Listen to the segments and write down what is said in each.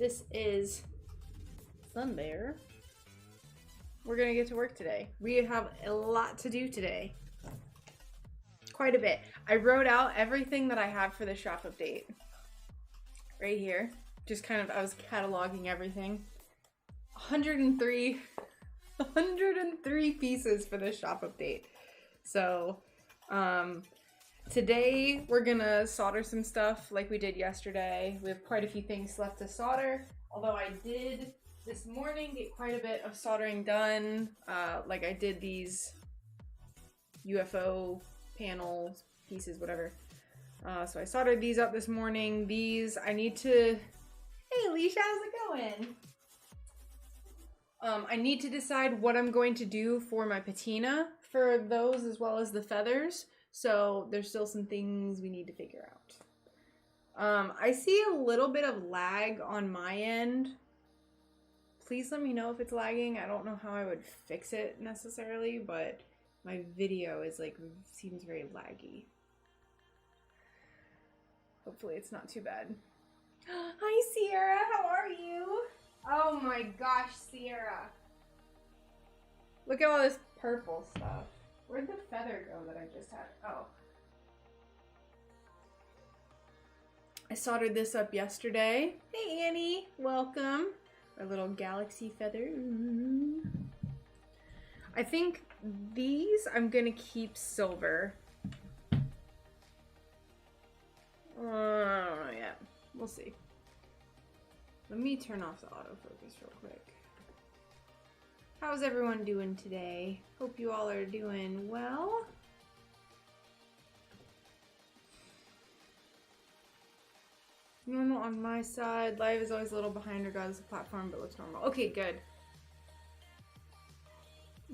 This is SunBear. We're gonna get to work today. We have a lot to do today. Quite a bit. I wrote out everything that I have for the shop update. Right here. Just kind of, I was cataloging everything. 103 pieces for the shop update. So, today we're gonna solder some stuff like we did yesterday. We have quite a few things left to solder. Although I did this morning get quite a bit of soldering done. Like I did these UFO panels, pieces, whatever. So I soldered these up this morning. These, I need to... Hey Alicia, how's it going? I need to decide what I'm going to do for my patina for those as well as the feathers. So there's still some things we need to figure out. I see a little bit of lag on my end. Please let me know if it's lagging. I don't know how I would fix it necessarily, but my video is like, seems very laggy. Hopefully it's not too bad. Hi Sierra, how are you? Oh my gosh, Sierra. Look at all this purple stuff. Where'd the feather go that I just had? Oh. I soldered this up yesterday. Hey Annie, welcome. Our little galaxy feather. Ooh. I think these I'm gonna keep silver. I don't know yet. We'll see. Let me turn off the autofocus real quick. How's everyone doing today? Hope you all are doing well. Normal on my side. Live is always a little behind regardless of platform, but looks normal. Okay, good.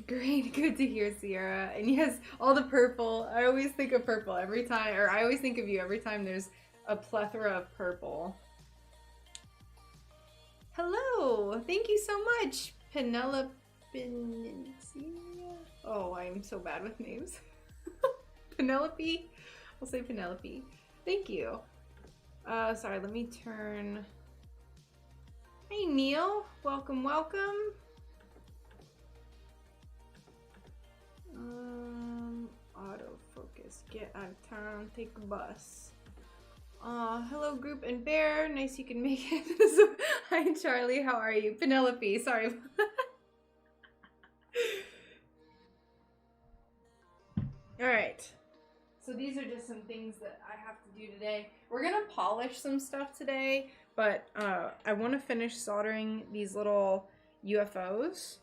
Great, good to hear, Sierra. And yes, all the purple. I always think of purple every time, or I always think of you every time there's a plethora of purple. Hello, thank you so much, Penelope. Oh, I'm so bad with names. Penelope? I'll say Penelope. Thank you. Sorry, let me turn... Hey Neil, welcome, welcome. Autofocus, get out of town, take a bus. Hello group and Bear, nice you can make it. Hi Charlie, how are you? Penelope, sorry. Alright, so these are just some things that I have to do today. We're gonna polish some stuff today, but I want to finish soldering these little UFOs.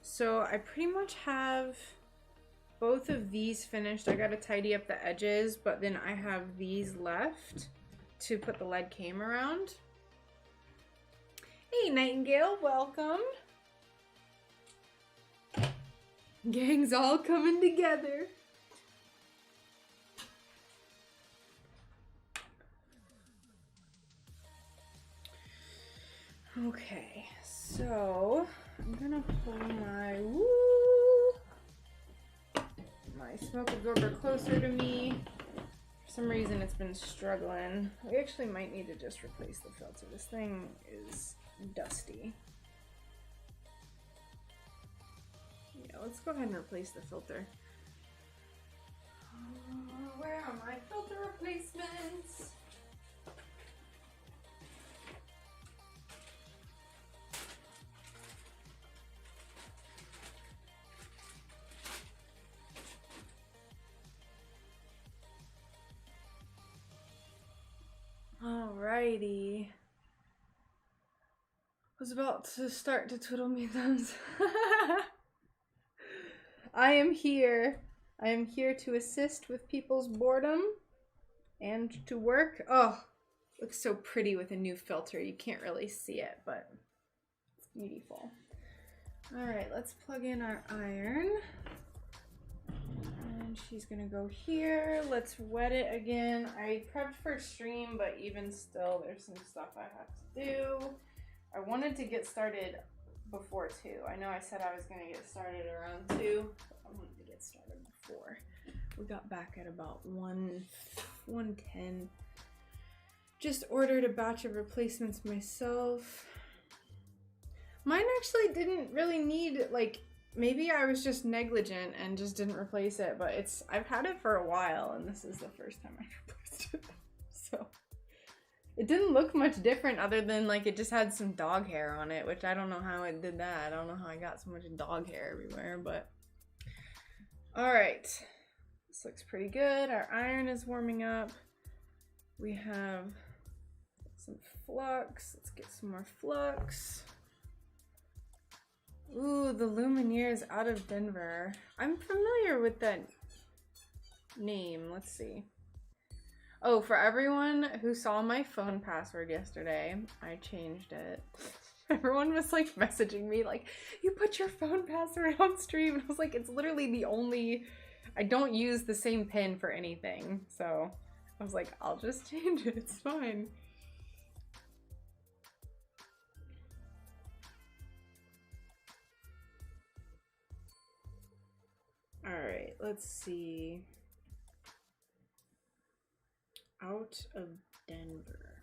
So I pretty much have both of these finished. I gotta tidy up the edges, but then I have these left to put the lead came around. Hey Nightingale, welcome. Gang's all coming together. Okay, so I'm gonna pull my smoke absorber closer to me. For some reason it's been struggling. We actually might need to just replace the filter. This thing is dusty. Yeah, let's go ahead and replace the filter. Where are my filter replacements? Alrighty. I was about to start to twiddle me thumbs. I am here. I am here to assist with people's boredom and to work. Oh, looks so pretty with a new filter. You can't really see it, but it's beautiful. Alright, let's plug in our iron. And she's gonna go here. Let's wet it again. I prepped for stream, but even still, there's some stuff I have to do. I wanted to get started before 2. I know I said I was gonna get started around 2, but I wanted to get started before. We got back at about 1:10. Just ordered a batch of replacements myself. Mine actually didn't really need, like, maybe I was just negligent and just didn't replace it, but I've had it for a while and this is the first time I replaced it. So it didn't look much different other than like it just had some dog hair on it, which I don't know how it did that. I don't know how I got so much dog hair everywhere, but all right. This looks pretty good. Our iron is warming up. We have some flux. Let's get some more flux. Ooh, the Lumineers out of Denver. I'm familiar with that name. Let's see. Oh, for everyone who saw my phone password yesterday, I changed it. Everyone was like messaging me like, you put your phone password on stream. And I was like, it's literally the only, I don't use the same pin for anything. So I was like, I'll just change it. It's fine. All right, let's see. Out of Denver.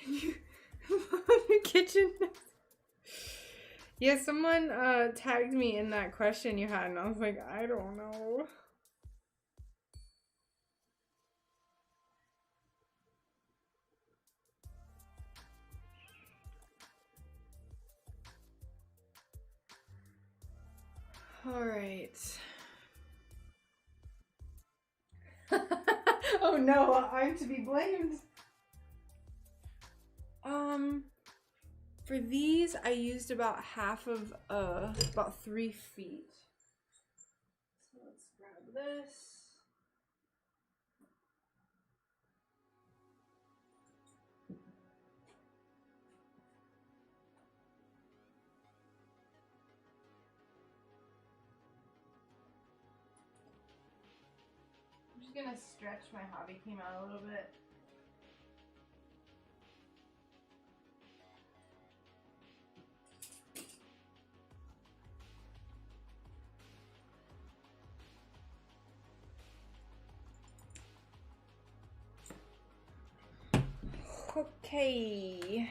Your kitchen. Yeah, someone tagged me in that question you had, and I was like, I don't know. All right. Oh no, I'm to be blamed. For these, I used about half of, about 3 feet. So let's grab this. I'm just gonna stretch my hobby came out a little bit. Okay.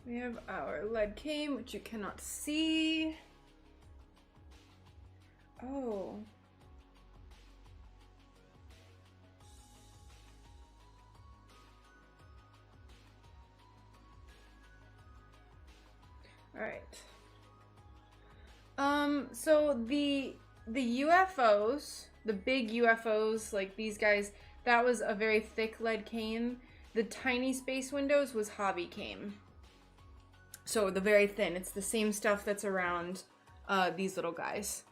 We have our lead cane, which you cannot see. Oh. All right. So the UFOs, the big UFOs, like these guys, that was a very thick lead cane. The tiny space windows was hobby cane. So the very thin, it's the same stuff that's around these little guys.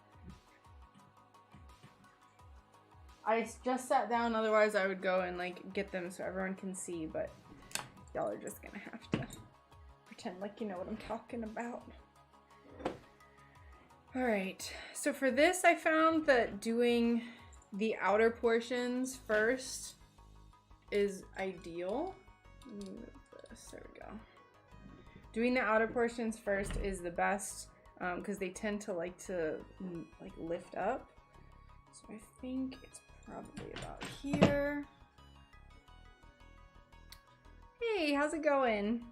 I just sat down, otherwise I would go and like get them so everyone can see, but y'all are just gonna have to pretend like you know what I'm talking about. All right, so for this I found that doing the outer portions first is ideal. Move this, there we go. Doing the outer portions first is the best because they tend to like lift up. So I think it's probably about here. Hey, how's it going?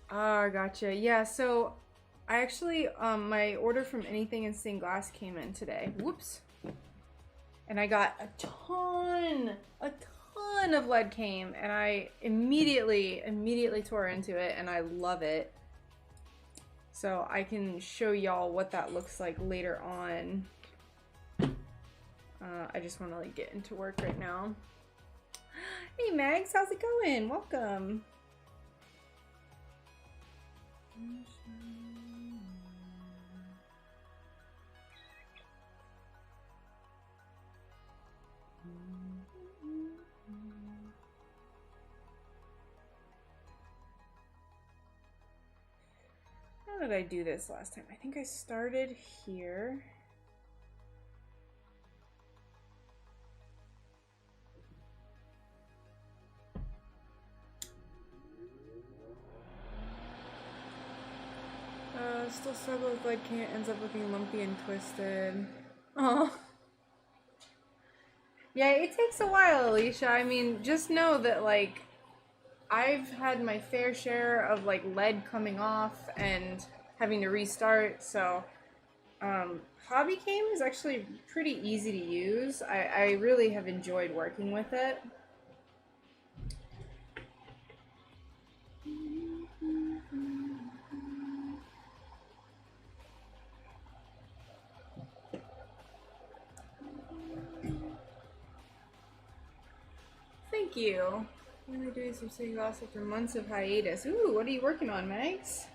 Ah, gotcha. Yeah, so I actually, my order from Anything in Stained Glass came in today. Whoops. And I got a ton of lead cane, and I immediately tore into it, and I love it. So I can show y'all what that looks like later on. I just want to like get into work right now. Hey Mags, how's it going? Welcome. How did I do this last time? I think I started here. Still struggle with lead can't ends up looking lumpy and twisted. Oh. Yeah, it takes a while, Alicia. I mean, just know that, like, I've had my fair share of, like, lead coming off and having to restart, so, Hobby Cam is actually pretty easy to use. I really have enjoyed working with it. Thank you. Finally doing some city glass after months of hiatus. Ooh, what are you working on, Megs?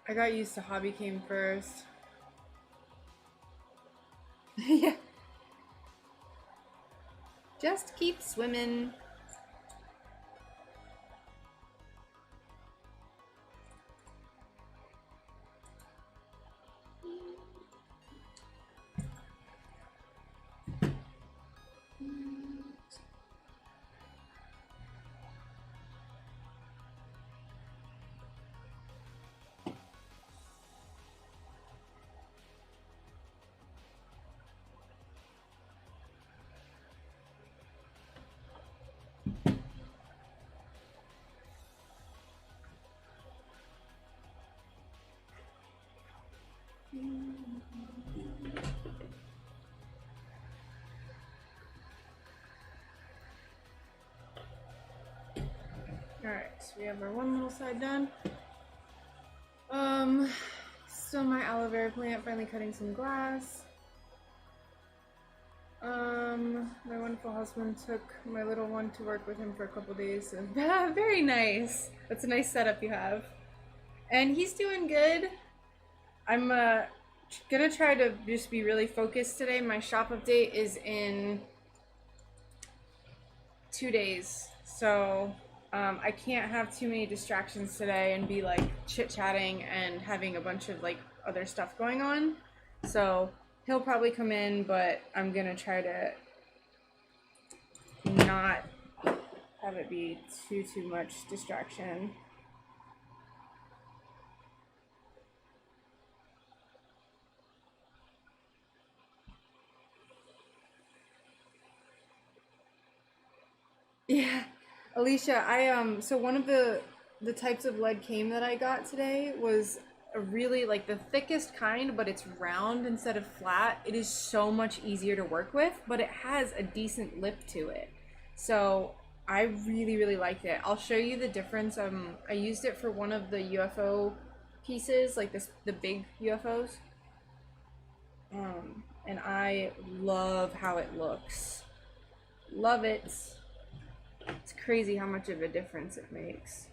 I got used to Hobby Cam first. Yeah. Just keep swimming. Alright, so we have our one little side done. So my aloe vera plant finally cutting some glass. My wonderful husband took my little one to work with him for a couple days. And very nice. That's a nice setup you have. And he's doing good. I'm gonna try to just be really focused today. My shop update is in 2 days, so I can't have too many distractions today and be like chit-chatting and having a bunch of like other stuff going on. So he'll probably come in, but I'm gonna try to not have it be too much distraction. Yeah, Alicia, so one of the types of lead cane that I got today was a really like the thickest kind, but it's round instead of flat. It is so much easier to work with, but it has a decent lip to it. So I really liked it. I'll show you the difference. I used it for one of the UFO pieces, like the big UFOs. And I love how it looks. Love it. It's crazy how much of a difference it makes.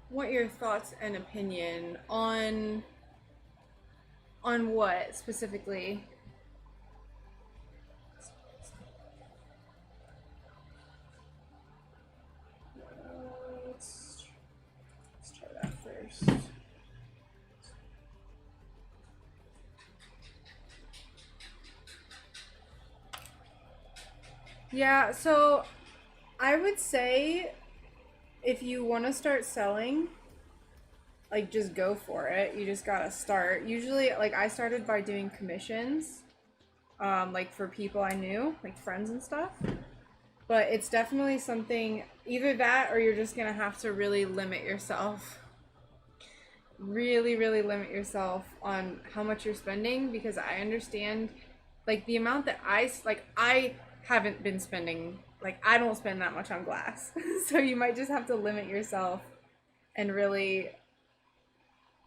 What your thoughts and opinion on what specifically? Let's try that first. Yeah, so I would say if you want to start selling, like just go for it. You just gotta start. Usually, like I started by doing commissions, like for people I knew, like friends and stuff. But it's definitely something, either that or you're just gonna have to really limit yourself. Really, really limit yourself on how much you're spending, because I understand like the amount that I haven't been spending, like I don't spend that much on glass. So you might just have to limit yourself and really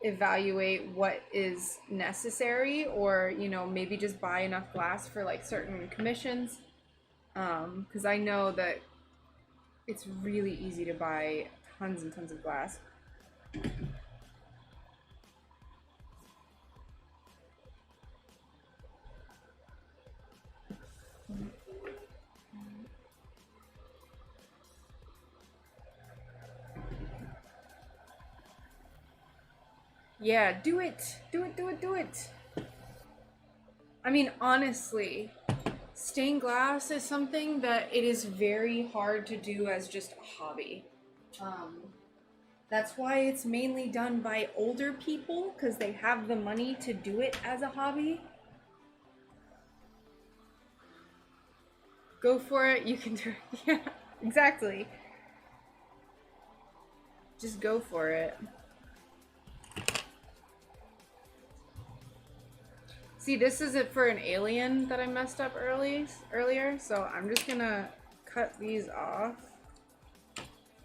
evaluate what is necessary, or you know, maybe just buy enough glass for like certain commissions, because I know that it's really easy to buy tons and tons of glass. Yeah, do it. Do it, do it, do it. I mean, honestly, stained glass is something that it is very hard to do as just a hobby. Um, that's why it's mainly done by older people, because they have the money to do it as a hobby. Go for it, you can do it. Yeah, exactly. Just go for it. See, this is it for an alien that I messed up earlier, so I'm just gonna cut these off,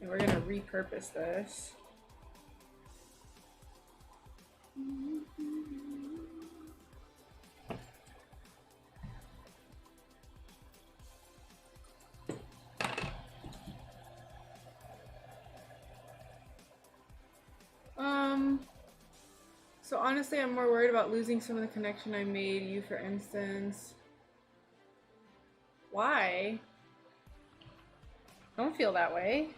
and we're gonna repurpose this. So honestly, I'm more worried about losing some of the connection I made. You, for instance. Why? Don't feel that way.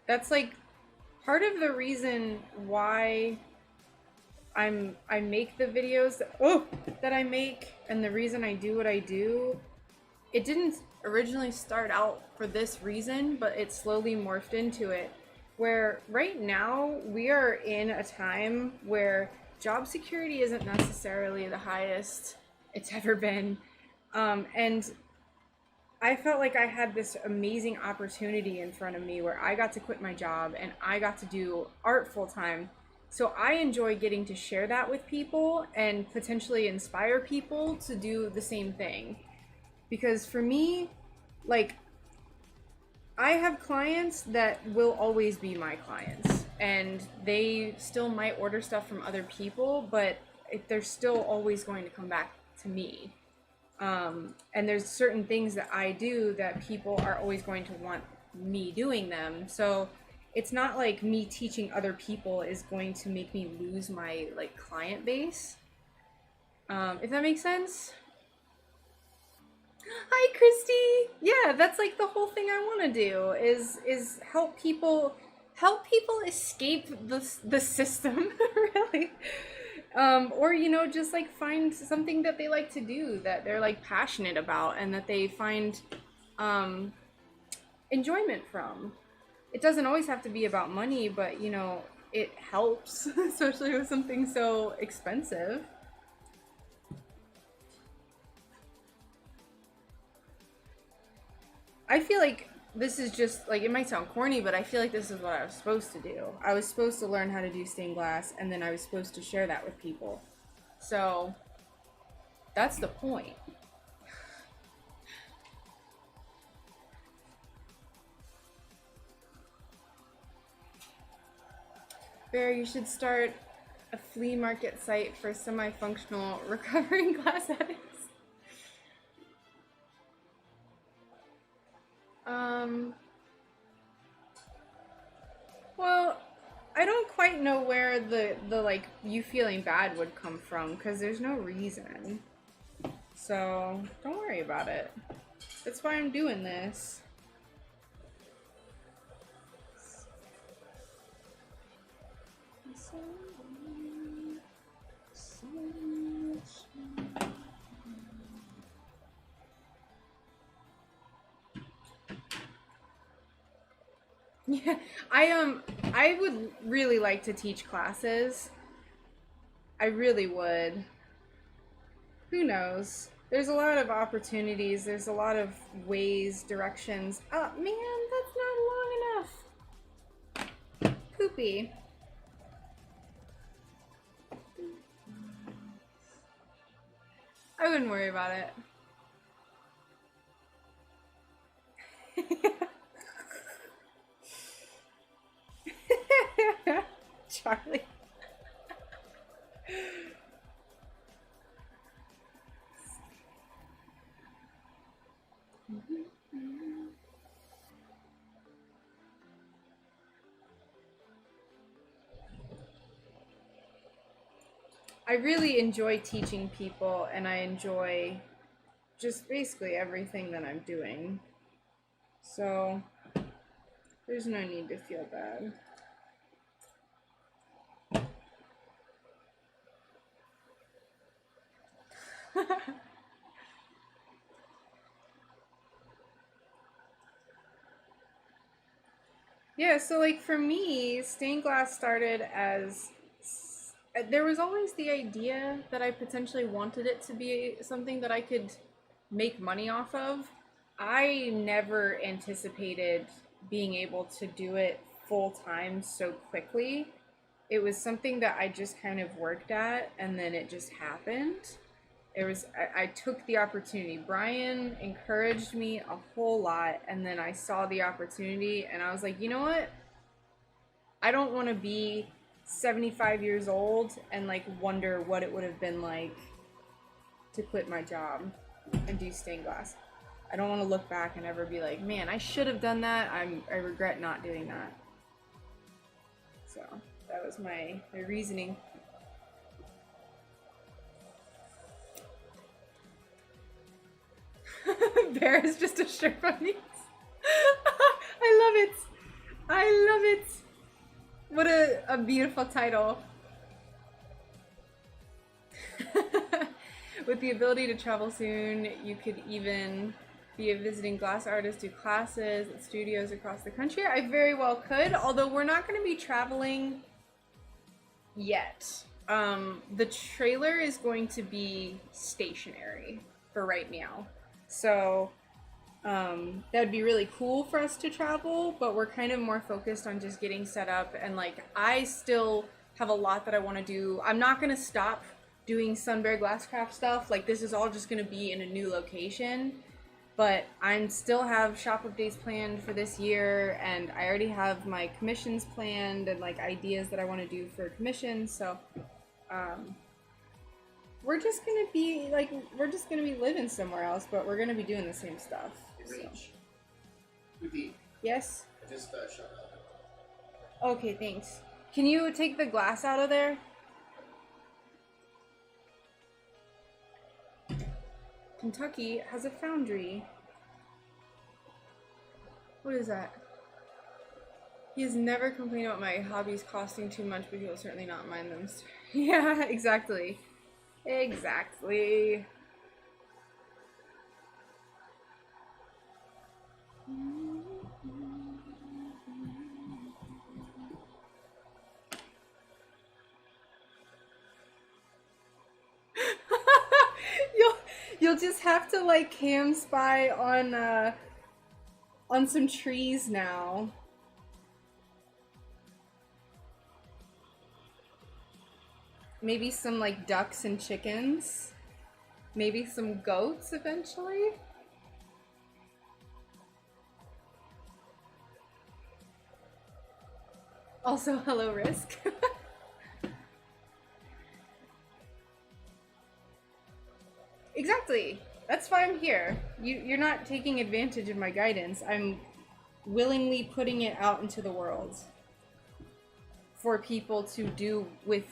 That's like part of the reason why I make the videos that I make, and the reason I do what I do. It didn't originally start out for this reason, but it slowly morphed into it. Where right now we are in a time where job security isn't necessarily the highest it's ever been. And I felt like I had this amazing opportunity in front of me where I got to quit my job and I got to do art full time. So I enjoy getting to share that with people and potentially inspire people to do the same thing. Because for me, like, I have clients that will always be my clients, and they still might order stuff from other people, but they're still always going to come back to me. And there's certain things that I do that people are always going to want me doing them. So it's not like me teaching other people is going to make me lose my like client base. If that makes sense. Hi, Christy. Yeah, that's like the whole thing I want to do is help people escape the system, really. Or you know, just like find something that they like to do, that they're like passionate about, and that they find enjoyment from. It doesn't always have to be about money, but you know, it helps, especially with something so expensive. I feel like this is just like, it might sound corny, but I feel like this is what I was supposed to do. I was supposed to learn how to do stained glass, and then I was supposed to share that with people. So that's the point. Bear, you should start a flea market site for semi-functional recovering glass addicts. Well, I don't quite know where the like you feeling bad would come from, because there's no reason. So don't worry about it. That's why I'm doing this. Yeah, I would really like to teach classes. I really would. Who knows? There's a lot of opportunities. There's a lot of ways, directions. Oh man, that's not long enough. Poopy. I wouldn't worry about it. Charlie. I really enjoy teaching people, and I enjoy just basically everything that I'm doing. So there's no need to feel bad. Yeah, so like for me, stained glass started as there was always the idea that I potentially wanted it to be something that I could make money off of. I never anticipated being able to do it full time so quickly. It was something that I just kind of worked at and then it just happened. I took the opportunity. Brian encouraged me a whole lot, and then I saw the opportunity and I was like, you know what? I don't want to be 75 years old and like wonder what it would have been like to quit my job and do stained glass. I don't want to look back and ever be like, man, I should have done that. I regret not doing that. So that was my reasoning. Bear is just a shirt bunny. I love it. I love it. What a beautiful title. With the ability to travel soon, you could even be a visiting glass artist, do classes at studios across the country. I very well could, although we're not going to be traveling yet. The trailer is going to be stationary for right now. So that would be really cool for us to travel, but we're kind of more focused on just getting set up, and like I still have a lot that I want to do. I'm not going to stop doing SunBearGlassCraft stuff. Like this is all just going to be in a new location, but I still have shop updates planned for this year, and I already have my commissions planned and like ideas that I want to do for commissions. So we're just gonna be living somewhere else, but we're gonna be doing the same stuff. Reach. So. Yes? I just shut up. Okay, thanks. Can you take the glass out of there? Kentucky has a foundry. What is that? He has never complained about my hobbies costing too much, but he will certainly not mind them. Yeah, exactly. Exactly. You'll just have to like cam spy on some trees now. Maybe some like ducks and chickens. Maybe some goats eventually. Also, hello, Risk. Exactly. That's why I'm here. You're not taking advantage of my guidance. I'm willingly putting it out into the world for people to do with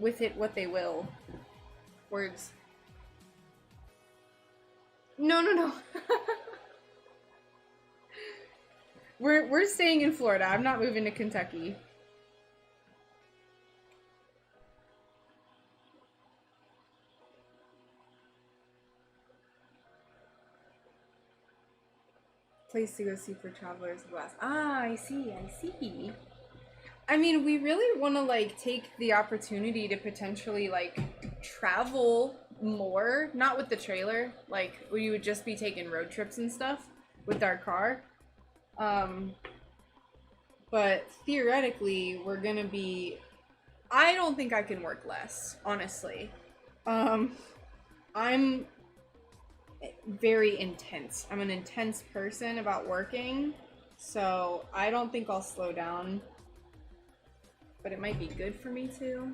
it what they will. Words. No. We're staying in Florida. I'm not moving to Kentucky. place to go see for travelers of glass. Ah, I see, I see. I mean, we really want to like take the opportunity to potentially like travel more, not with the trailer, like we would just be taking road trips and stuff with our car. But theoretically, we're gonna be, I don't think I can work less, honestly. I'm very intense. I'm an intense person about working, so I don't think I'll slow down. But it might be good for me too.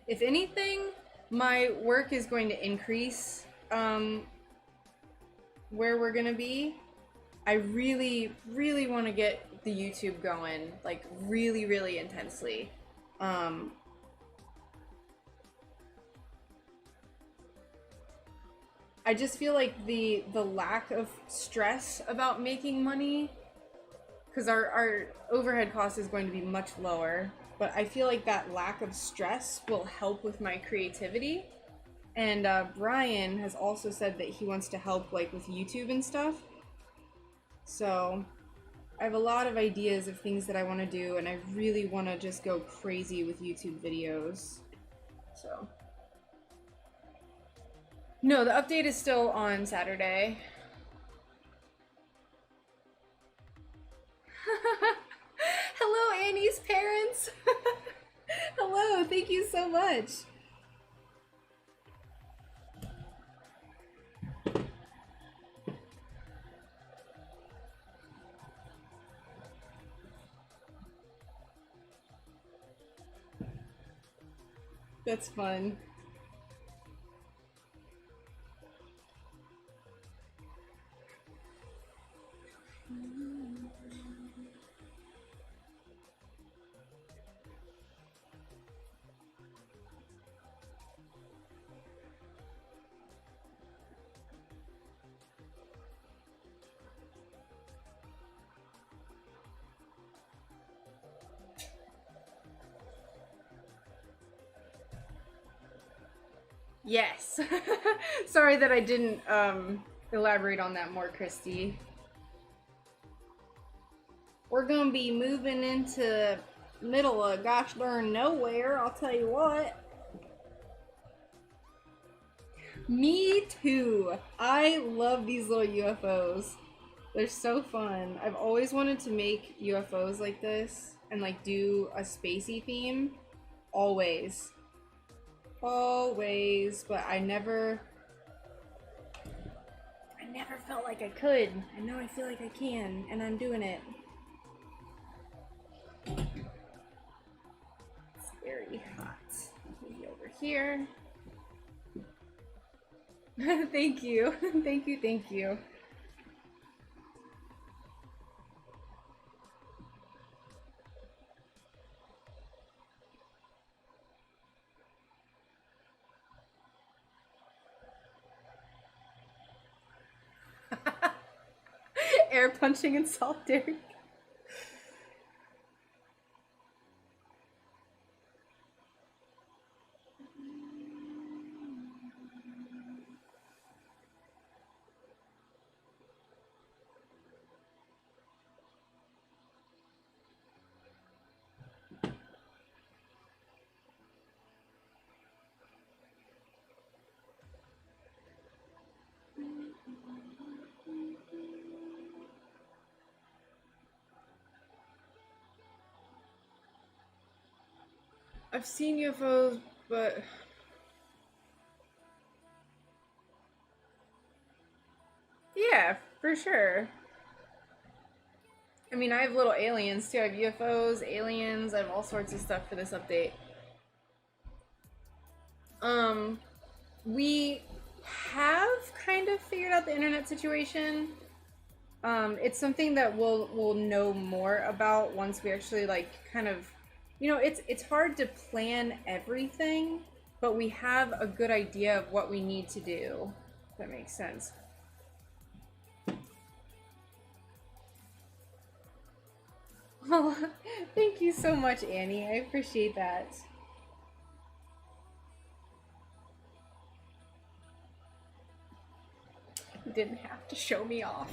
If anything, my work is going to increase where we're gonna be. I really, really want to get the YouTube going, like really, really intensely. I just feel like the lack of stress about making money, because our overhead cost is going to be much lower, but I feel like that lack of stress will help with my creativity. And Brian has also said that he wants to help like with YouTube and stuff. So I have a lot of ideas of things that I want to do, and I really want to just go crazy with YouTube videos. So no, the update is still on Saturday. Hello, Annie's parents. Hello, thank you so much. That's fun. Yes. Sorry that I didn't elaborate on that more, Christy. We're gonna be moving into middle of gosh darn nowhere, I'll tell you what. Me too. I love these little UFOs. They're so fun. I've always wanted to make UFOs like this and like do a spacey theme. Always. Always, but I never felt like I could. And now I feel like I can, and I'm doing it. It's very hot. Maybe over here. Thank you. Thank you, thank you. Air punching and solidarity. I've seen UFOs, but yeah, for sure. I mean, I have little aliens too. I have UFOs, aliens, I have all sorts of stuff for this update. We have kind of figured out the internet situation. It's something that we'll know more about once we actually like kind of, you know, it's hard to plan everything, but we have a good idea of what we need to do. If that makes sense. Oh, thank you so much, Annie. I appreciate that. You didn't have to show me off.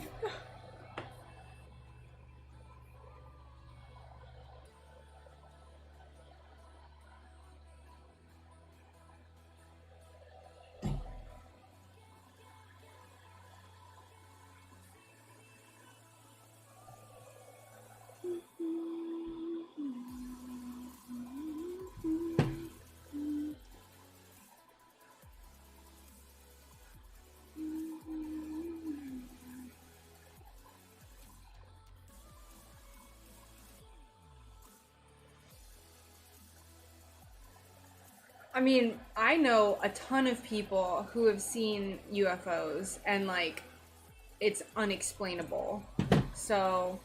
I mean, I know a ton of people who have seen UFOs and like it's unexplainable. So,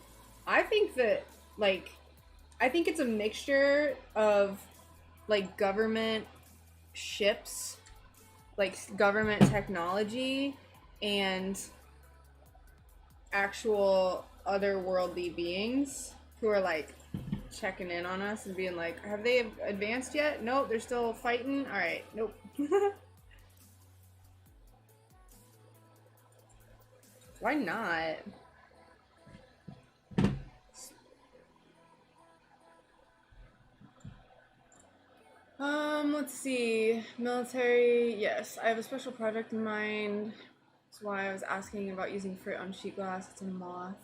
I think that like I think it's a mixture of like government ships, like government technology and actual otherworldly beings who are like checking in on us and being like, have they advanced yet? Nope, they're still fighting. All right, nope. Why not? Let's see. Military, yes. I have a special project in mind. That's why I was asking about using fruit on sheet glass. It's a moth.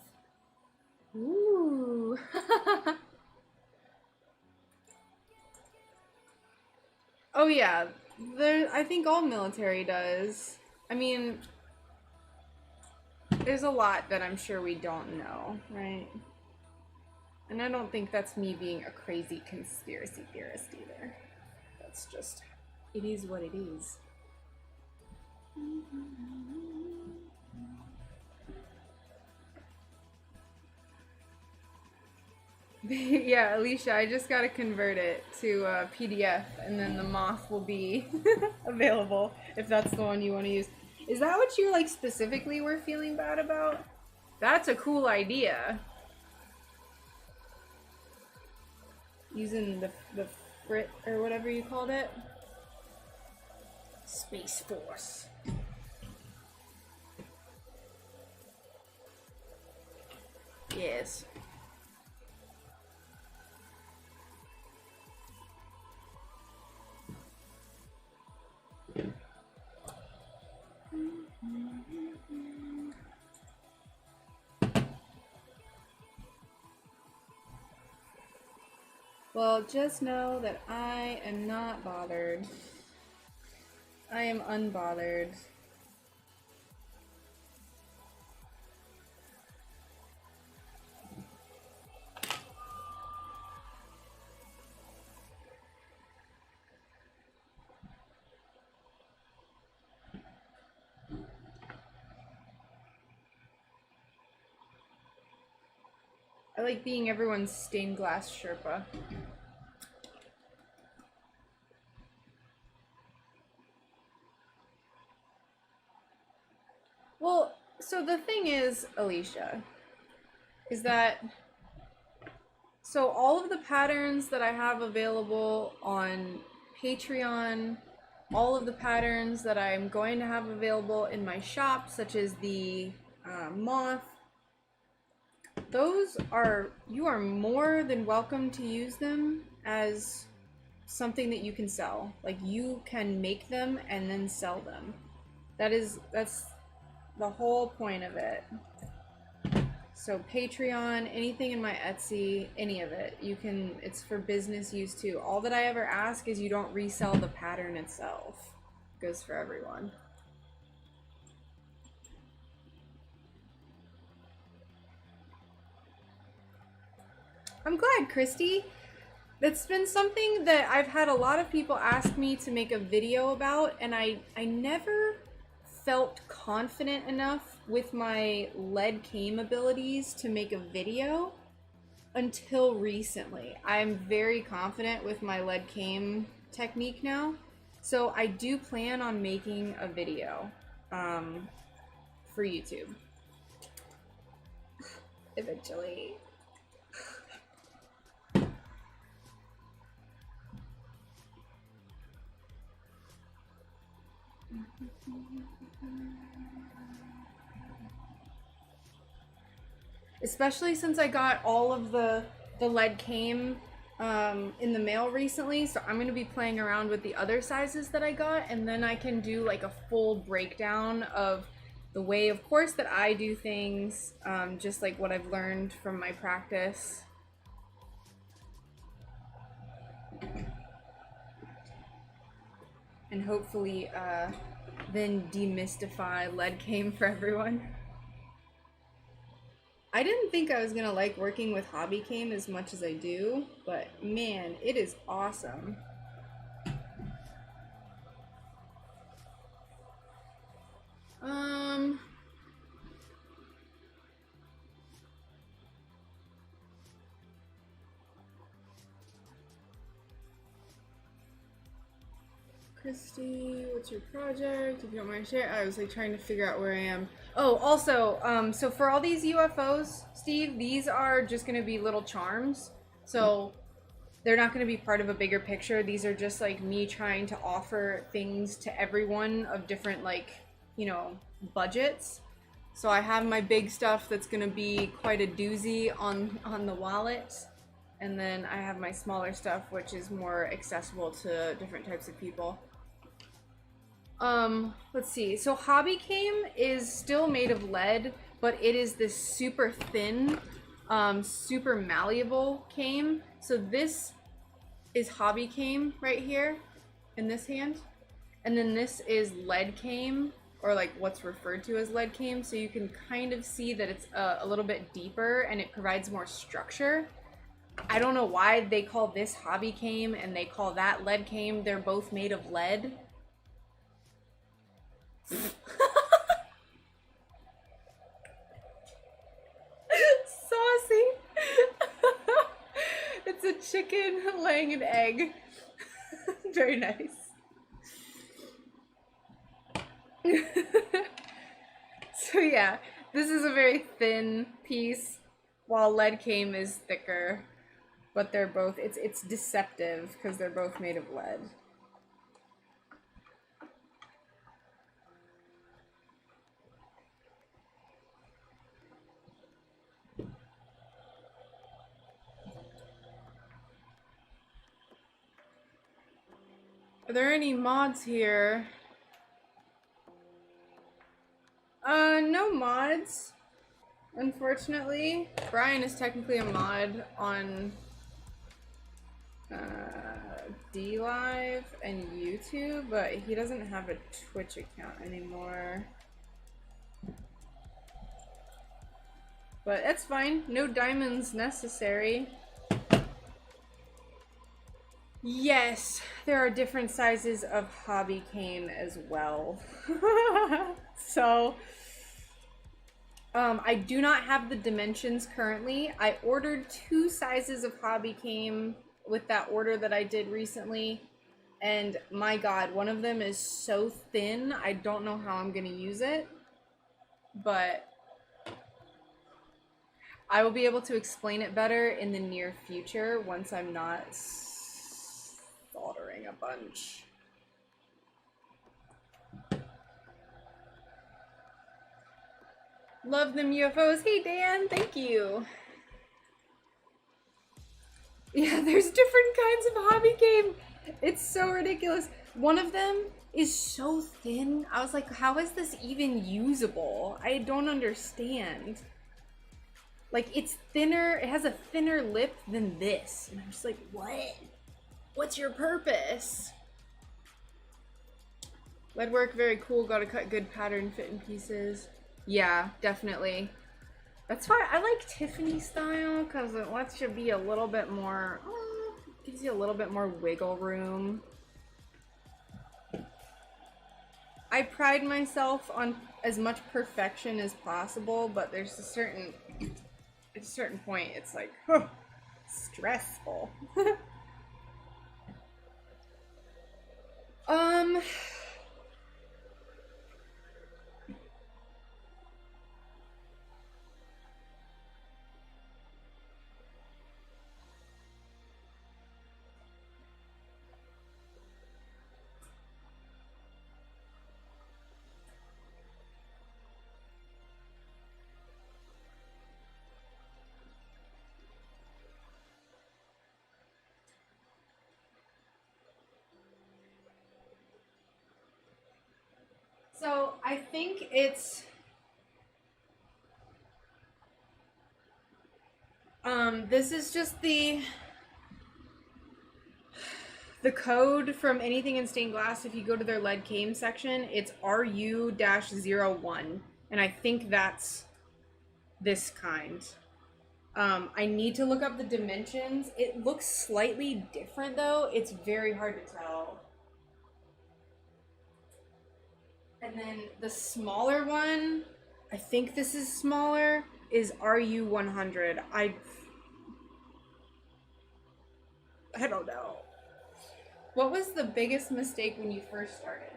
Ooh. Oh yeah. I think all military does. I mean, there's a lot that I'm sure we don't know, right? And I don't think that's me being a crazy conspiracy theorist either. That's just, it is what it is. Yeah, Alicia, I just gotta convert it to PDF and then the moth will be available if that's the one you want to use. Is that what you like specifically were feeling bad about? That's a cool idea. Using the frit or whatever you called it. Space Force. Yes. Well, just know that I am not bothered. I am unbothered. I like being everyone's stained glass Sherpa. Well, so the thing is, Alicia, is that so all of the patterns that I have available on Patreon, all of the patterns that I'm going to have available in my shop, such as the moth, those are, you are more than welcome to use them as something that you can sell. Like you can make them and then sell them. That's the whole point of it. So Patreon, anything in my Etsy, any of it, you can, it's for business use too. All that I ever ask is you don't resell the pattern itself. It goes for everyone. I'm glad, Christy. That's been something that I've had a lot of people ask me to make a video about, and I never felt confident enough with my lead came abilities to make a video until recently. I'm very confident with my lead came technique now, so I do plan on making a video for YouTube eventually. Especially since I got all of the lead came in the mail recently, so I'm going to be playing around with the other sizes that I got, and then I can do like a full breakdown of the way, of course, that I do things, just like what I've learned from my practice. And hopefully then demystify lead came for everyone. I didn't think I was gonna like working with hobby came as much as I do, but man, it is awesome. Christy, what's your project? If you don't mind sharing, I was like trying to figure out where I am. Oh, also, so for all these UFOs, Steve, these are just gonna be little charms. So they're not gonna be part of a bigger picture. These are just like me trying to offer things to everyone of different, like, you know, budgets. So I have my big stuff that's gonna be quite a doozy on the wallet. And then I have my smaller stuff, which is more accessible to different types of people. Let's see. So hobby came is still made of lead, but it is this super thin, super malleable came. So this is hobby came right here in this hand. And then this is lead came, or like what's referred to as lead came. So you can kind of see that it's a little bit deeper and it provides more structure. I don't know why they call this hobby came and they call that lead came. They're both made of lead. Saucy. It's a chicken laying an egg. Very nice. So yeah, this is a very thin piece, while lead came is thicker. But they're both, it's deceptive because they're both made of lead. Are there any mods here? No mods, unfortunately. Brian is technically a mod on DLive and YouTube, but he doesn't have a Twitch account anymore. But that's fine. No diamonds necessary. Yes, there are different sizes of hobby cane as well. So, I do not have the dimensions currently. I ordered 2 sizes of hobby cane with that order that I did recently. And my God, one of them is so thin, I don't know how I'm gonna use it. But I will be able to explain it better in the near future once I'm not soldering a bunch. Love them UFOs. Hey Dan, thank you. Yeah, there's different kinds of hobby game. It's so ridiculous. One of them is so thin. I was like, how is this even usable? I don't understand. Like, it's thinner, it has a thinner lip than this. And I'm just like, what? What's your purpose? Lead work, very cool. Gotta cut good pattern, fit in pieces. Yeah, definitely. That's why I like Tiffany style, because it lets you be a little bit more, gives you a little bit more wiggle room. I pride myself on as much perfection as possible, but there's a certain, at a certain point, it's like, huh, stressful. I think it's this is just the code from anything in stained glass. If you go to their lead came section, it's RU-01, and I think that's this kind. I need to look up the dimensions. It looks slightly different though. It's very hard to tell. And then the smaller one, I think this is smaller, is RU-100. I don't know. What was the biggest mistake when you first started?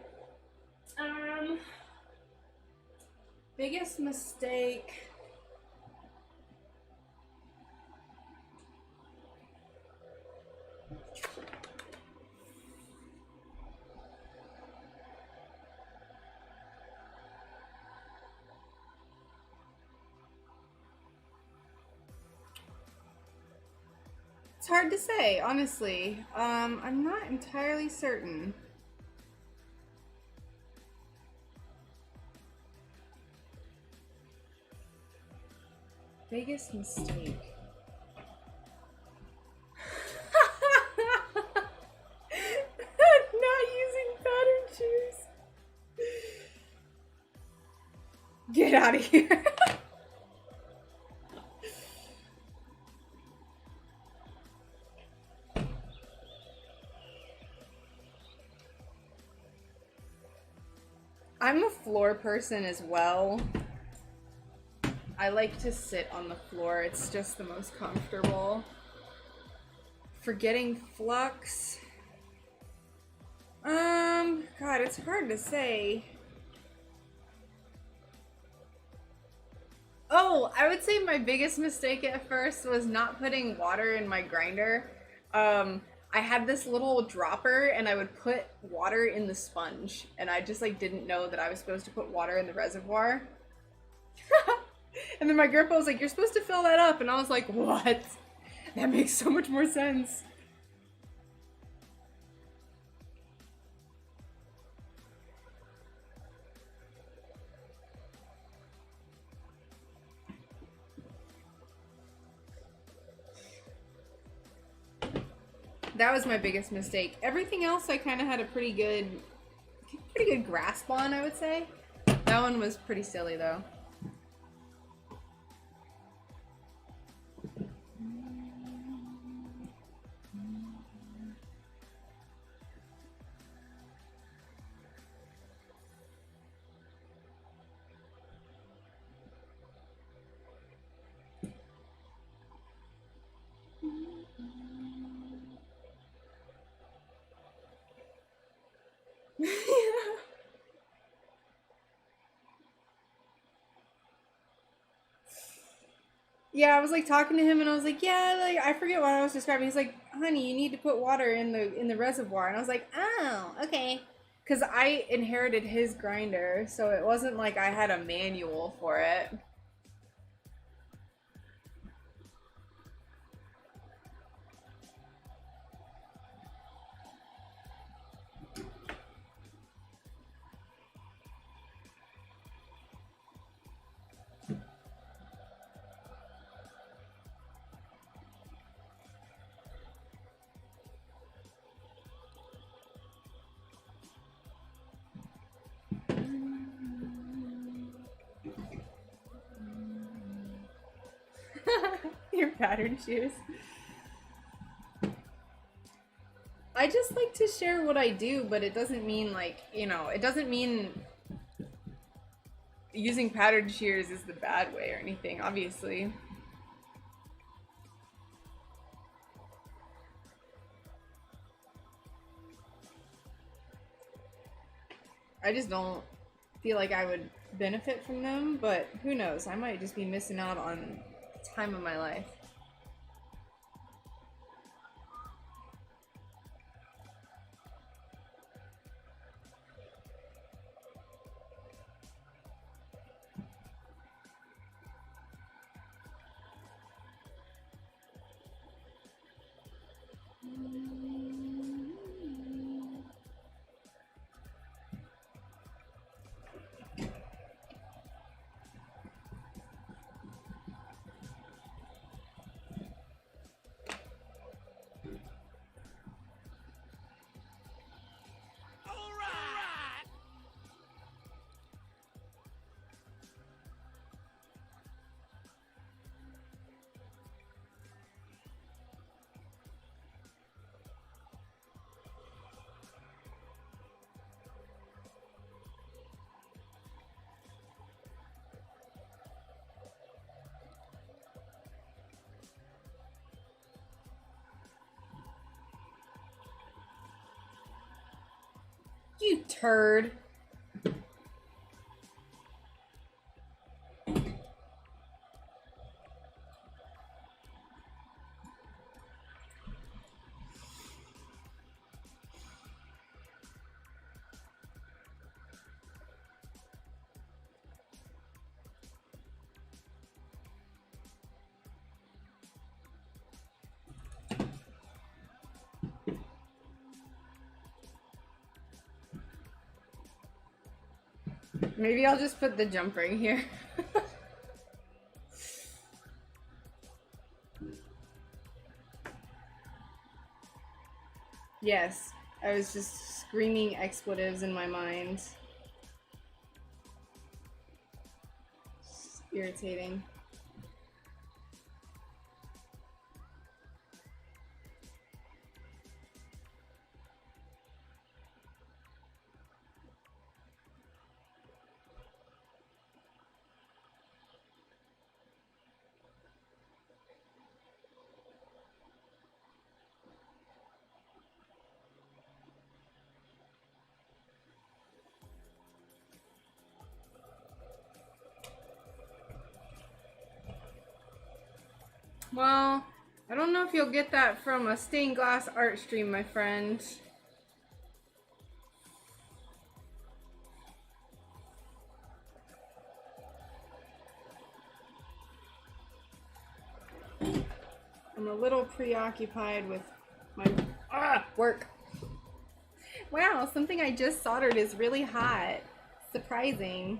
Biggest mistake. It's hard to say, honestly. I'm not entirely certain. Biggest mistake. Not using pattern shoes. Get out of here. I'm a floor person as well. I like to sit on the floor. It's just the most comfortable. Forgetting flux. God, it's hard to say. Oh, I would say my biggest mistake at first was not putting water in my grinder. I had this little dropper and I would put water in the sponge, and I just like didn't know that I was supposed to put water in the reservoir. And then my grandpa was like, "You're supposed to fill that up," and I was like, "What? That makes so much more sense." That was my biggest mistake. Everything else I kind of had a pretty good grasp on, I would say. That one was pretty silly though. Yeah, I was like talking to him and I was like, yeah, like I forget what I was describing. He's like, honey, you need to put water in the reservoir. And I was like, oh, okay. Because I inherited his grinder, so it wasn't like I had a manual for it. Your pattern shoes. I just like to share what I do, but it doesn't mean like, you know, it doesn't mean using pattern shears is the bad way or anything, obviously. I just don't feel like I would benefit from them, but who knows? I might just be missing out on the time of my life. You turd. Maybe I'll just put the jump ring here. Yes, I was just screaming expletives in my mind. It's irritating. Well, I don't know if you'll get that from a stained glass art stream, my friend. I'm a little preoccupied with my work. Wow, something I just soldered is really hot. Surprising.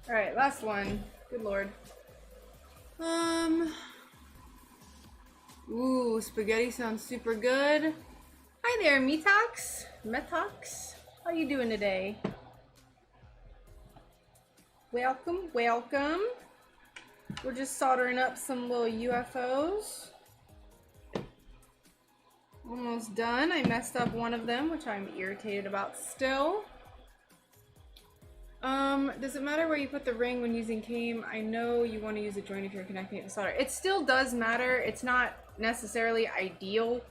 Alright, last one. Good lord. Ooh, spaghetti sounds super good. Hi there, Metox. Metox. How you doing today? Welcome, welcome. We're just soldering up some little UFOs. Almost done. I messed up one of them, which I'm irritated about still. Does it matter where you put the ring when using came? I know you want to use a joint if you're connecting it to solder. It still does matter. It's not necessarily ideal,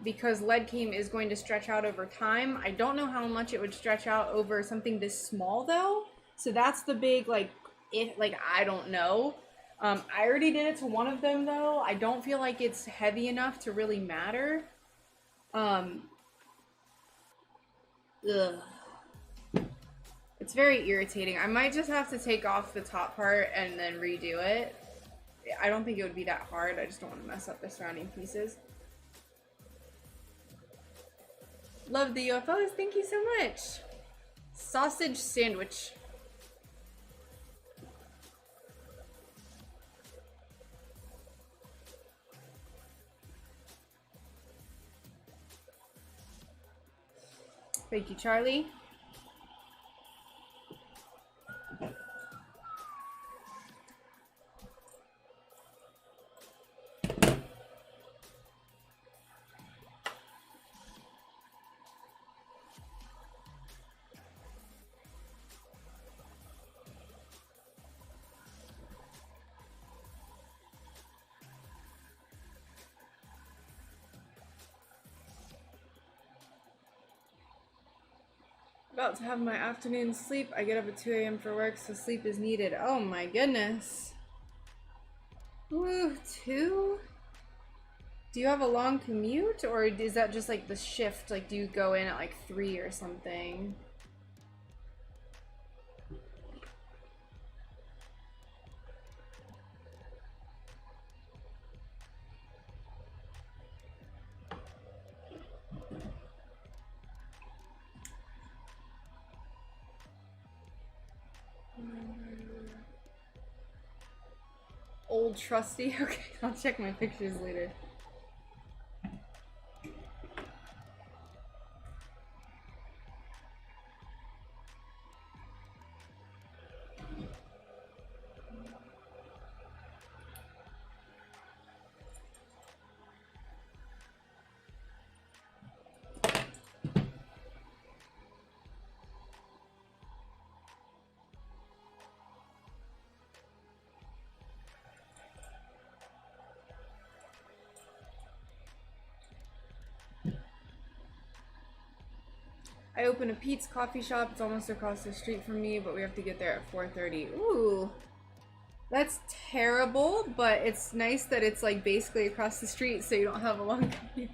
because lead came is going to stretch out over time. I don't know how much it would stretch out over something this small though. So that's the big, like, I don't know. I already did it to one of them though. I don't feel like it's heavy enough to really matter. Ugh. It's very irritating. I might just have to take off the top part and then redo it. I don't think it would be that hard. I just don't want to mess up the surrounding pieces. Love the UFOs. Thank you so much. Sausage sandwich. Thank you, Charlie. About to have my afternoon sleep. I get up at 2 a.m. for work, so sleep is needed. Oh my goodness. Ooh, 2? Do you have a long commute, or is that just like the shift? Like, do you go in at like 3 or something? Old trusty. Okay, I'll check my pictures later. I open a Pete's coffee shop. It's almost across the street from me, but we have to get there at 4:30. Ooh. That's terrible, but it's nice that it's like basically across the street so you don't have a long commute.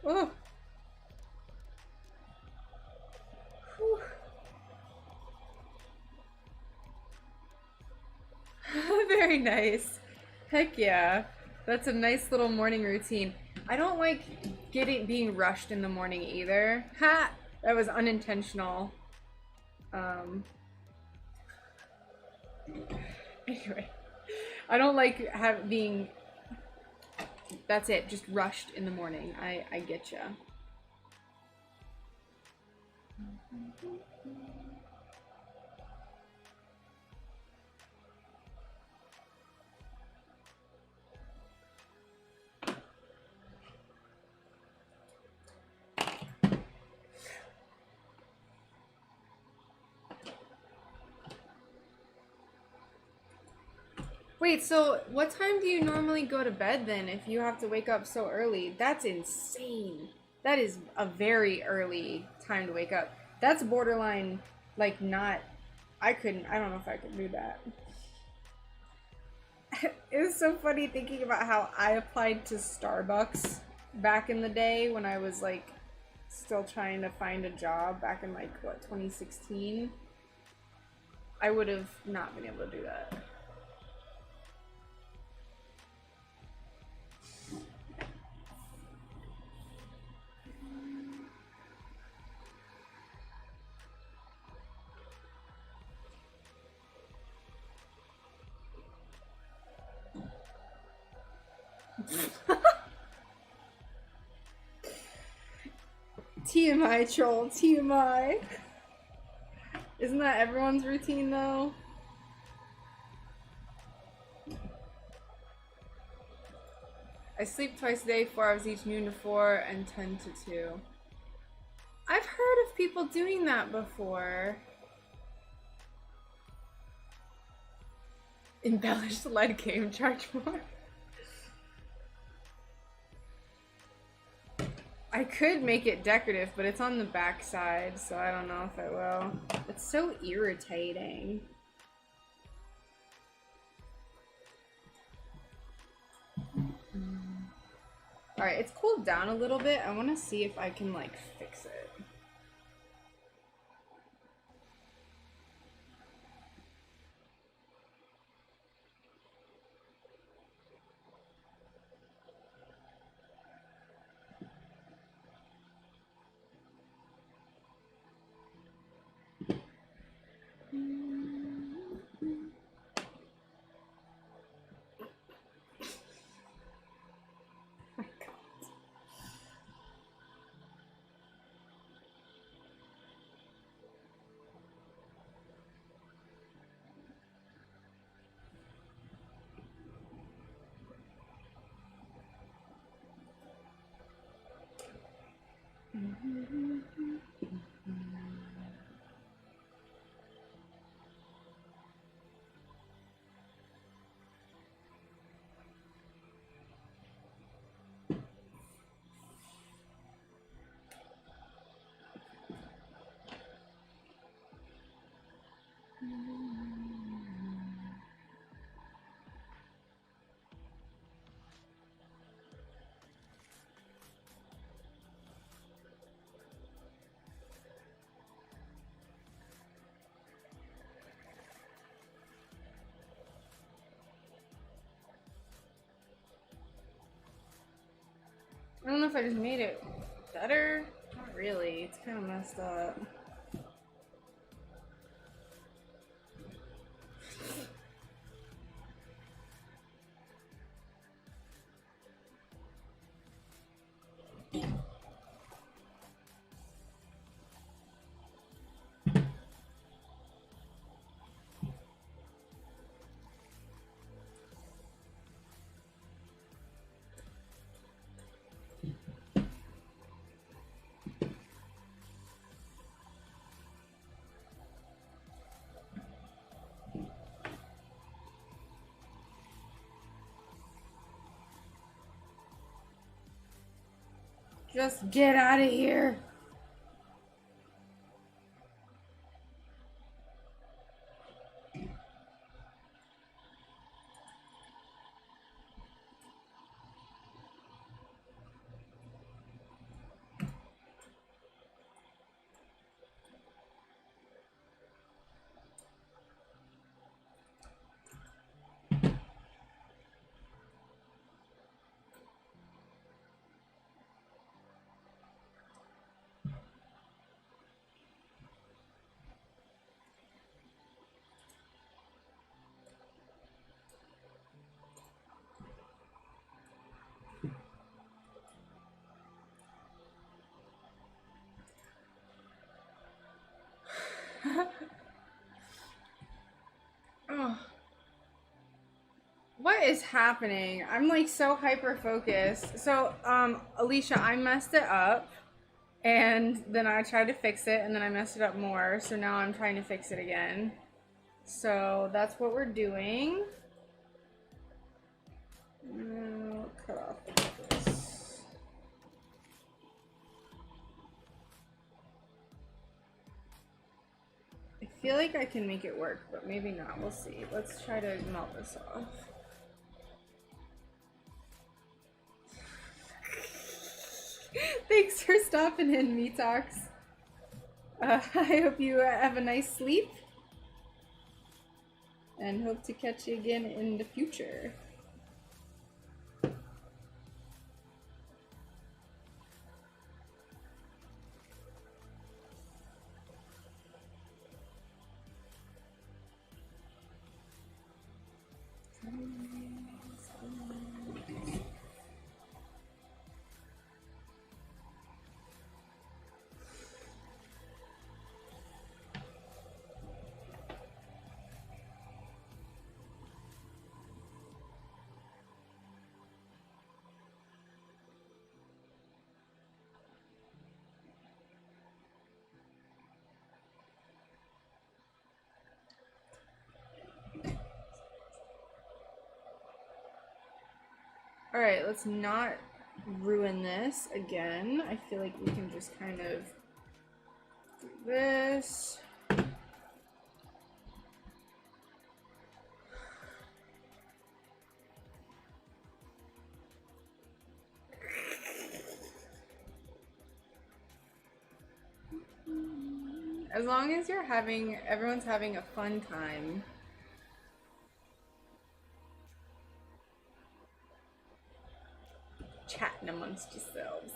Oh. Whew. Very nice. Heck yeah. That's a nice little morning routine. I don't like being rushed in the morning either. Ha! That was unintentional. Anyway, I don't like being. That's it. Just rushed in the morning. I get ya. Wait, so what time do you normally go to bed then if you have to wake up so early? That's insane. That is a very early time to wake up. That's borderline, like, not... I don't know if I could do that. It was so funny thinking about how I applied to Starbucks back in the day when I was, like, still trying to find a job back in, like, what, 2016? I would have not been able to do that. TMI troll, TMI. Isn't that everyone's routine though? I sleep twice a day, 4 hours each, noon to 4 and 10 to 2. I've heard of people doing that before. Embellished lead game, charge more. I could make it decorative, but it's on the back side, so I don't know if I will. It's so irritating. Alright, it's cooled down a little bit. I want to see if I can, like, fix it. I don't know if I just made it better. really. It's kind of messed up. Just get out of here. Oh. What is happening? I'm like so hyper focused. So, Alicia, I messed it up and then I tried to fix it and then I messed it up more. So now I'm trying to fix it again. So that's what we're doing. Cut off this. I feel like I can make it work, but maybe not. We'll see. Let's try to melt this off. Thanks for stopping in, Metox. I hope you have a nice sleep. And hope to catch you again in the future. All right, let's not ruin this again. I feel like we can just kind of do this. As long as everyone's having a fun time. Chatting amongst yourselves.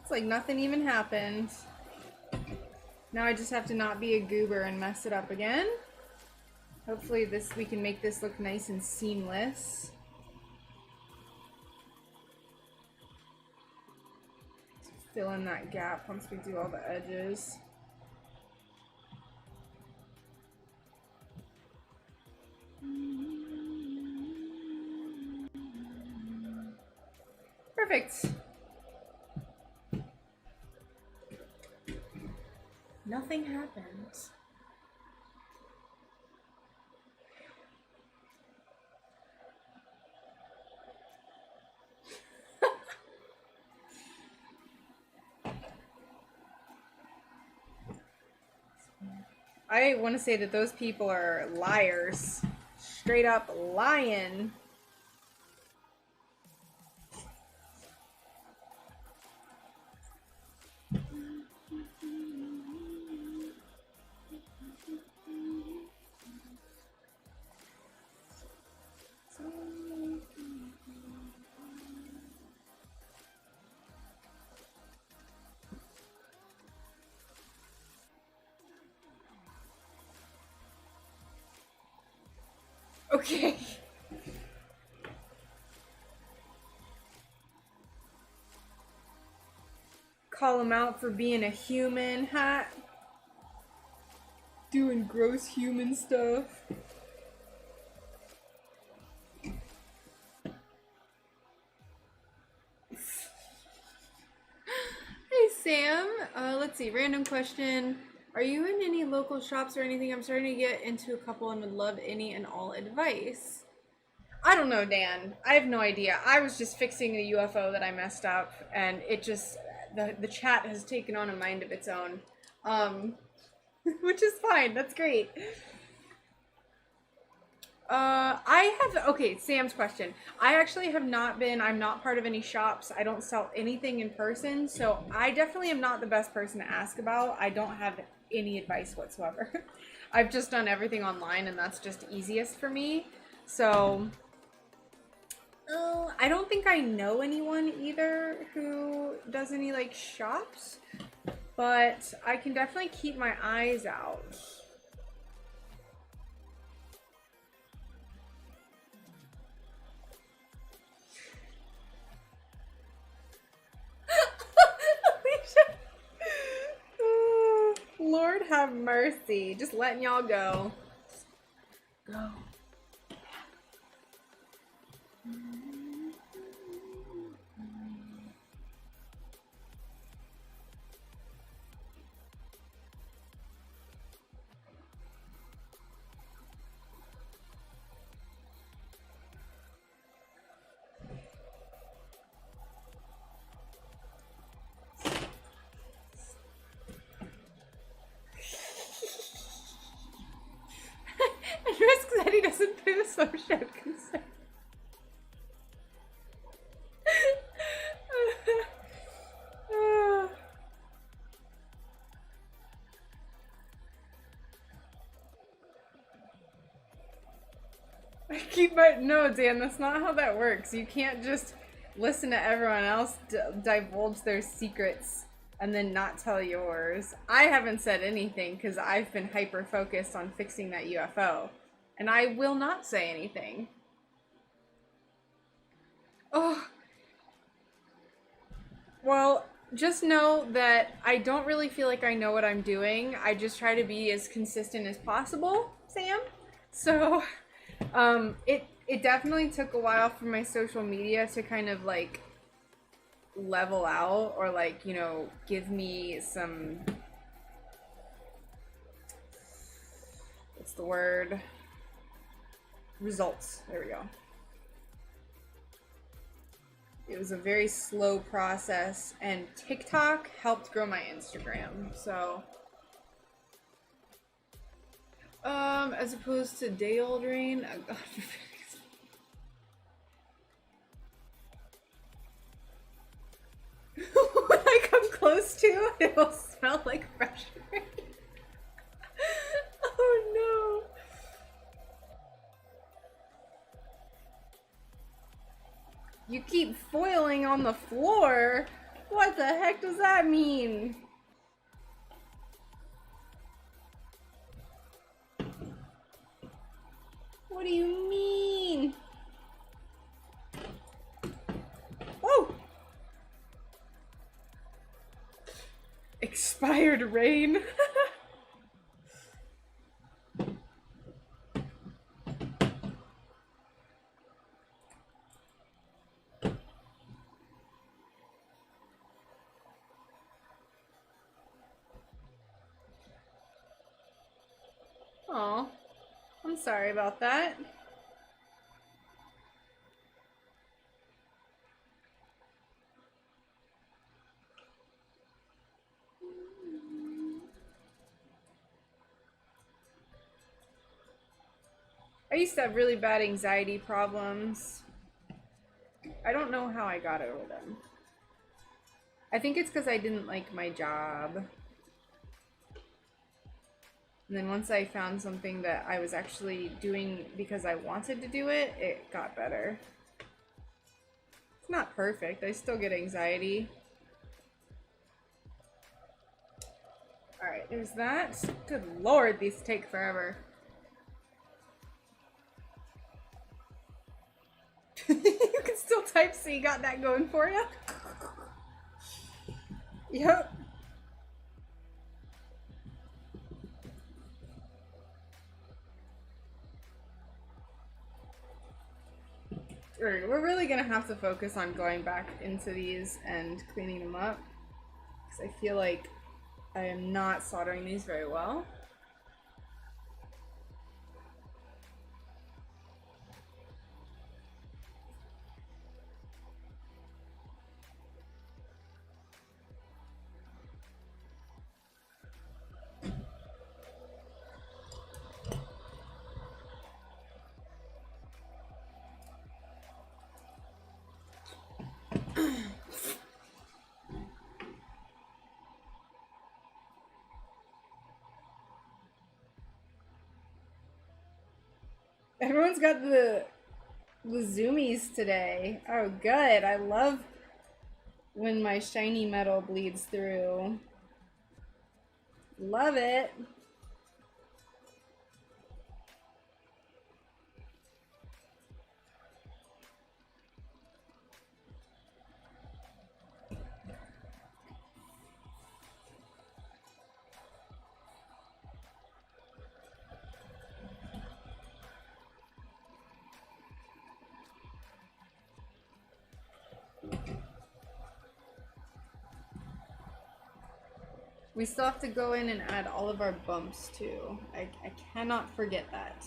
It's like nothing even happened. Now I just have to not be a goober and mess it up again. Hopefully we can make this look nice and seamless. fill in that gap once we do all the edges. Perfect. Nothing happens. I want to say that those people are liars. Straight up lying. Okay. Call him out for being a human, hat. Doing gross human stuff. Hey Sam, let's see, random question. Are you in any local shops or anything? I'm starting to get into a couple and would love any and all advice. I don't know, Dan. I have no idea. I was just fixing a UFO that I messed up, and it just, the chat has taken on a mind of its own. Which is fine. That's great. Okay, Sam's question. I actually have not been, I'm not part of any shops. I don't sell anything in person, so I definitely am not the best person to ask about. I don't have any advice whatsoever. I've just done everything online, and that's just easiest for me. So, I don't think I know anyone either who does any, like, shops, but I can definitely keep my eyes out. Lord have mercy. Just letting y'all go. Go. And risk that he doesn't pay the social concern. No, Dan, that's not how that works. You can't just listen to everyone else divulge their secrets and then not tell yours. I haven't said anything because I've been hyper focused on fixing that UFO, and I will not say anything. Oh, well, just know that I don't really feel like I know what I'm doing. I just try to be as consistent as possible, Sam. So, it definitely took a while for my social media to kind of like level out, or like, you know, give me some, what's the word? Results. There we go. It was a very slow process, and TikTok helped grow my Instagram, so. As opposed to day old rain, oh God. When I come close to it, it will smell like fresh rain. Oh no. You keep foiling on the floor? What the heck does that mean? What do you mean? Oh! Expired rain. Oh, I'm sorry about that. I used to have really bad anxiety problems. I don't know how I got over them. I think it's because I didn't like my job. And then once I found something that I was actually doing because I wanted to do it, it got better. It's not perfect. I still get anxiety. Alright, there's that. Good lord, these take forever. You can still type, so you got that going for you. Yep. We're really gonna have to focus on going back into these and cleaning them up, because I feel like I am not soldering these very well. Everyone's got the zoomies today. Oh, good. I love when my shiny metal bleeds through. Love it. We still have to go in and add all of our bumps too. I cannot forget that.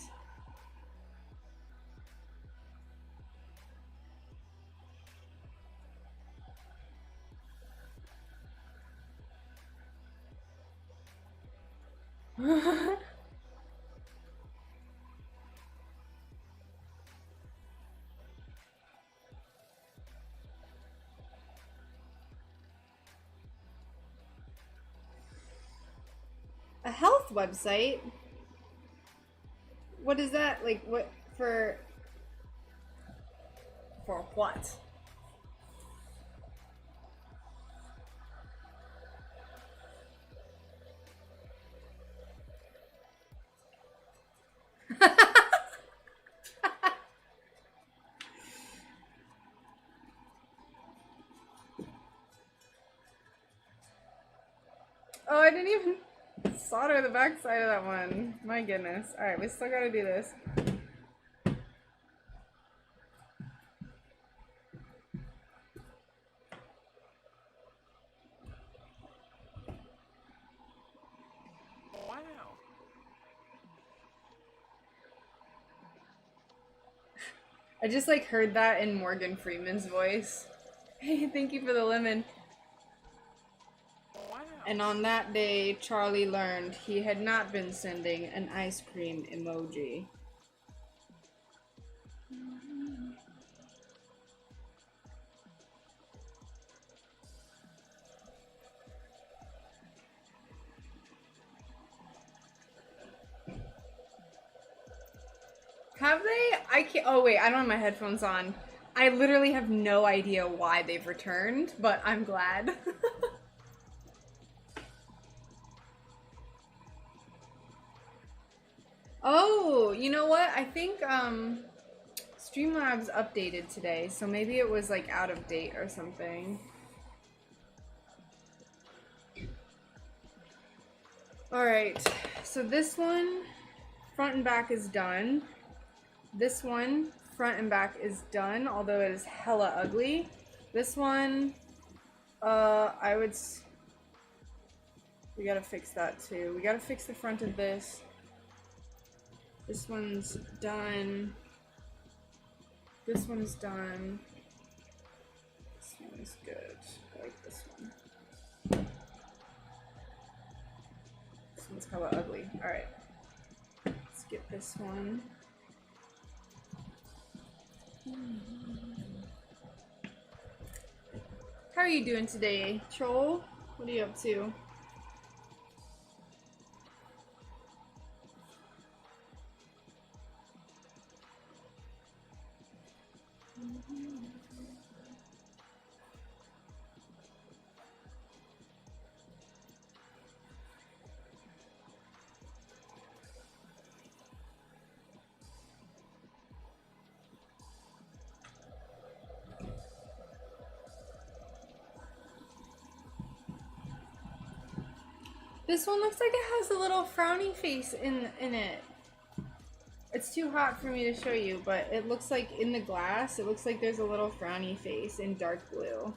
A health website? What is that? Like, what for what? Oh, I didn't even solder the back side of that one. My goodness. Alright, we still gotta do this. Wow. I just like heard that in Morgan Freeman's voice. Hey, thank you for the lemon. Wow. And on that day, Charlie learned he had not been sending an ice cream emoji. Have they? I can't. Oh, wait, I don't have my headphones on. I literally have no idea why they've returned, but I'm glad. Oh, you know what? I think Streamlabs updated today, so maybe it was like out of date or something. Alright, so this one, front and back is done. This one, front and back is done, although it is hella ugly. This one, we gotta fix that too. We gotta fix the front of this. This one's done. This one's done. This one's good. I like this one. This one's hella ugly. Alright. Let's get this one. How are you doing today, Troll? What are you up to? This one looks like it has a little frowny face in it. It's too hot for me to show you, but it looks like in the glass, it looks like there's a little frowny face in dark blue.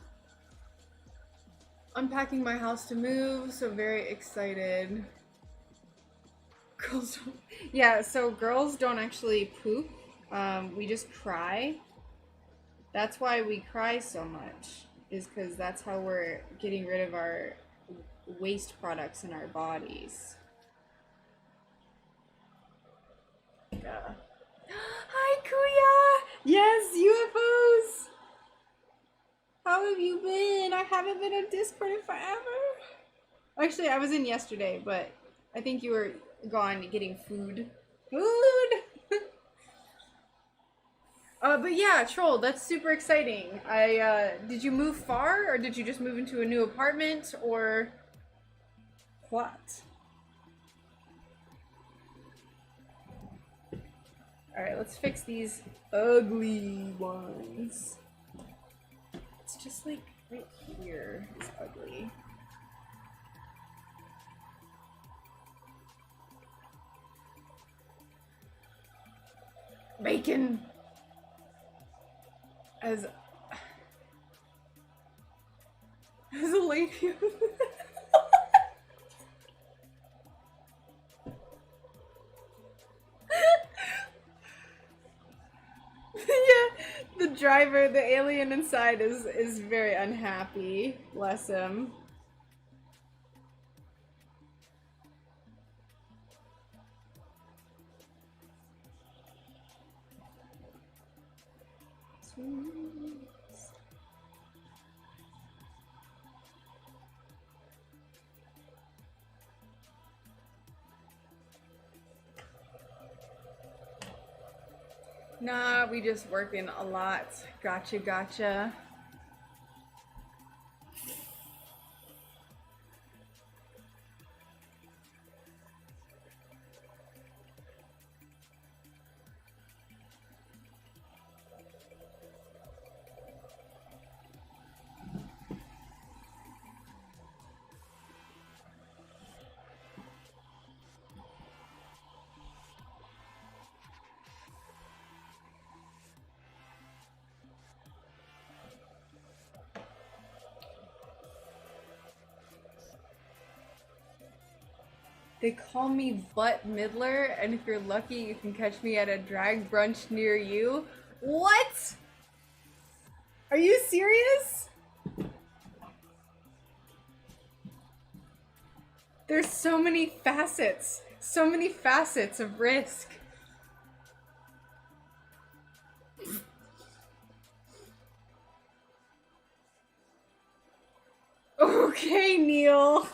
Unpacking my house to move, so very excited. Girls don't... Yeah, so girls don't actually poop. We just cry. That's why we cry so much, is because that's how we're getting rid of our waste products in our bodies. Yeah. Hi, Kuya! Yes, UFOs! How have you been? I haven't been on Discord in forever. Actually, I was in yesterday, but I think you were gone getting food. Food! But yeah, Troll, that's super exciting. Did you move far, or did you just move into a new apartment, or what? Alright, let's fix these ugly ones. It's just like right here is ugly. Bacon! As a lady. Yeah, the driver, the alien inside is very unhappy. Bless him. Nah, we just working a lot. Gotcha, gotcha. They call me Butt Midler, and if you're lucky, you can catch me at a drag brunch near you. What? Are you serious? There's so many facets of risk. Okay, Neil.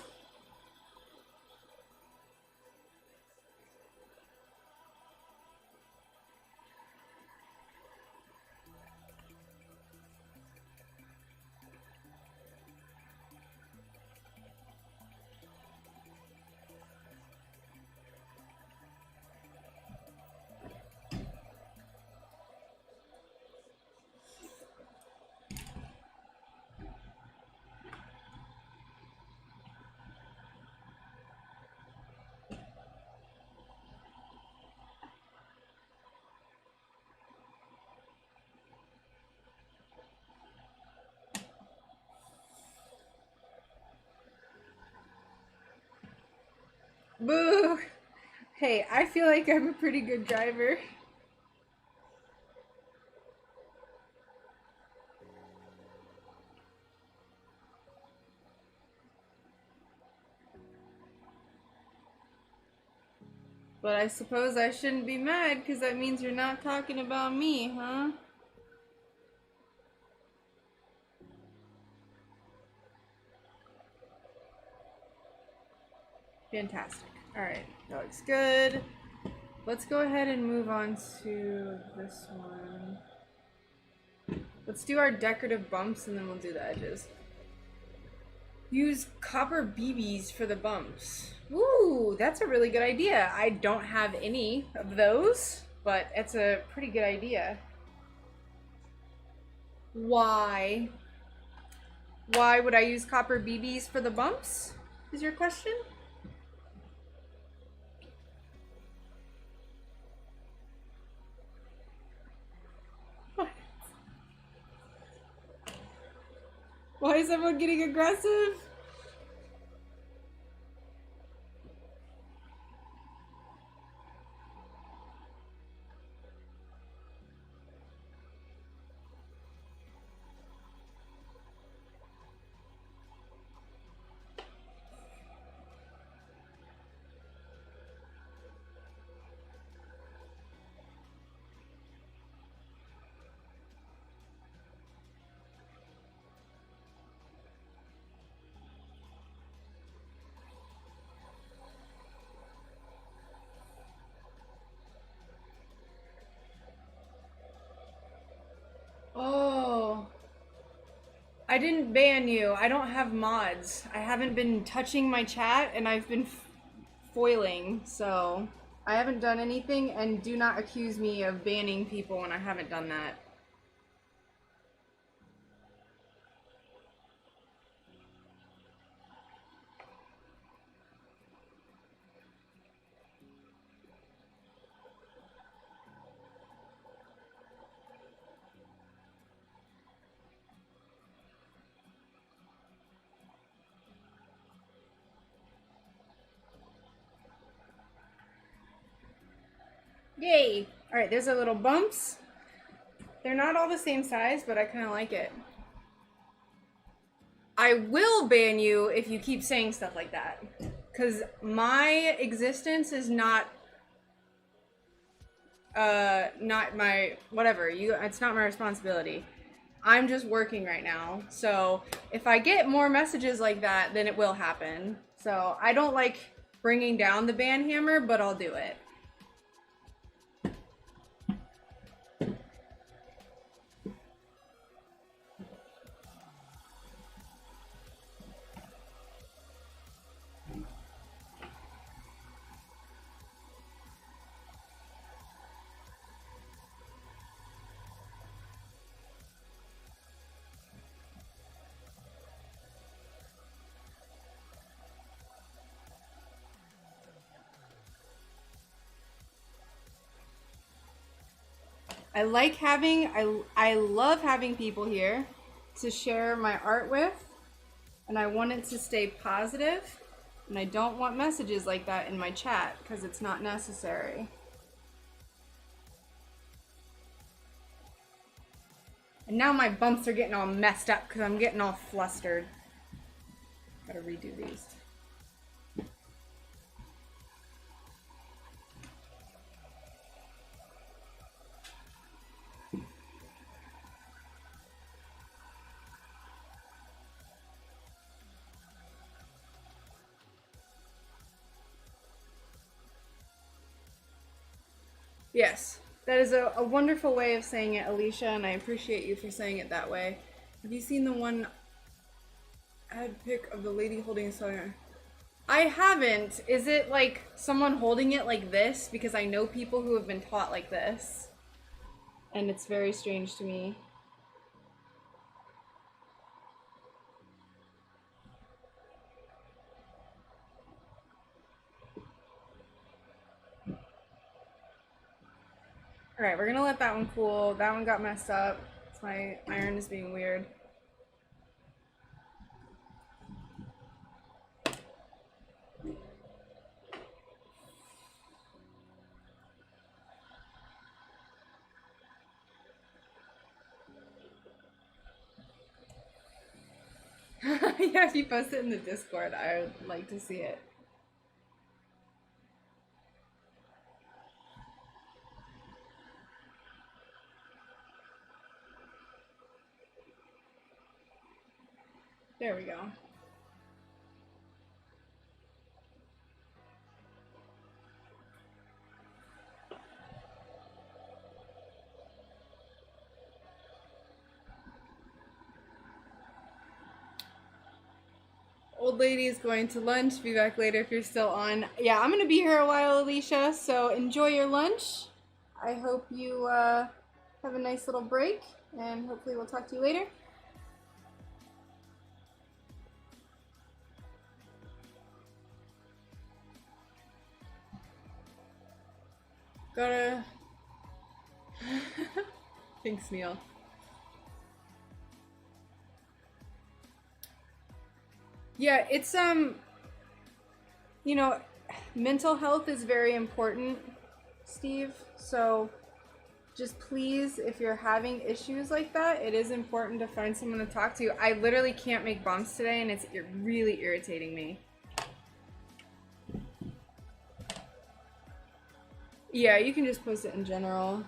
Boo! Hey, I feel like I'm a pretty good driver. But I suppose I shouldn't be mad because that means you're not talking about me, huh? Fantastic. Alright, that looks good. Let's go ahead and move on to this one. Let's do our decorative bumps and then we'll do the edges. Use copper BBs for the bumps. Ooh, that's a really good idea. I don't have any of those, but it's a pretty good idea. Why? Why would I use copper BBs for the bumps? Is your question? What? Why is everyone getting aggressive? Oh, I didn't ban you. I don't have mods. I haven't been touching my chat and I've been foiling, so I haven't done anything, and do not accuse me of banning people when I haven't done that. Yay! Alright, there's our little bumps. They're not all the same size, but I kind of like it. I will ban you if you keep saying stuff like that. Because my existence is not my, whatever, it's not my responsibility. I'm just working right now. So if I get more messages like that, then it will happen. So I don't like bringing down the ban hammer, but I'll do it. I love having people here to share my art with, and I want it to stay positive, and I don't want messages like that in my chat because it's not necessary. And now my bumps are getting all messed up because I'm getting all flustered. Gotta redo these. Yes, that is a wonderful way of saying it, Alicia, and I appreciate you for saying it that way. Have you seen the one ad pic of the lady holding a sewing? I haven't. Is it like someone holding it like this? Because I know people who have been taught like this. And it's very strange to me. Alright, we're gonna let that one cool. That one got messed up. My iron is being weird. Yeah, if you post it in the Discord, I would like to see it. There we go. Old lady is going to lunch. Be back later if you're still on. Yeah, I'm gonna be here a while, Alicia. So enjoy your lunch. I hope you have a nice little break, and hopefully we'll talk to you later. Gotta. Thanks, Neil. Yeah, it's you know, mental health is very important, Steve. So just please, if you're having issues like that, it is important to find someone to talk to. I literally can't make bumps today, and it's really irritating me. Yeah, you can just post it in general.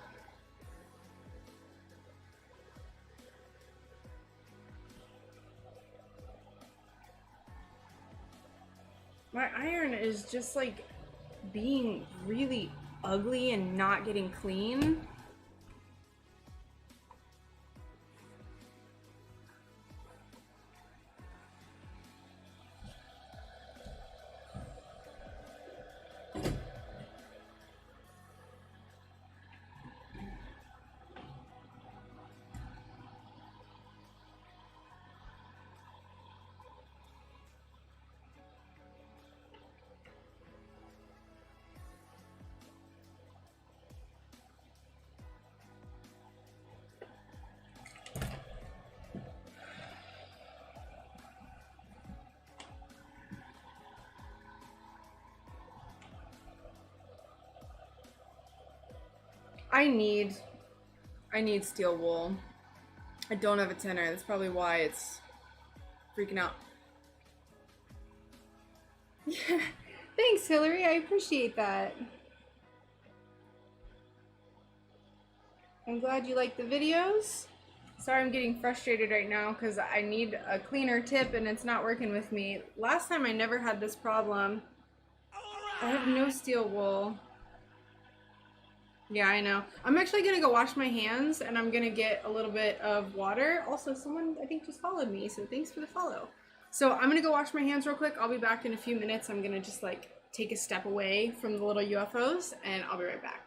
My iron is just like being really ugly and not getting clean. I need steel wool. I don't have a tenner. That's probably why it's freaking out. Yeah. Thanks, Hillary. I appreciate that. I'm glad you like the videos. Sorry I'm getting frustrated right now because I need a cleaner tip and it's not working with me. Last time I never had this problem. I have no steel wool. Yeah, I know. I'm actually gonna go wash my hands and I'm gonna get a little bit of water. Also, someone I think just followed me, so thanks for the follow. So I'm gonna go wash my hands real quick. I'll be back in a few minutes. I'm gonna just like take a step away from the little UFOs and I'll be right back.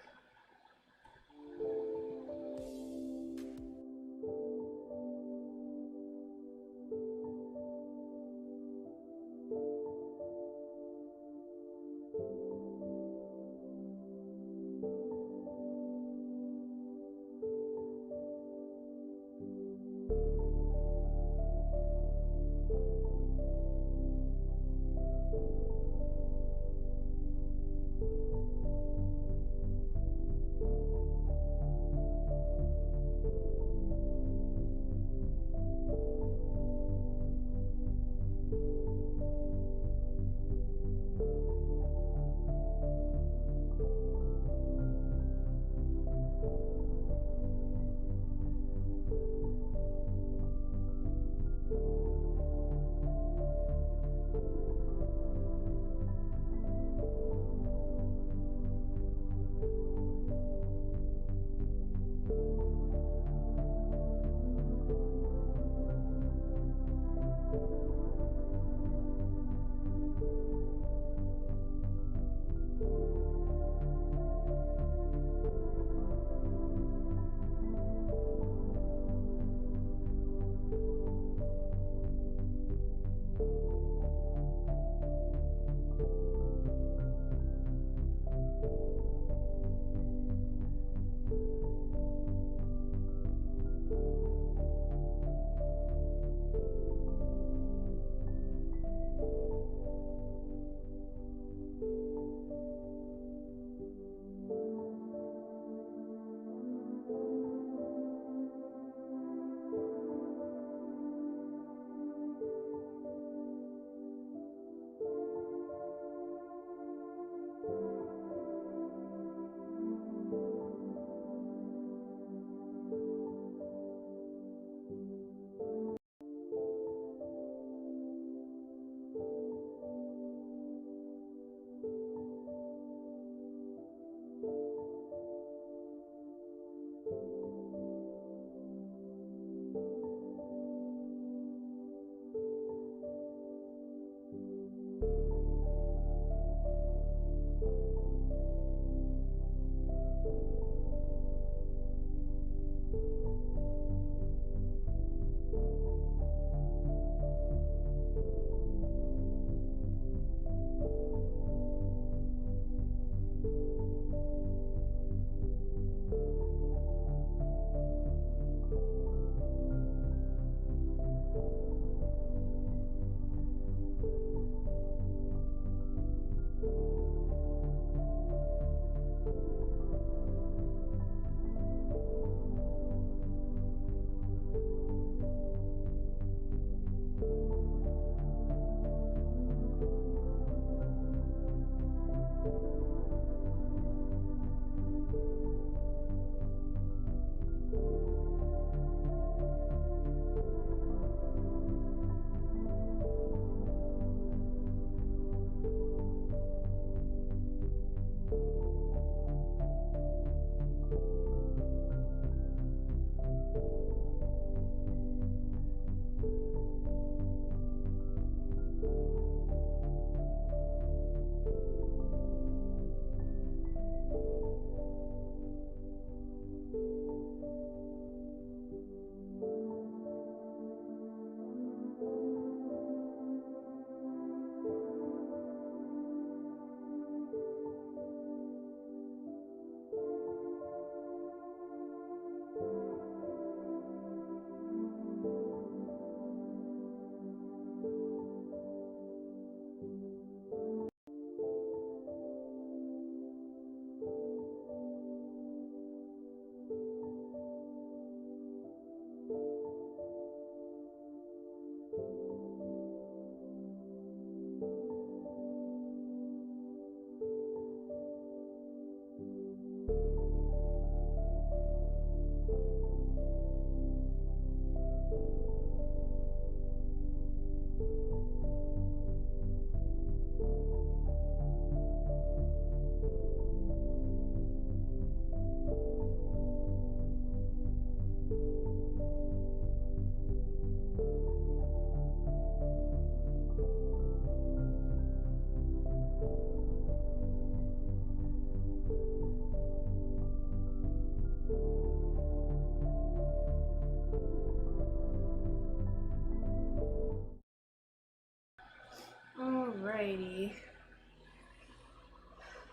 Alrighty.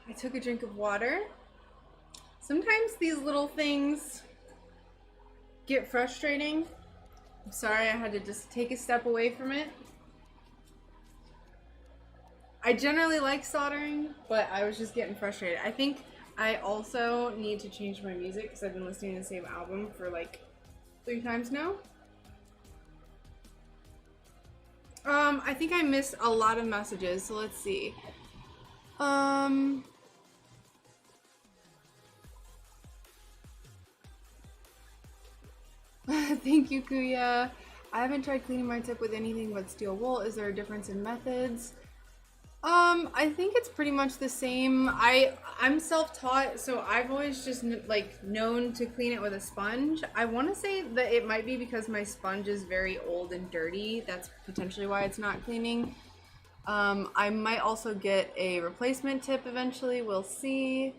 I took a drink of water. Sometimes these little things get frustrating. I'm sorry, I had to just take a step away from it. I generally like soldering, but I was just getting frustrated. I think I also need to change my music because I've been listening to the same album for like 3 times now. I think I missed a lot of messages, so let's see. Thank you, Kuya. I haven't tried cleaning my tip with anything but steel wool. Is there a difference in methods? I think it's pretty much the same. I'm self-taught, so I've always just like known to clean it with a sponge. I want to say that it might be because my sponge is very old and dirty. That's potentially why it's not cleaning. I might also get a replacement tip eventually. We'll see.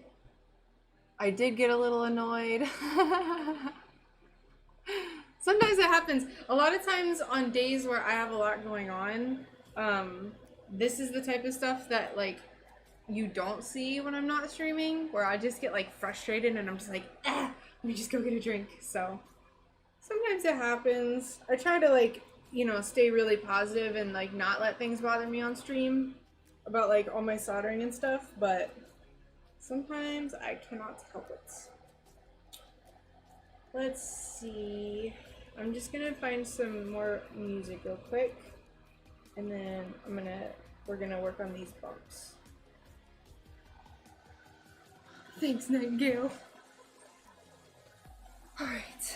I did get a little annoyed. Sometimes it happens. A lot of times on days where I have a lot going on, this is the type of stuff that like you don't see when I'm not streaming, where I just get like frustrated and I'm just like, let me just go get a drink. So sometimes it happens. I try to like, you know, stay really positive and like not let things bother me on stream about like all my soldering and stuff, but sometimes I cannot help it. Let's see. I'm just gonna find some more music real quick. And then we're gonna work on these bumps. Thanks, Nightingale. Alright.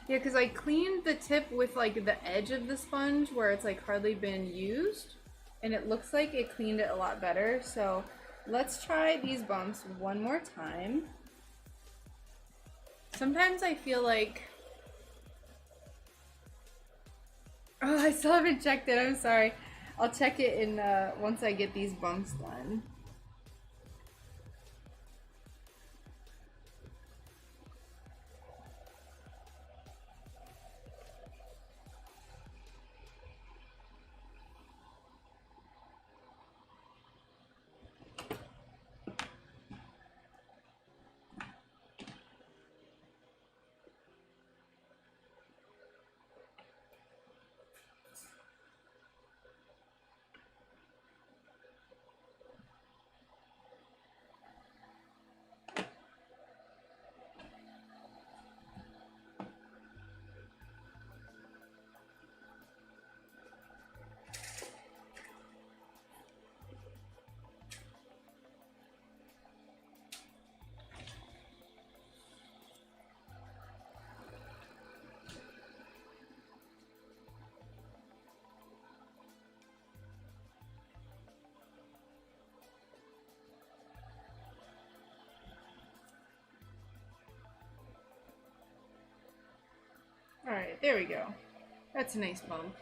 Yeah, because I cleaned the tip with like the edge of the sponge where it's like hardly been used. And it looks like it cleaned it a lot better. So let's try these bumps one more time. Sometimes I feel like... Oh, I still haven't checked it. I'm sorry. I'll check it in once I get these bumps done. Alright, there we go. That's a nice bump.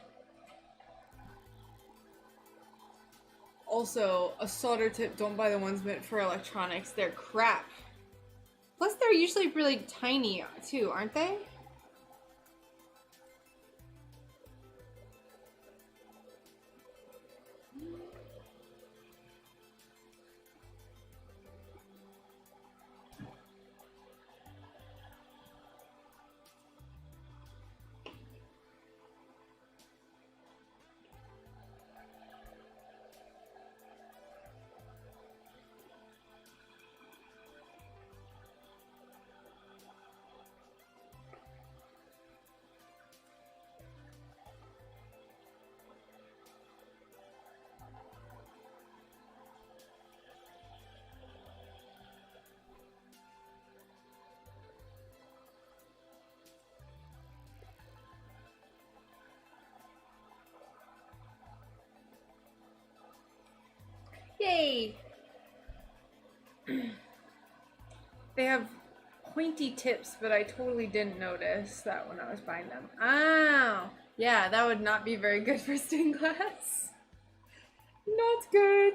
Also, a solder tip, don't buy the ones meant for electronics. They're crap. Plus, they're usually really tiny, too, aren't they? Yay! They have pointy tips, but I totally didn't notice that when I was buying them. Oh! Yeah, that would not be very good for stained glass. Not good.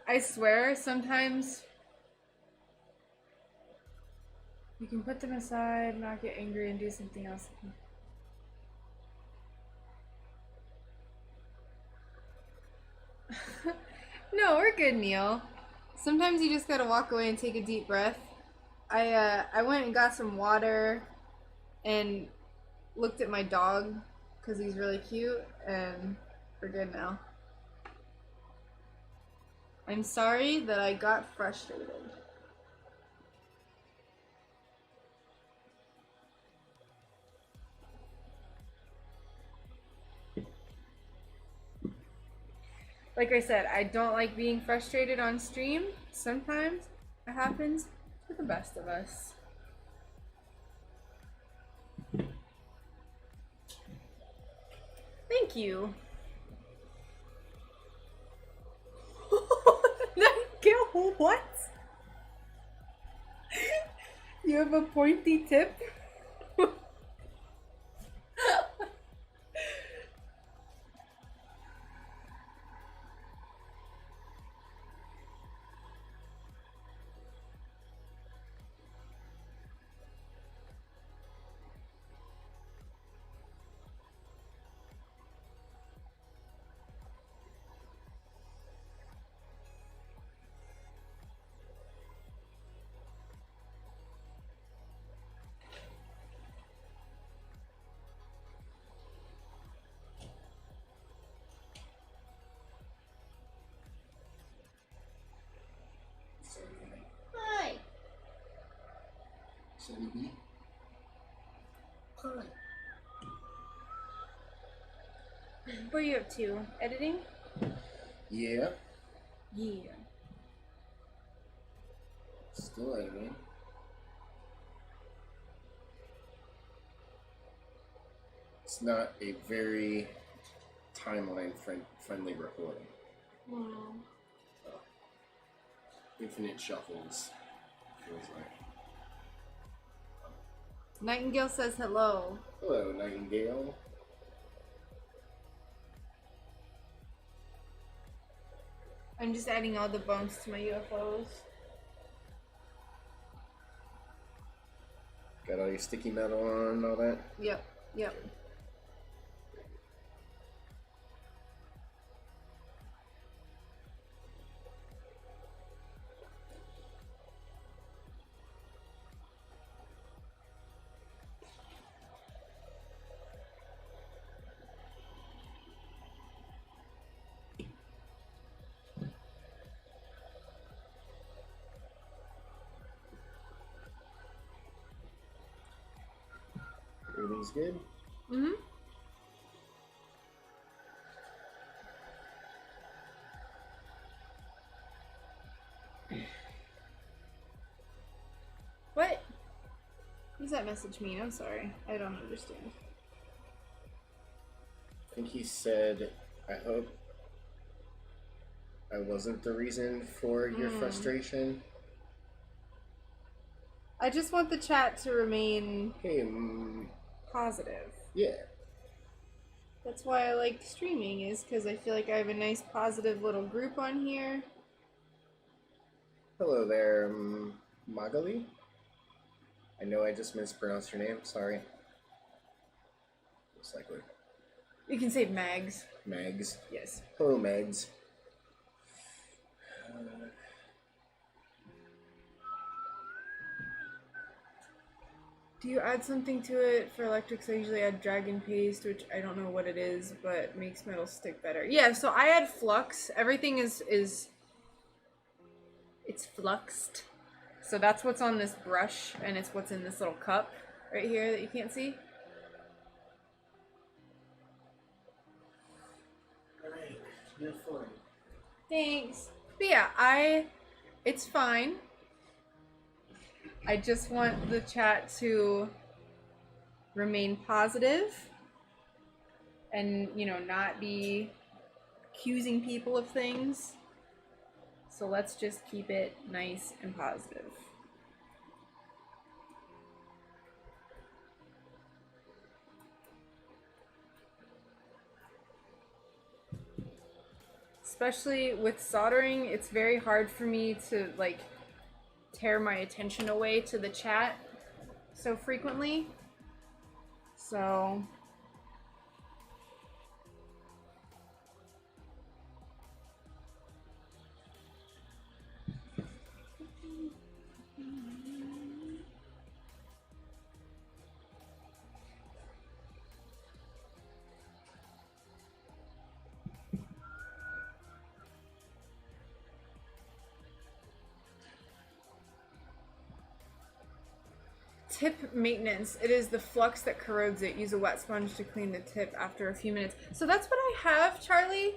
I swear, sometimes you can put them aside, not get angry, and do something else. No, we're good, Neil. Sometimes you just gotta walk away and take a deep breath. I went and got some water and looked at my dog because he's really cute, and we're good now. I'm sorry that I got frustrated. Like I said, I don't like being frustrated on stream. Sometimes it happens to the best of us. Thank you. Nightingale, what? You have a pointy tip? Hi. Sunny. Hi. What are you up to? Editing? Yeah. Yeah. Still editing. It's not a very timeline-friendly recording. Wow. Infinite shuffles. Feels like. Nightingale says hello. Hello, Nightingale. I'm just adding all the bumps to my UFOs. Got all your sticky metal on and all that? Yep, yep. Everything's good? Mm-hmm. What? What does that message mean? I'm sorry. I don't understand. I think he said, I hope I wasn't the reason for your frustration. I just want the chat to remain Hey, positive. yeah. That's why I like streaming, is because I feel like I have a nice positive little group on here. Hello there, Magali. I know I just mispronounced your name, sorry. Most likely. You can say Mags. Megs. Yes. Hello, Megs. Do you add something to it? For electrics, I usually add dragon paste, which I don't know what it is, but makes metal stick better. Yeah, so I add flux. Everything is it's fluxed. So that's what's on this brush, and it's what's in this little cup right here that you can't see. Alright, you're fine. Thanks. But yeah, it's fine. I just want the chat to remain positive and, you know, not be accusing people of things. So let's just keep it nice and positive. Especially with soldering, it's very hard for me to like tear my attention away to the chat so frequently. So tip maintenance. It is the flux that corrodes it. Use a wet sponge to clean the tip after a few minutes. So that's what I have, Charlie.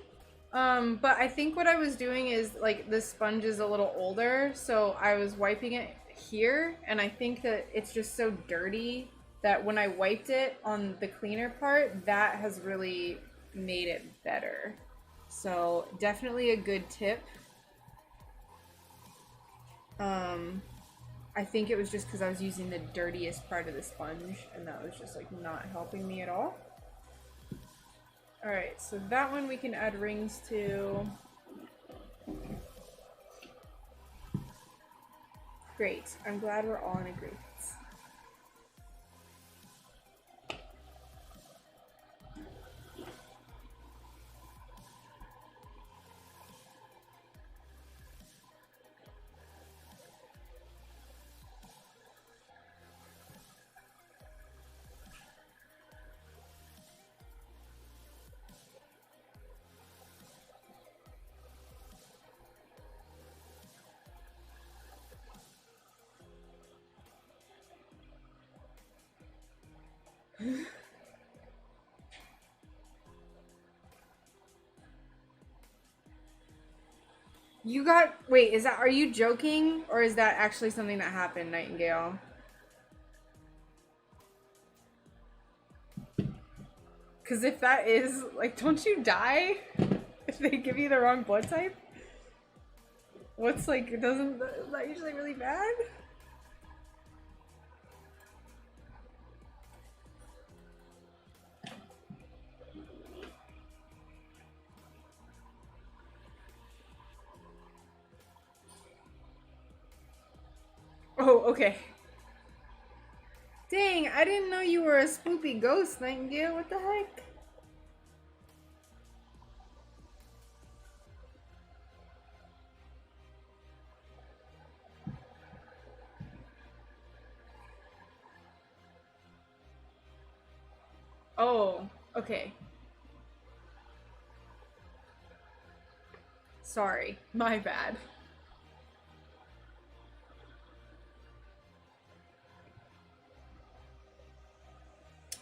But I think what I was doing is, like, this sponge is a little older, so I was wiping it here, and I think that it's just so dirty that when I wiped it on the cleaner part, that has really made it better. So definitely a good tip. I think it was just because I was using the dirtiest part of the sponge, and that was just like not helping me at all. Alright, so that one we can add rings to. Great, I'm glad we're all in agreement. You got, wait, are you joking? Or is that actually something that happened, Nightingale? Because if that is, like, don't you die if they give you the wrong blood type? What's, like, is that usually really bad? Oh, okay. Dang, I didn't know you were a spoopy ghost, Nightingale. What the heck? Oh, okay. Sorry, my bad.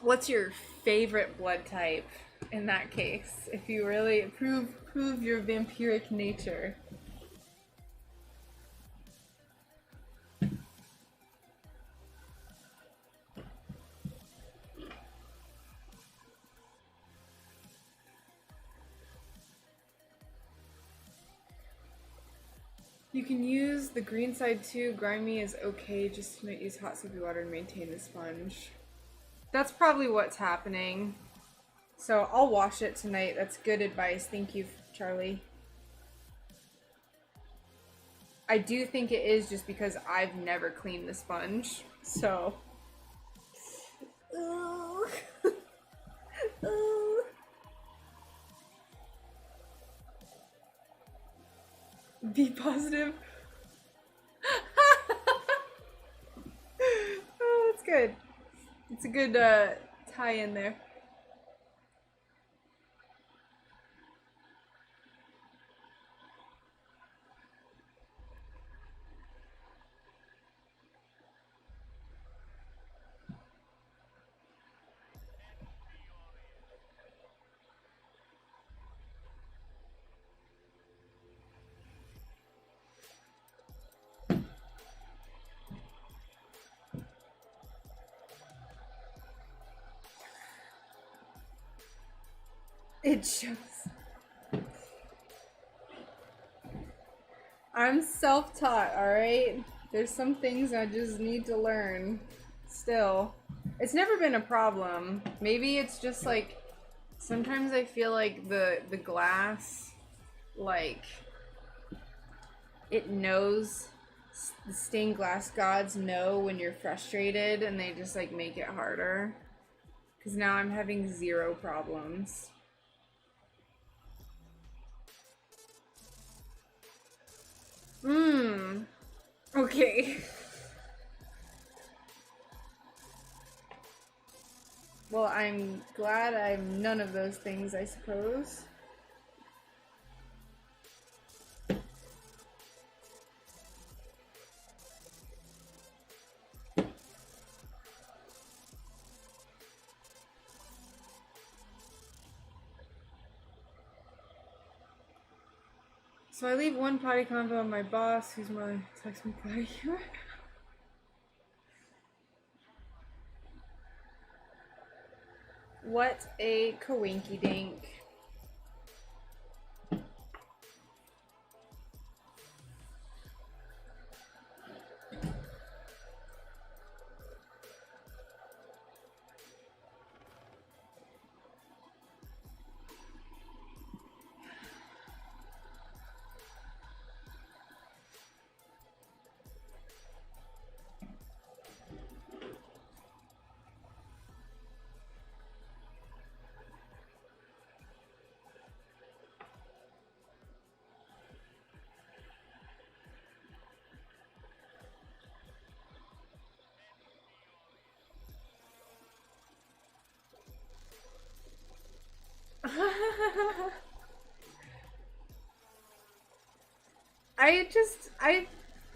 What's your favorite blood type in that case? If you really prove your vampiric nature. You can use the green side too. Grimy is okay, just might use hot soapy water to maintain the sponge. That's probably what's happening. So I'll wash it tonight. That's good advice. Thank you, Charlie. I do think it is just because I've never cleaned the sponge. So. Ooh. Ooh. Be positive. Oh, that's good. It's a good tie in there. It shows. I'm self-taught, alright? There's some things I just need to learn. Still. It's never been a problem. Maybe it's just like, sometimes I feel like the glass like, it knows, the stained glass gods know when you're frustrated and they just like make it harder. Because now I'm having 0 problems. Okay. Well, I'm glad I'm none of those things, I suppose. So I leave one potty combo on my boss, who's my text me potty humor. What a coinky dink.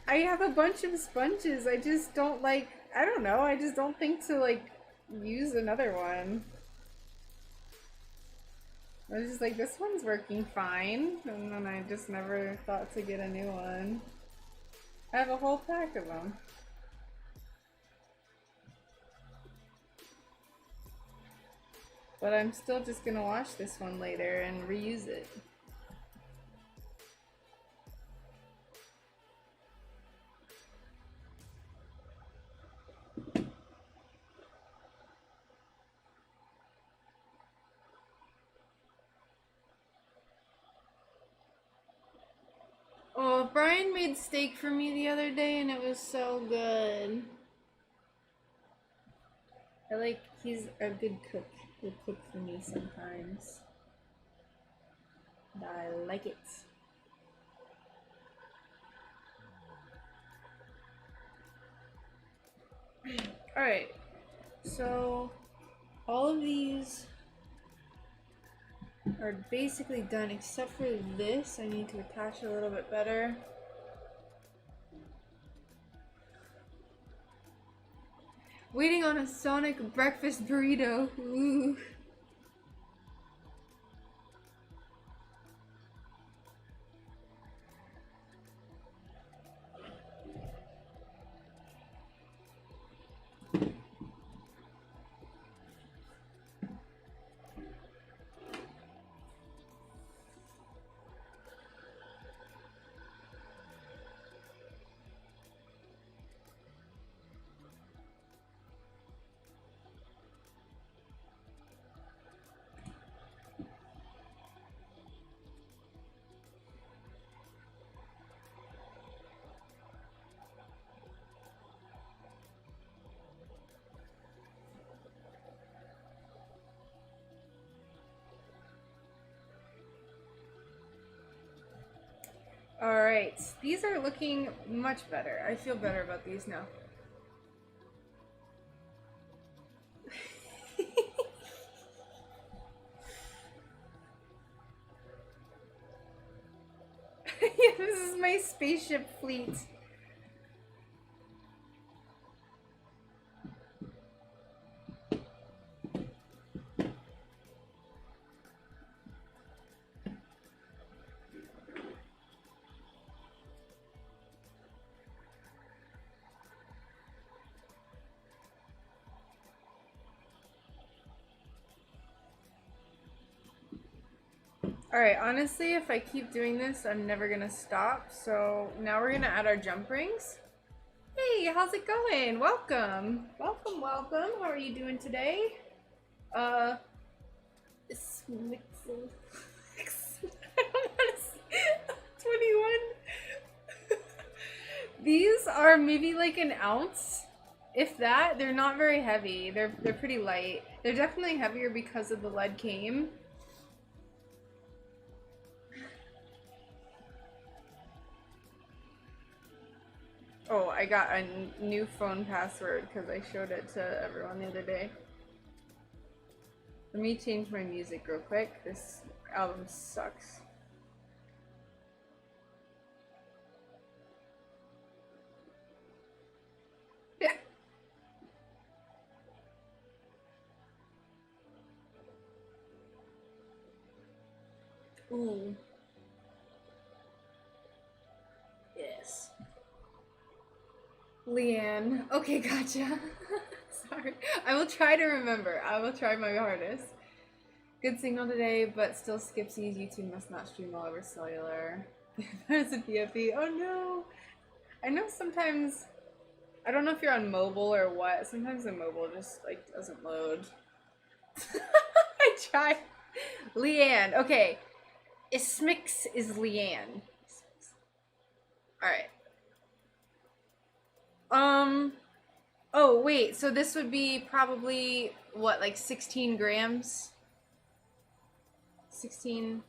I have a bunch of sponges. I just don't like, I don't know, I just don't think to like use another one. I was just like, this one's working fine, and then I just never thought to get a new one. I have a whole pack of them. But I'm still just gonna wash this one later and reuse it. Oh, Brian made steak for me the other day and it was so good. He's a good cook. He'll cook for me sometimes. And I like it. Alright, so all of these are basically done except for this. I need to attach it a little bit better. Waiting on a Sonic breakfast burrito. Ooh. Alright, these are looking much better. I feel better about these now. Yeah, this is my spaceship fleet. Alright, honestly, if I keep doing this, I'm never gonna stop. So now we're gonna add our jump rings. Hey, how's it going? Welcome. Welcome, welcome. How are you doing today? I don't wanna are maybe like an ounce, if that. They're not very heavy. They're pretty light. They're definitely heavier because of the lead came. Oh, I got a new phone password because I showed it to everyone the other day. Let me change my music real quick. This album sucks. Yeah. Ooh. Yes. Leanne. Okay, gotcha. Sorry. I will try to remember. I will try my hardest. Good signal today, but still skipsies. YouTube must not stream all over cellular. There's a DFE. Oh no! I know sometimes, I don't know if you're on mobile or what, sometimes the mobile just like doesn't load. I tried. Leanne. Okay. Ismix is Leanne. Alright. Oh wait, so this would be probably, what, like 16 grams? 16,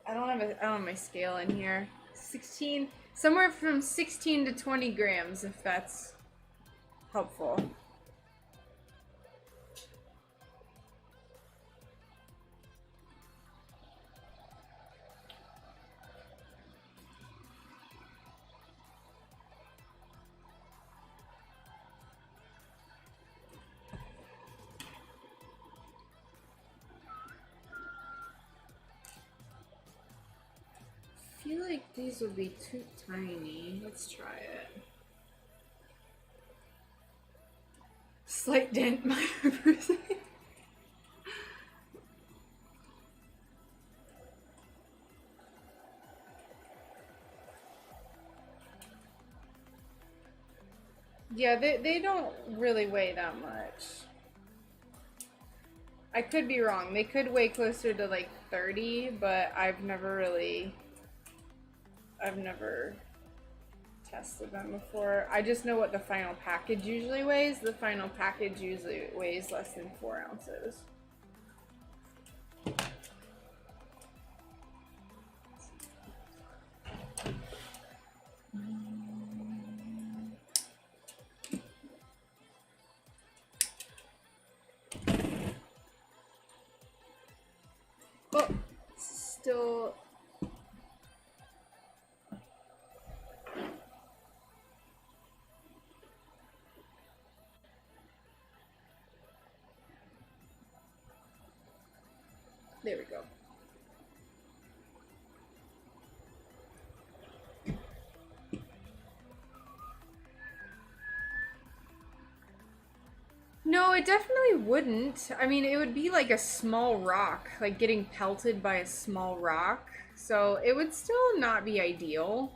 I don't have my scale in here. 16, somewhere from 16 to 20 grams, if that's helpful. I feel like these would be too tiny. Let's try it. Slight dent, minor bruising. Yeah, they don't really weigh that much. I could be wrong. They could weigh closer to like 30, but I've never tested them before. I just know what the final package usually weighs. The final package usually weighs less than 4 ounces. Oh, still. There we go. No, it definitely wouldn't. I mean, it would be like a small rock, like getting pelted by a small rock. So it would still not be ideal.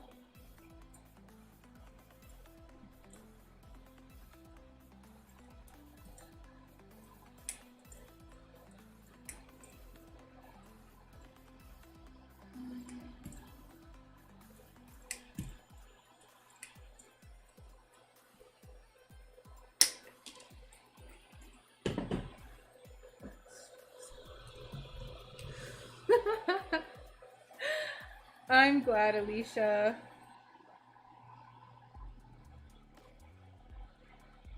I'm glad, Alicia.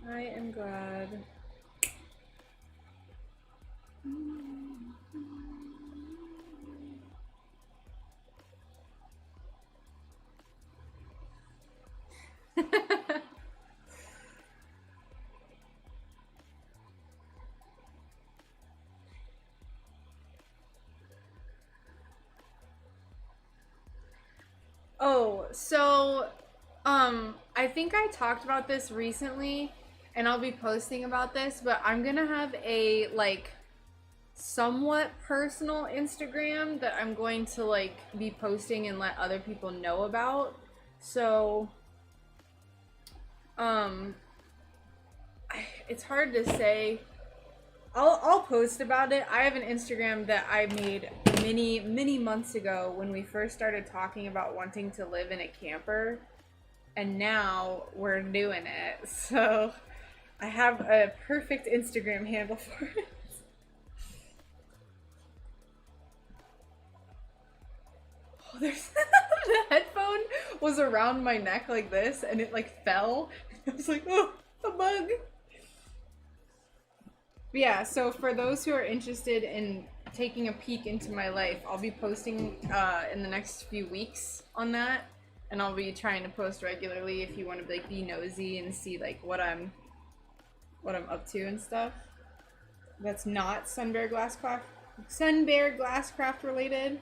I am glad. Oh, so, I think I talked about this recently, and I'll be posting about this, but I'm gonna have a, like, somewhat personal Instagram that I'm going to, like, be posting and let other people know about. So, it's hard to say. I'll post about it. I have an Instagram that I made many months ago when we first started talking about wanting to live in a camper. and now we're doing it. So I have a perfect Instagram handle for it. Oh, there's the headphone was around my neck like this, and it like fell. I was like, oh, a bug. But yeah, so for those who are interested in taking a peek into my life, I'll be posting in the next few weeks on that, and I'll be trying to post regularly if you want to like be nosy and see like what I'm up to and stuff. That's not SunBearGlassCraft related.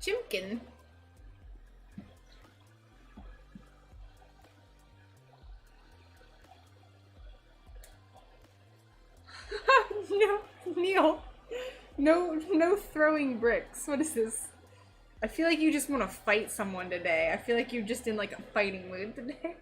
Chimkin. No, Neil. No throwing bricks. What is this? I feel like you just want to fight someone today. I feel like you're just in like a fighting mood today.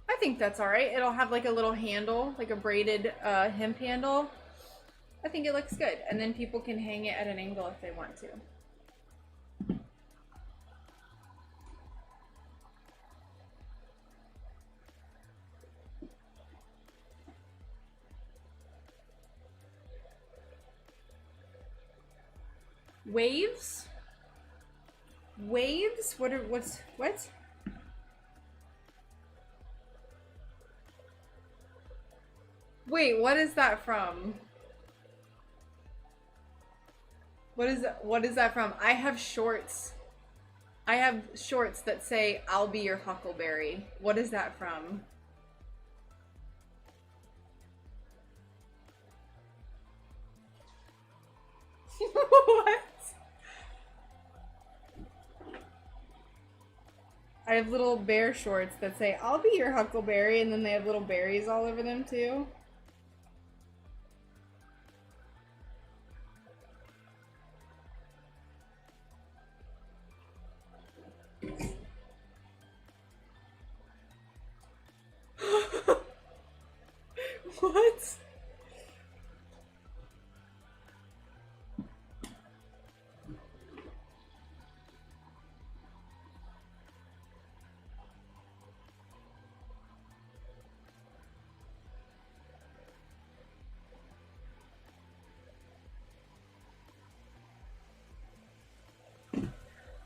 I think that's alright. It'll have like a little handle, like a braided hemp handle. I think it looks good. And then people can hang it at an angle if they want to. Waves? Waves? What? Wait, what is that from? What is that from? I have shorts. I have shorts that say, "I'll be your huckleberry." What is that from? What? I have little bear shorts that say, "I'll be your huckleberry," and then they have little berries all over them too. What?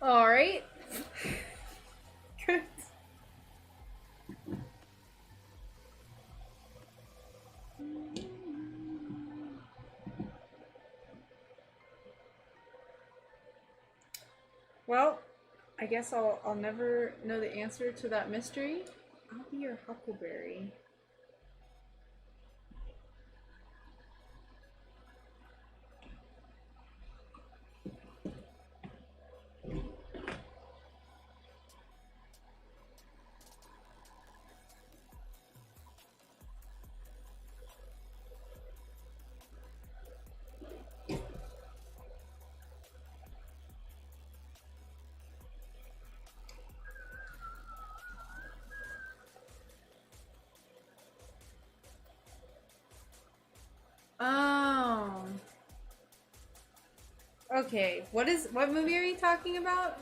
All right. Good. Well, I guess I'll never know the answer to that mystery. I'll be your huckleberry. Oh. Okay, what movie are you talking about?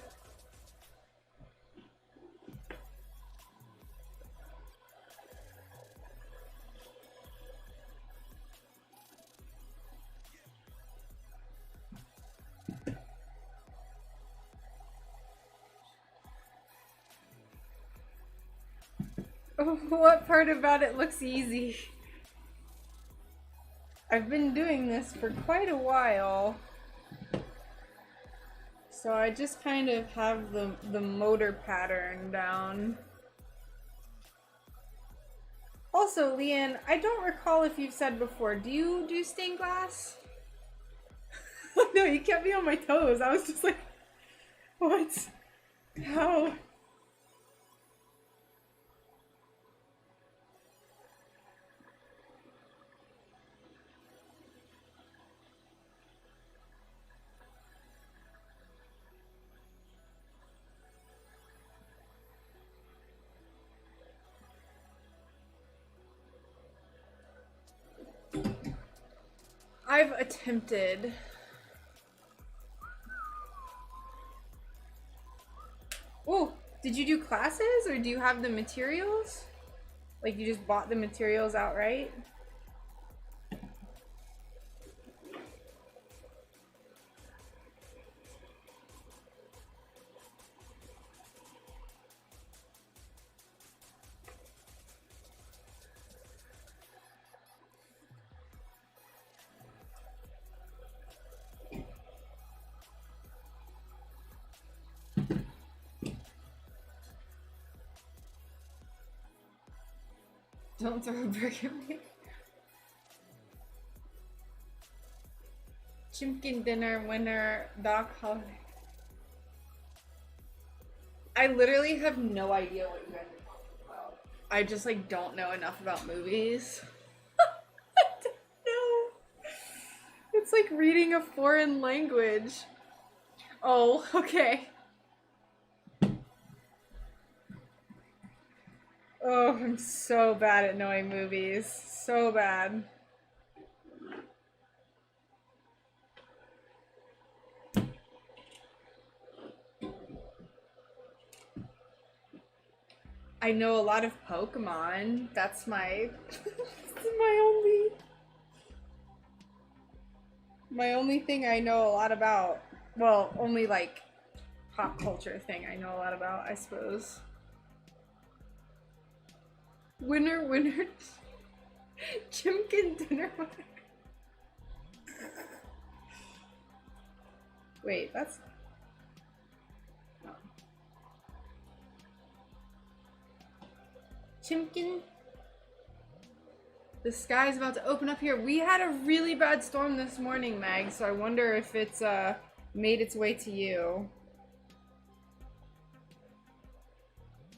What part about it looks easy? I've been doing this for quite a while, so I just kind of have the motor pattern down. Also, Leanne, I don't recall if you've said before, do you do stained glass? No, you kept me on my toes. I was just like, what? How? I've attempted. Oh, did you do classes or do you have the materials? Like you just bought the materials outright? Don't throw a brick at me. Chimkin dinner winner, Doc Holiday. I literally have no idea what you guys are talking about. I just like don't know enough about movies. I don't know. It's like reading a foreign language. Oh, okay. Oh, I'm so bad at knowing movies. So bad. I know a lot of Pokemon. That's my my only thing I know a lot about. Well, only like pop culture thing I know a lot about, I suppose. Winner, winner. Chimkin dinner winner. Wait, that's... Oh. Chimkin. The sky's about to open up here. We had a really bad storm this morning, Mag, so I wonder if it's made its way to you.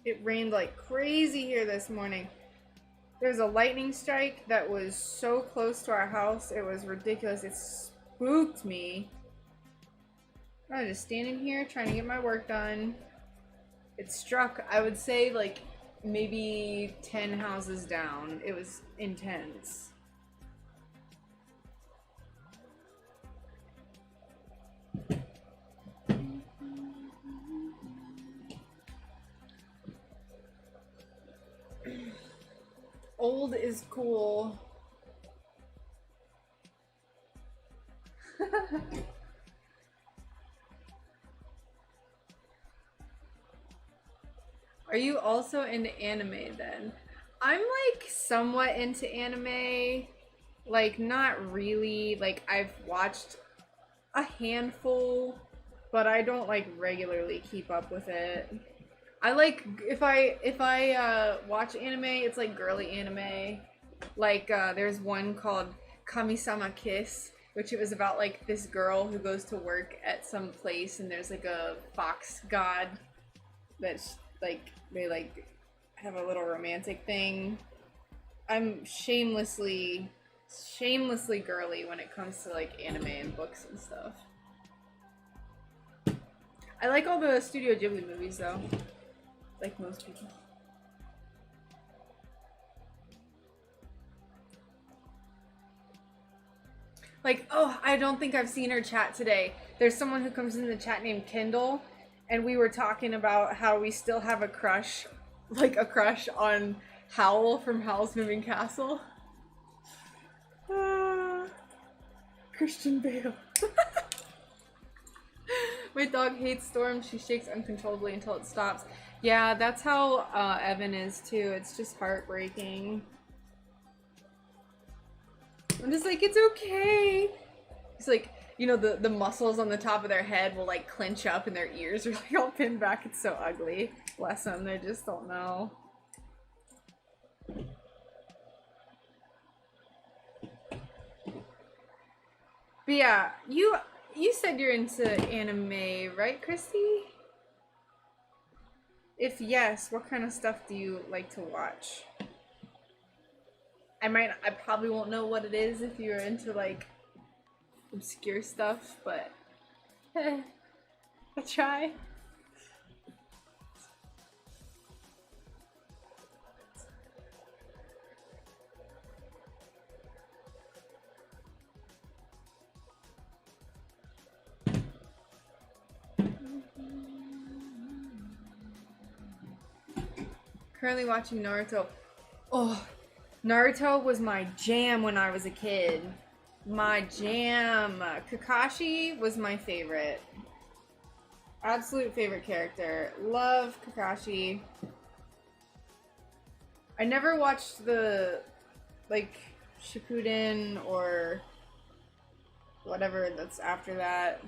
It rained like crazy here this morning. There's a lightning strike that was so close to our house. It was ridiculous. It spooked me. I was just standing here trying to get my work done. It struck, I would say, like maybe 10 houses down. It was intense. Old is cool. Are you also into anime then? I'm like somewhat into anime. Like not really. Like I've watched a handful, but I don't like regularly keep up with it. I like if I watch anime, it's like girly anime. Like there's one called Kami-sama Kiss, which it was about like this girl who goes to work at some place and there's like a fox god that's like they like have a little romantic thing. I'm shamelessly girly when it comes to like anime and books and stuff. I like all the Studio Ghibli movies though. Like most people. Like, oh, I don't think I've seen her chat today. There's someone who comes in the chat named Kendall, and we were talking about how we still have a crush, like a crush on Howl from Howl's Moving Castle. Christian Bale. My dog hates storms. She shakes uncontrollably until it stops. Yeah, that's how Evan is too. It's just heartbreaking. I'm just like, it's okay. It's like, you know, the muscles on the top of their head will like clench up and their ears are like all pinned back. It's so ugly. Bless them, they just don't know. But yeah, you said you're into anime, right, Christy? If yes, what kind of stuff do you like to watch? I probably won't know what it is if you're into like obscure stuff, but I'll try. Currently watching Naruto. Oh, Naruto was my jam when I was a kid. My jam. Kakashi was my favorite. Absolute favorite character. Love Kakashi. I never watched the, like, Shippuden or whatever that's after that.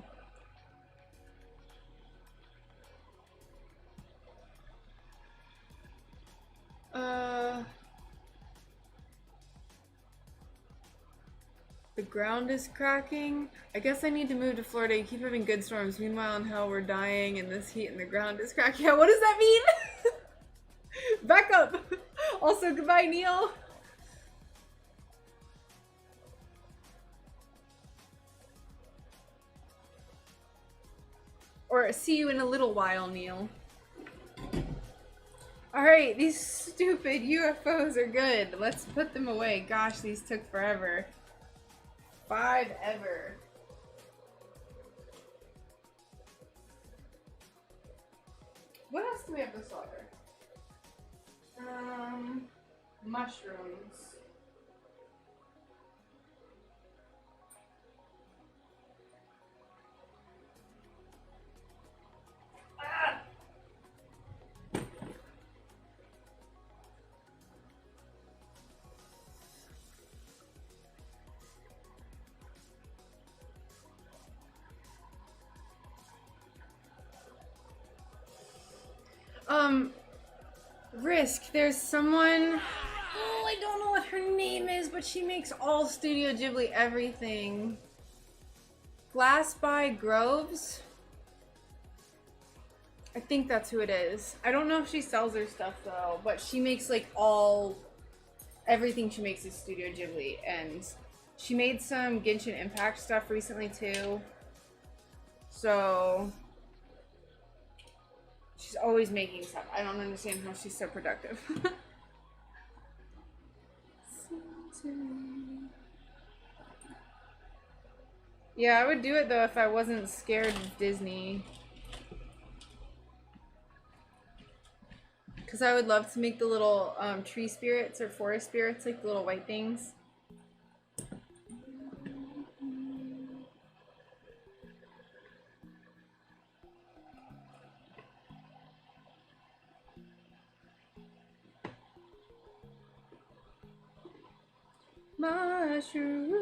The ground is cracking. I guess I need to move to Florida. You keep having good storms. Meanwhile, in hell, we're dying in this heat and the ground is cracking. Yeah, what does that mean? Back up. Also, goodbye, Neil. Or see you in a little while, Neil. Alright, these stupid UFOs are good. Let's put them away. Gosh, these took forever. 5 ever. What else do we have to solder? Mushrooms. Risk, there's someone, oh, I don't know what her name is, but she makes all Studio Ghibli everything. Glass by Groves? I think that's who it is. I don't know if she sells her stuff though, but she makes like everything she makes is Studio Ghibli, and she made some Genshin Impact stuff recently too. So she's always making stuff. I don't understand how she's so productive. Yeah, I would do it though if I wasn't scared of Disney. Because I would love to make the little tree spirits or forest spirits, like the little white things. Mushrooms.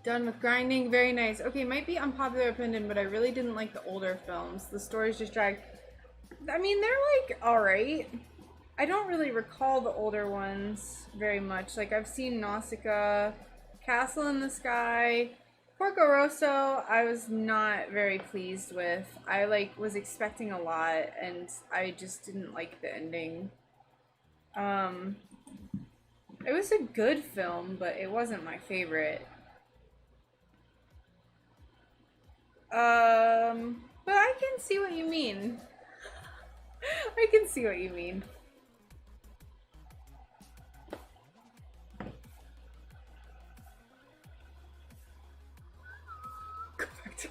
Done with grinding. Very nice. Okay, might be unpopular opinion, but I really didn't like the older films. The stories just dragged. I mean, they're like alright. I don't really recall the older ones very much. Like, I've seen Nausicaa, Castle in the Sky, Porco Rosso. I was not very pleased with. I like was expecting a lot, and I just didn't like the ending. It was a good film, but it wasn't my favorite. But I can see what you mean. I can see what you mean. Go back to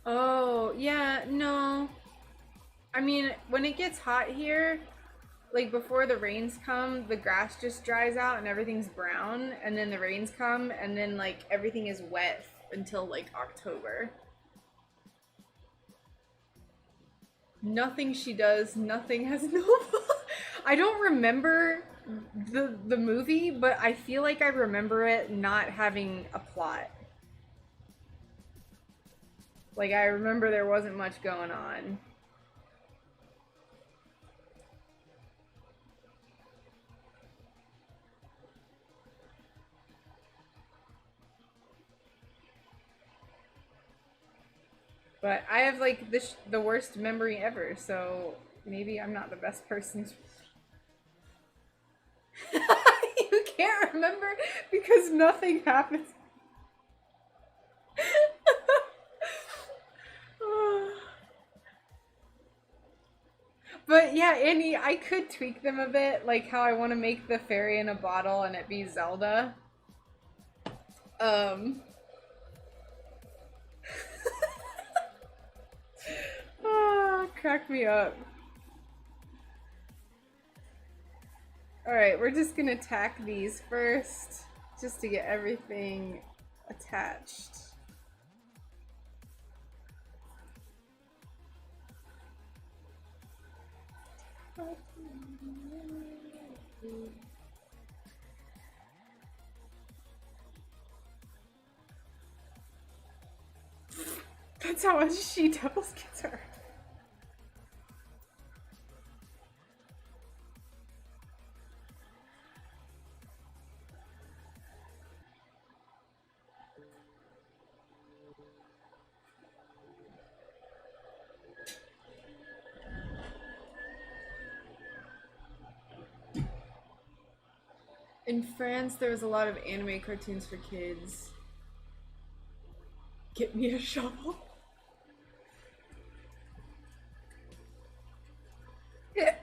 Oh, yeah, no. I mean, when it gets hot here, like before the rains come, the grass just dries out and everything's brown, and then the rains come, and then like everything is wet until like October. Nothing she does, nothing has no. I don't remember the movie, but I feel like I remember it not having a plot. Like, I remember there wasn't much going on. But I have, like, the worst memory ever, so maybe I'm not the best person. You can't remember because nothing happens. But yeah, Annie, I could tweak them a bit, like how I want to make the fairy in a bottle and it be Zelda. Crack me up. Alright, we're just gonna tack these first, just to get everything attached. That's how much she-devils gets her. In France, there was a lot of anime cartoons for kids. Get me a shovel. Yeah.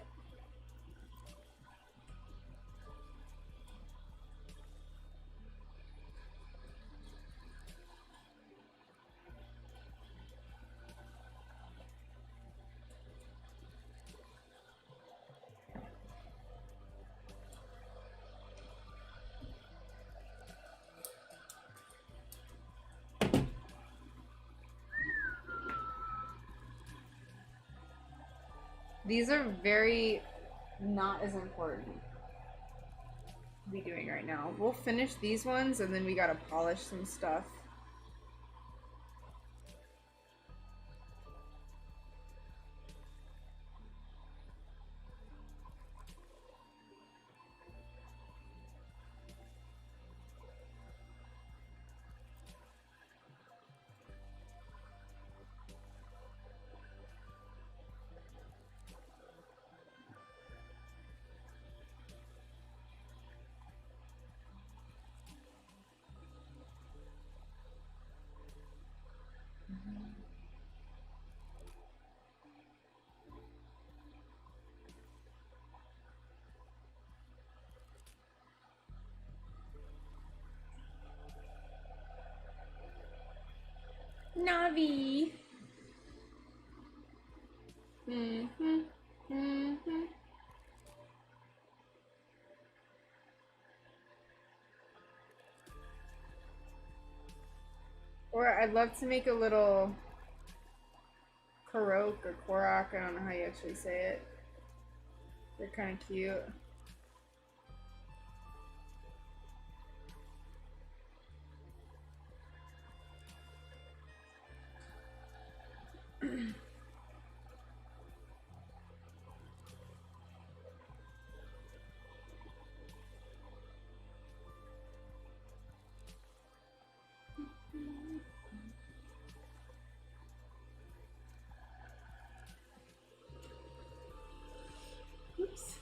These are very not as important to be doing right now. We'll finish these ones and then we gotta polish some stuff. Navi. Or I'd love to make a little Korok or Korok, I don't know how you actually say it. They're kind of cute. Oops.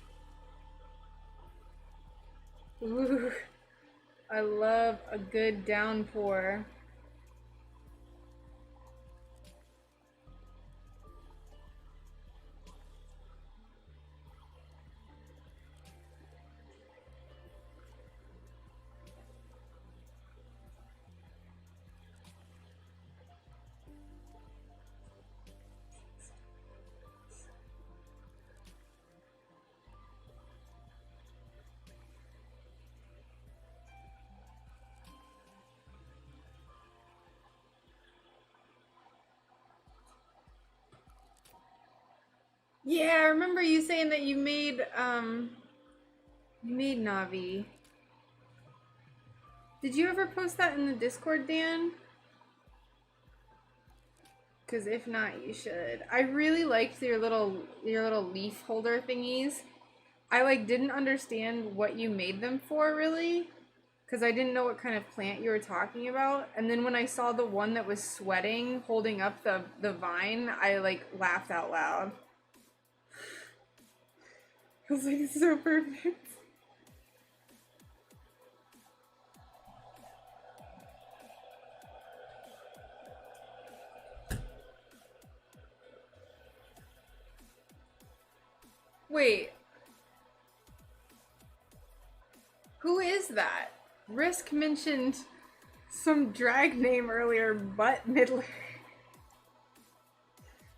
Ooh, I love a good downpour. Yeah, I remember you saying that you made Navi. Did you ever post that in the Discord, Dan? Because if not, you should. I really liked your little leaf holder thingies. I like didn't understand what you made them for really, because I didn't know what kind of plant you were talking about. And then when I saw the one that was sweating holding up the vine, I like laughed out loud. I was like, it's so perfect. Wait. Who is that? Risk mentioned some drag name earlier, Butt Midler.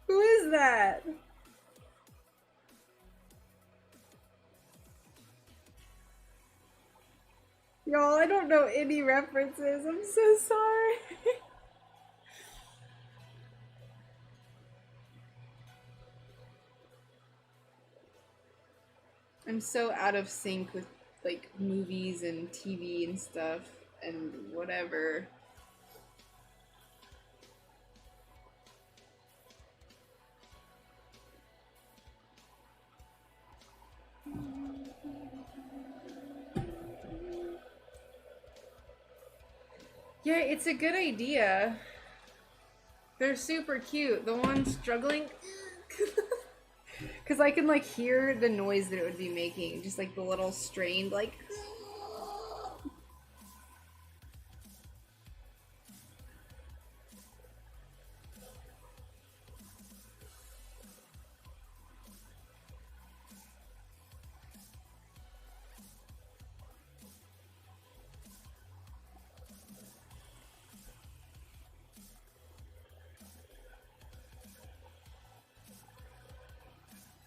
Who is that? Y'all, I don't know any references. I'm so sorry. I'm so out of sync with like movies and TV and stuff and whatever. Yeah, it's a good idea. They're super cute. The one struggling. Because I can like hear the noise that it would be making. Just like the little strained like.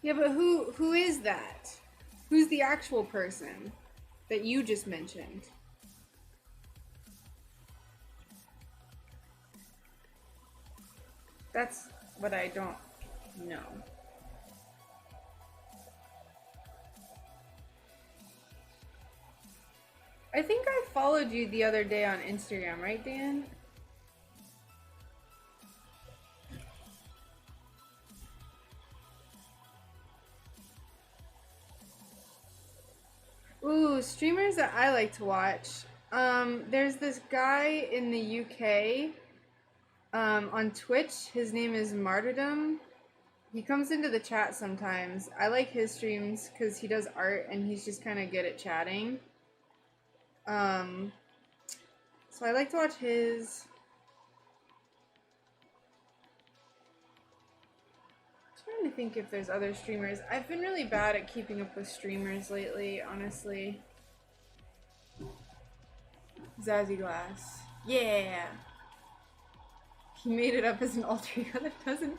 Yeah, but who is that? Who's the actual person that you just mentioned? That's what I don't know. I think I followed you the other day on Instagram, right, Dan? Ooh, streamers that I like to watch. There's this guy in the UK on Twitch. His name is Martyrdom. He comes into the chat sometimes. I like his streams because he does art and he's just kind of good at chatting. So I like to watch his. I'm trying to think if there's other streamers. I've been really bad at keeping up with streamers lately, honestly. Zazzy Glass. Yeah! He made it up as an alter ego that doesn't.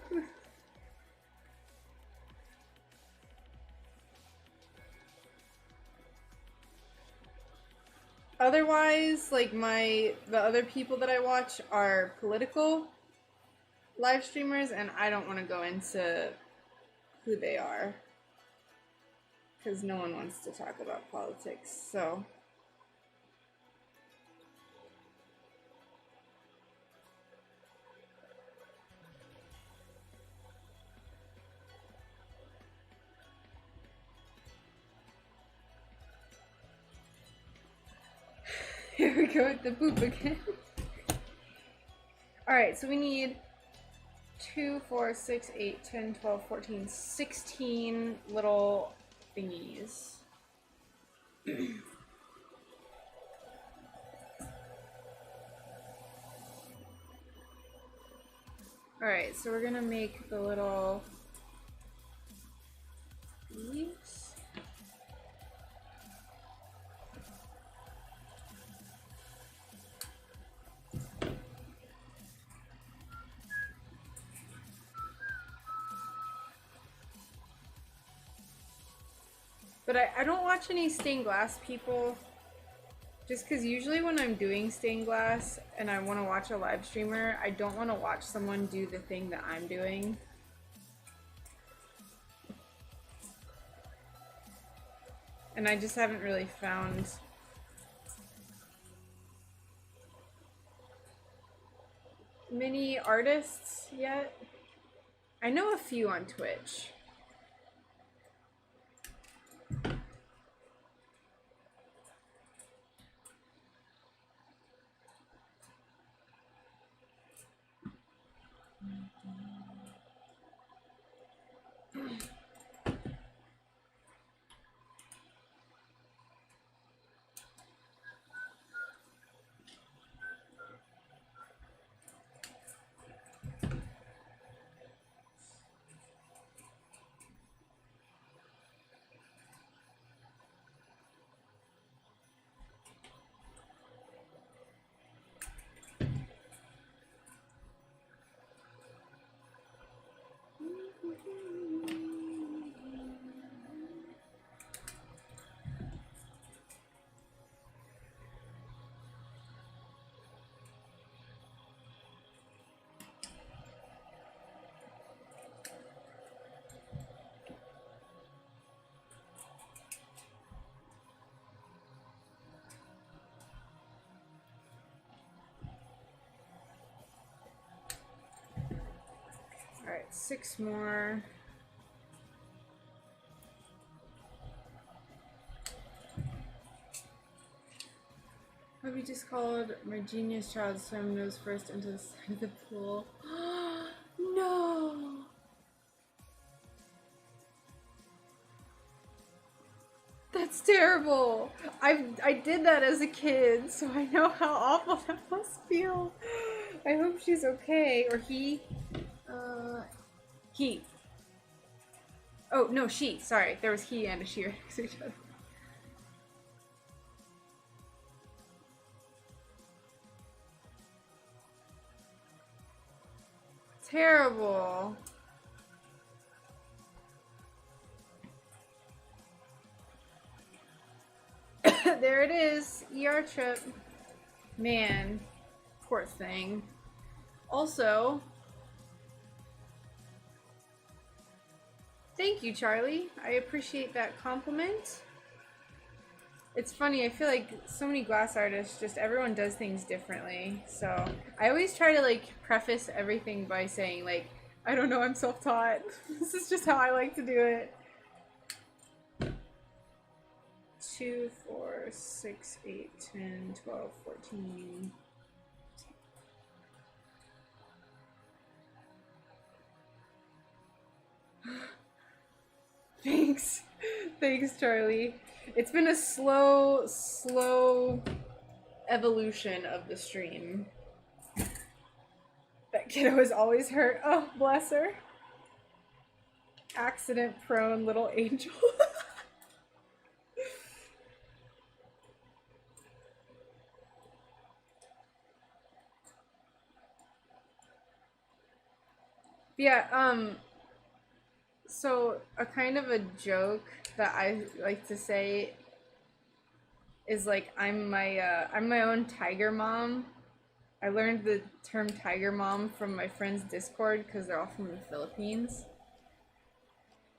Otherwise, like the other people that I watch are political live streamers, and I don't want to go into who they are because no one wants to talk about politics, so. Here we go with the boop again. Alright, so we need 2, 4, 6, 8, 10, 12, 14, 16 little thingies. Alright, so we're gonna make the little leaves. But I don't watch any stained glass people, just because usually when I'm doing stained glass and I want to watch a live streamer, I don't want to watch someone do the thing that I'm doing. And I just haven't really found many artists yet. I know a few on Twitch. 6 more. Hubby just called my genius child swim nose first into the side of the pool. No! That's terrible. I did that as a kid, so I know how awful that must feel. I hope she's okay. Or he. He. Oh, no, she. Sorry. There was he and a she right next to each other. Terrible. There it is. ER trip. Man. Poor thing. Also, thank you, Charlie. I appreciate that compliment. It's funny, I feel like so many glass artists, just everyone does things differently. So I always try to like preface everything by saying like, I don't know, I'm self-taught. This is just how I like to do it. 2, 4, 6, 8, 10, 12, 14. Thanks. Thanks, Charlie. It's been a slow evolution of the stream. That kiddo is always hurt. Oh, bless her. Accident-prone little angel. Yeah, so a kind of a joke that I like to say is like I'm my own tiger mom. I learned the term tiger mom from my friend's Discord because they're all from the Philippines.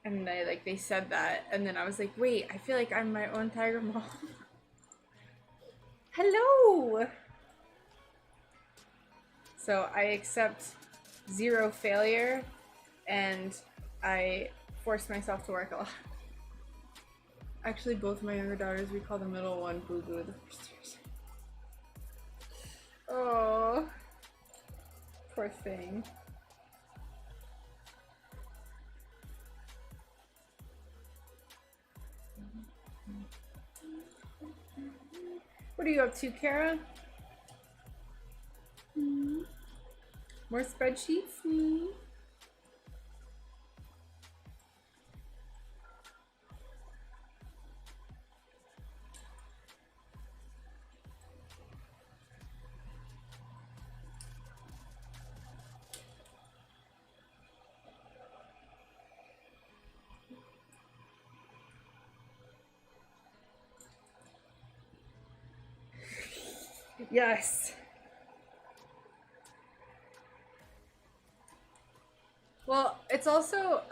And they said that, and then I was like, wait, I feel like I'm my own tiger mom. Hello! So I accept 0 failure, and I force myself to work a lot. Actually, both my younger daughters, we call the middle one Boo Boo the first years. Oh, poor thing. What are you up to, Kara? More spreadsheets? Yes. Well, it's also,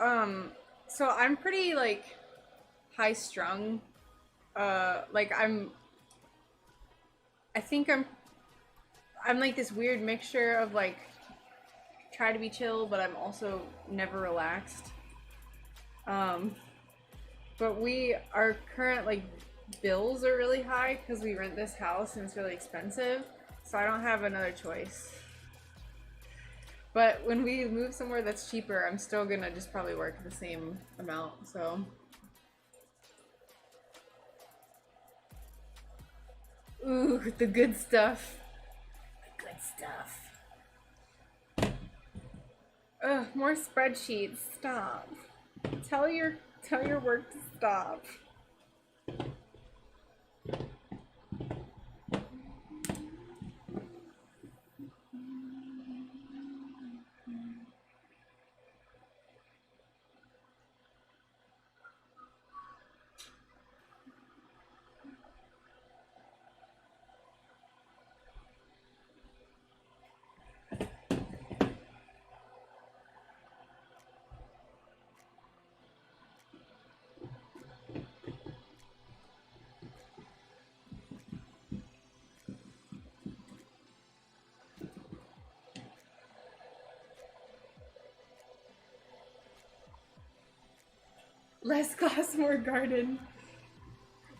so I'm pretty, like, high strung. Like, I think I'm like this weird mixture of, like, try to be chill, but I'm also never relaxed. But our current, like, bills are really high because we rent this house and it's really expensive, so I don't have another choice. But when we move somewhere that's cheaper, I'm still gonna just probably work the same amount, so. Ooh, the good stuff. The good stuff. Ugh, more spreadsheets. Stop. Tell your work to stop. Less glass, more garden.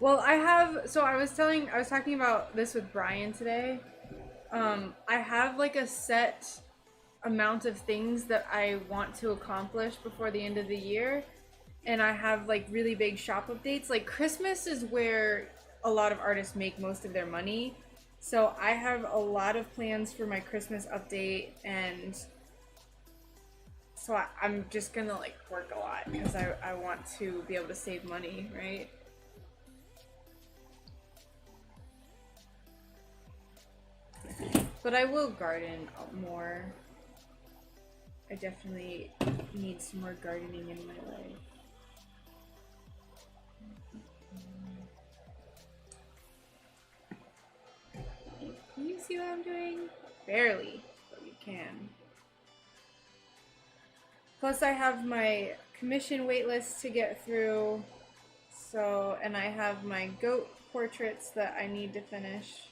Well, I was talking about this with Brian today. I have like a set amount of things that I want to accomplish before the end of the year. And I have like really big shop updates. Like Christmas is where a lot of artists make most of their money. So I have a lot of plans for my Christmas update, and so I'm just gonna like work a lot because I want to be able to save money, right? But I will garden more. I definitely need some more gardening in my life. Can you see what I'm doing? Barely, but you can. Plus I have my commission waitlist to get through. So, and I have my goat portraits that I need to finish.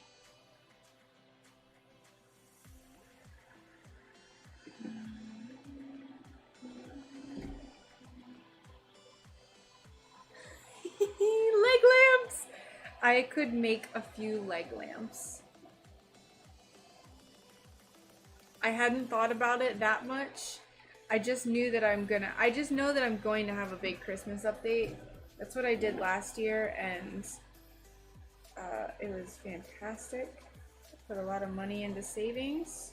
Leg lamps! I could make a few leg lamps. I hadn't thought about it that much. I just know that I'm going to have a big Christmas update. That's what I did last year, and it was fantastic. Put a lot of money into savings.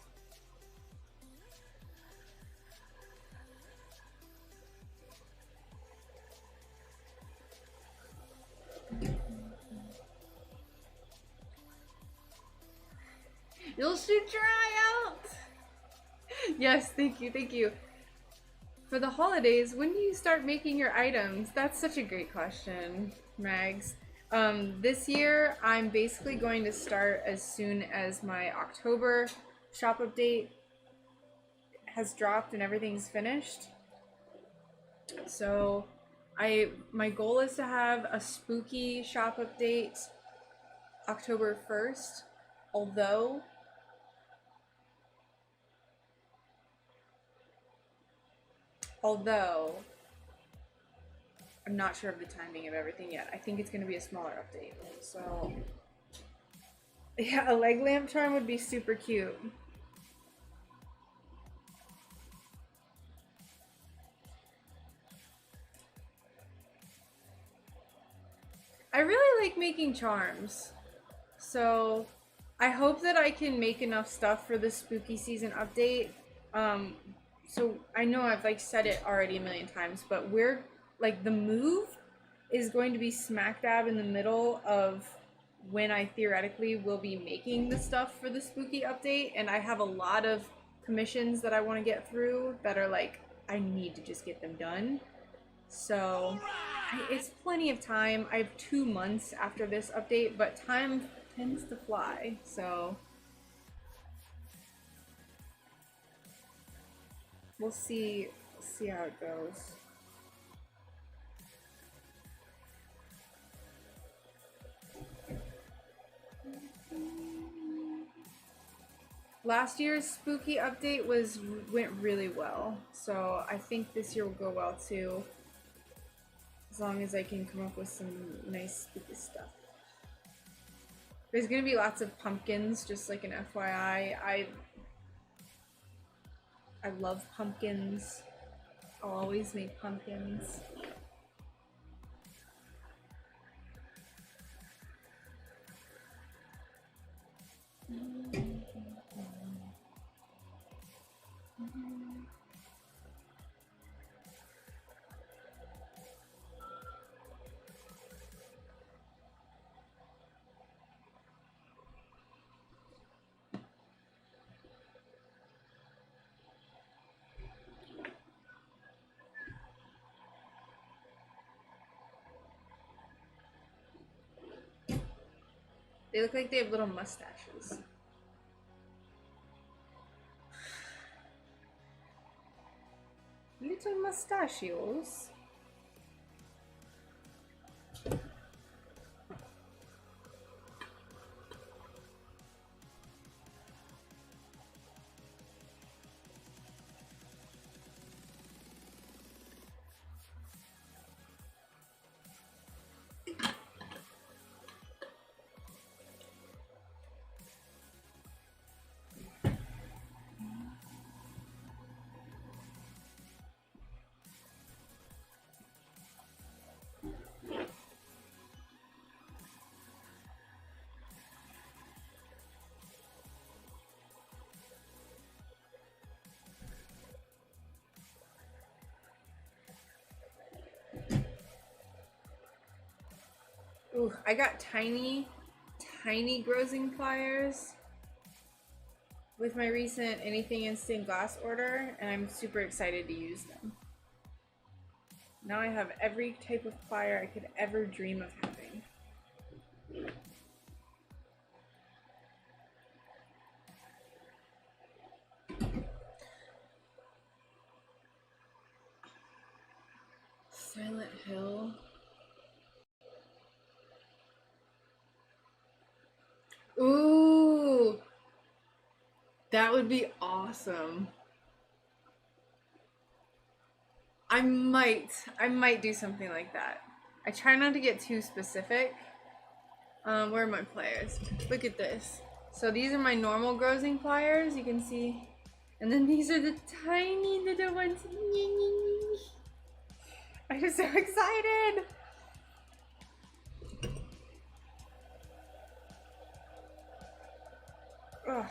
You'll shoot your eye out! Yes, thank you, thank you. For the holidays, when do you start making your items? That's such a great question, Mags. This year, I'm basically going to start as soon as my October shop update has dropped and everything's finished. So, my goal is to have a spooky shop update October 1st, although I'm not sure of the timing of everything yet. I think it's going to be a smaller update. So, yeah, a leg lamp charm would be super cute. I really like making charms. So, I hope that I can make enough stuff for the spooky season update. So I know I've like said it already a million times, but we're like the move is going to be smack dab in the middle of when I theoretically will be making the stuff for the spooky update, and I have a lot of commissions that I want to get through that are like I need to just get them done. So it's plenty of time. I have 2 months after this update, but time tends to fly, so we'll see how it goes. Last year's spooky update went really well, so I think this year will go well too, as long as I can come up with some nice spooky stuff. There's gonna be lots of pumpkins, just like an FYI. I love pumpkins. I'll always make pumpkins. They look like they have little mustaches. Little mustachios. Ooh, I got tiny grossing pliers with my recent Anything in Stained Glass order, and I'm super excited to use them. Now I have every type of plier I could ever dream of having. Silent Hill. Ooh, that would be awesome. I might do something like that. I try not to get too specific. Where are my pliers? Look at this. So these are my normal grossing pliers, you can see. And then these are the tiny little ones. I'm so excited. Ugh.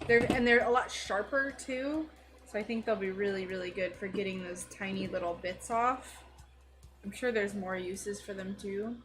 They're a lot sharper too. So I think they'll be really, really good for getting those tiny little bits off. I'm sure there's more uses for them too.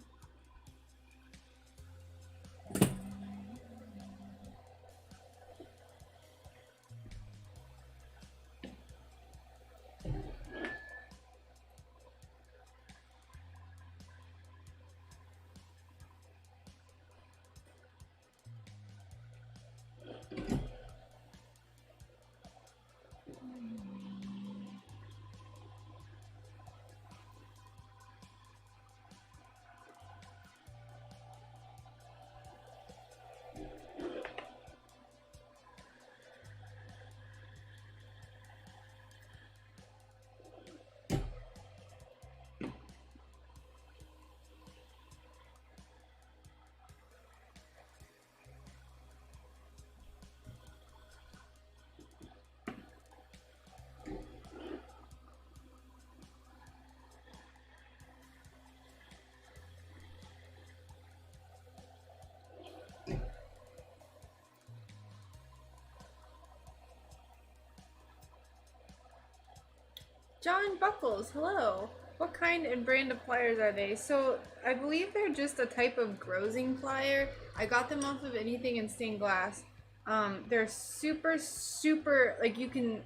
John Buckles, hello. What kind and brand of pliers are they? So I believe they're just a type of grossing plier. I got them off of Anything in Stained Glass. They're super, like you can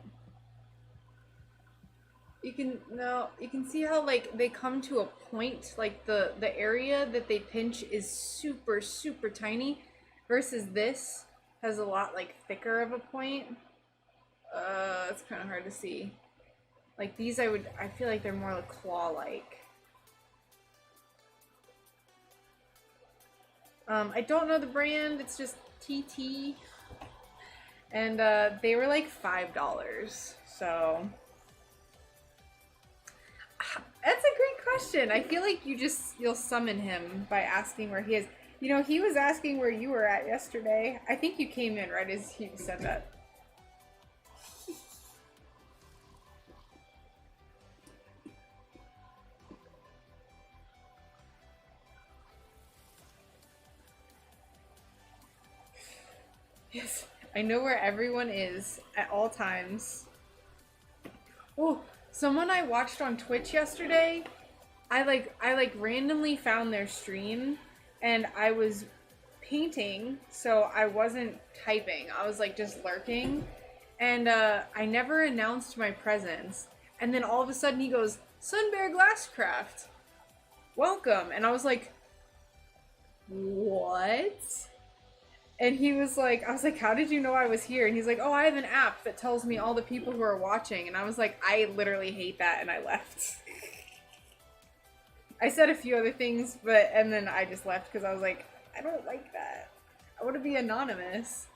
see how like they come to a point, like the area that they pinch is super tiny, versus this has a lot like thicker of a point. It's kind of hard to see. Like these I feel like they're more like claw-like. I don't know the brand, it's just TT. And they were like $5, so. That's a great question. I feel like you'll summon him by asking where he is. You know, he was asking where you were at yesterday. I think you came in right as he said that. Yes, I know where everyone is at all times. Oh, someone I watched on Twitch yesterday, I randomly found their stream and I was painting, so I wasn't typing. I was like just lurking, and I never announced my presence. And then all of a sudden he goes, "SunBearGlassCraft, welcome." And I was like, "What?" And he was like, I was like, "How did you know I was here?" And he's like, "Oh, I have an app that tells me all the people who are watching." And I was like, I literally hate that, and I left. I said a few other things, and then I just left because I was like, I don't like that. I want to be anonymous.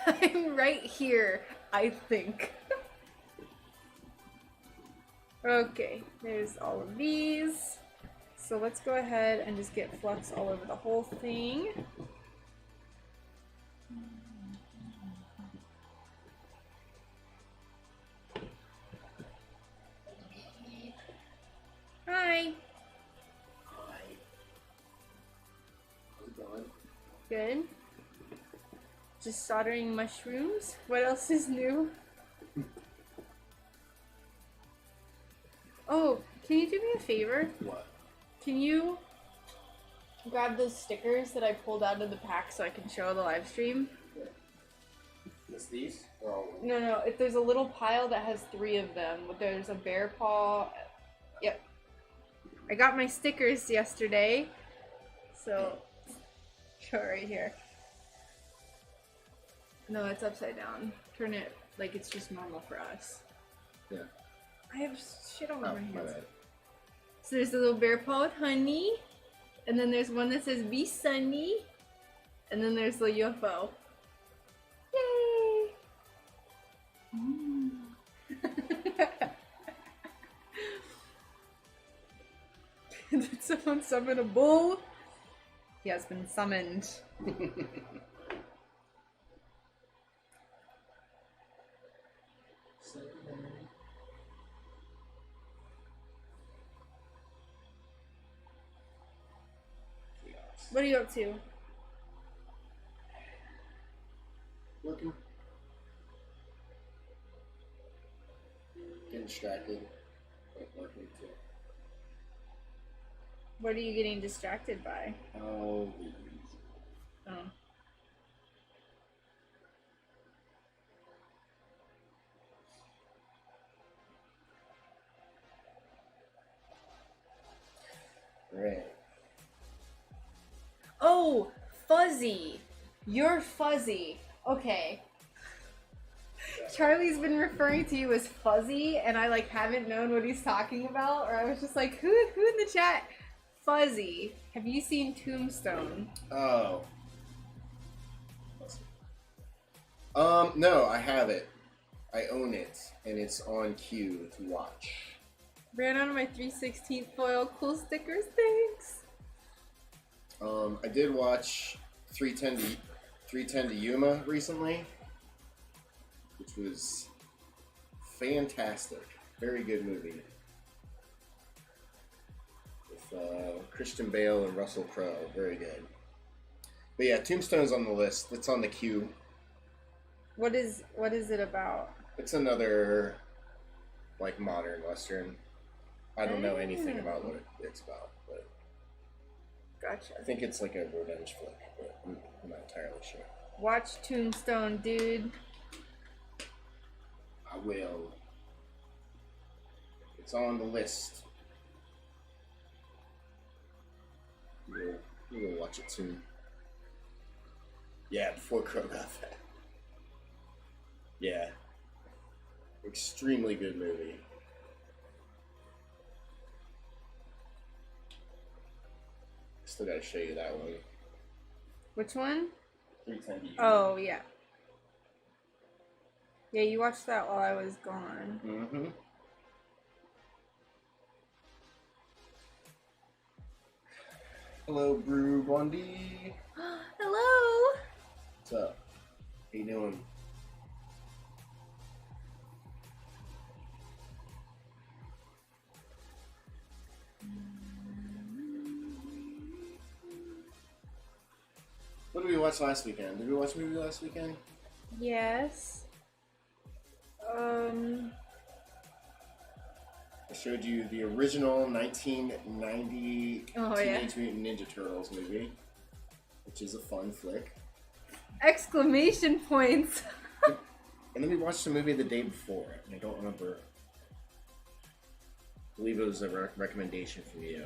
I'm right here, I think. Okay, there's all of these. So let's go ahead and just get flux all over the whole thing. Hi. Hi. How's it going? Good. Just soldering mushrooms. What else is new? Oh, can you do me a favor? What? Can you grab those stickers that I pulled out of the pack so I can show the live stream? Just these? Or all of them? No. If there's a little pile that has 3 of them, but there's a bear paw. Yep. I got my stickers yesterday, so show it right here. No, it's upside down. Turn it like it's just normal for us. Yeah. I have shit all over my My hands. bad. So there's a little bear paw with honey, and then there's one that says "Be Sunny," and then there's the UFO. Yay! Did someone summon a bull? He has been summoned. What are you up to? Working. Getting distracted. But working too. What are you getting distracted by? Oh. Oh. Right. Oh, Fuzzy. You're Fuzzy. Okay. Charlie's been referring to you as Fuzzy, and I haven't known what he's talking about, or I was just like, who in the chat? Fuzzy. Have you seen Tombstone? Oh. No, I have it. I own it, and it's on queue to watch. Ran out of my 3/16 foil. Cool stickers, thanks. I did watch 310 to Yuma recently, which was fantastic. Very good movie. With Christian Bale and Russell Crowe. Very good. But yeah, Tombstone's on the list. It's on the queue. What is it about? It's another modern Western. I don't know anything about what it's about, but Gotcha. I think it's a revenge flick, but I'm not entirely sure. Watch Tombstone, dude. I will. It's on the list. We'll watch it soon. Yeah, before Crow got that. Yeah. Extremely good movie. Still gotta show you that one. Which one? 310 to Oh, yeah. Yeah, you watched that while I was gone. Mm-hmm. Hello, Brew Bundy. Hello! What's up? How you doing? What did we watch last weekend? Did we watch a movie last weekend? Yes. I showed you the original 1990 Teenage Mutant Ninja Turtles movie, which is a fun flick. Exclamation points! And then we watched a movie the day before, and I don't remember. I believe it was a recommendation from you.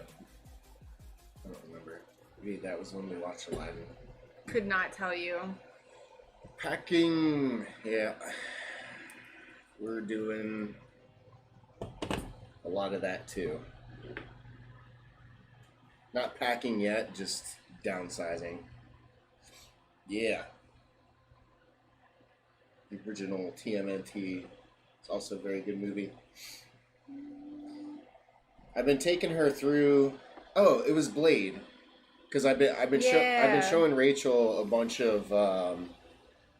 I don't remember. Maybe that was when we watched Aladdin. Could not tell you. Packing, yeah. We're doing a lot of that too. Not packing yet, just downsizing. Yeah. The original TMNT. It's also a very good movie. I've been taking her through. Oh, it was Blade. Because I've been showing Rachel a bunch of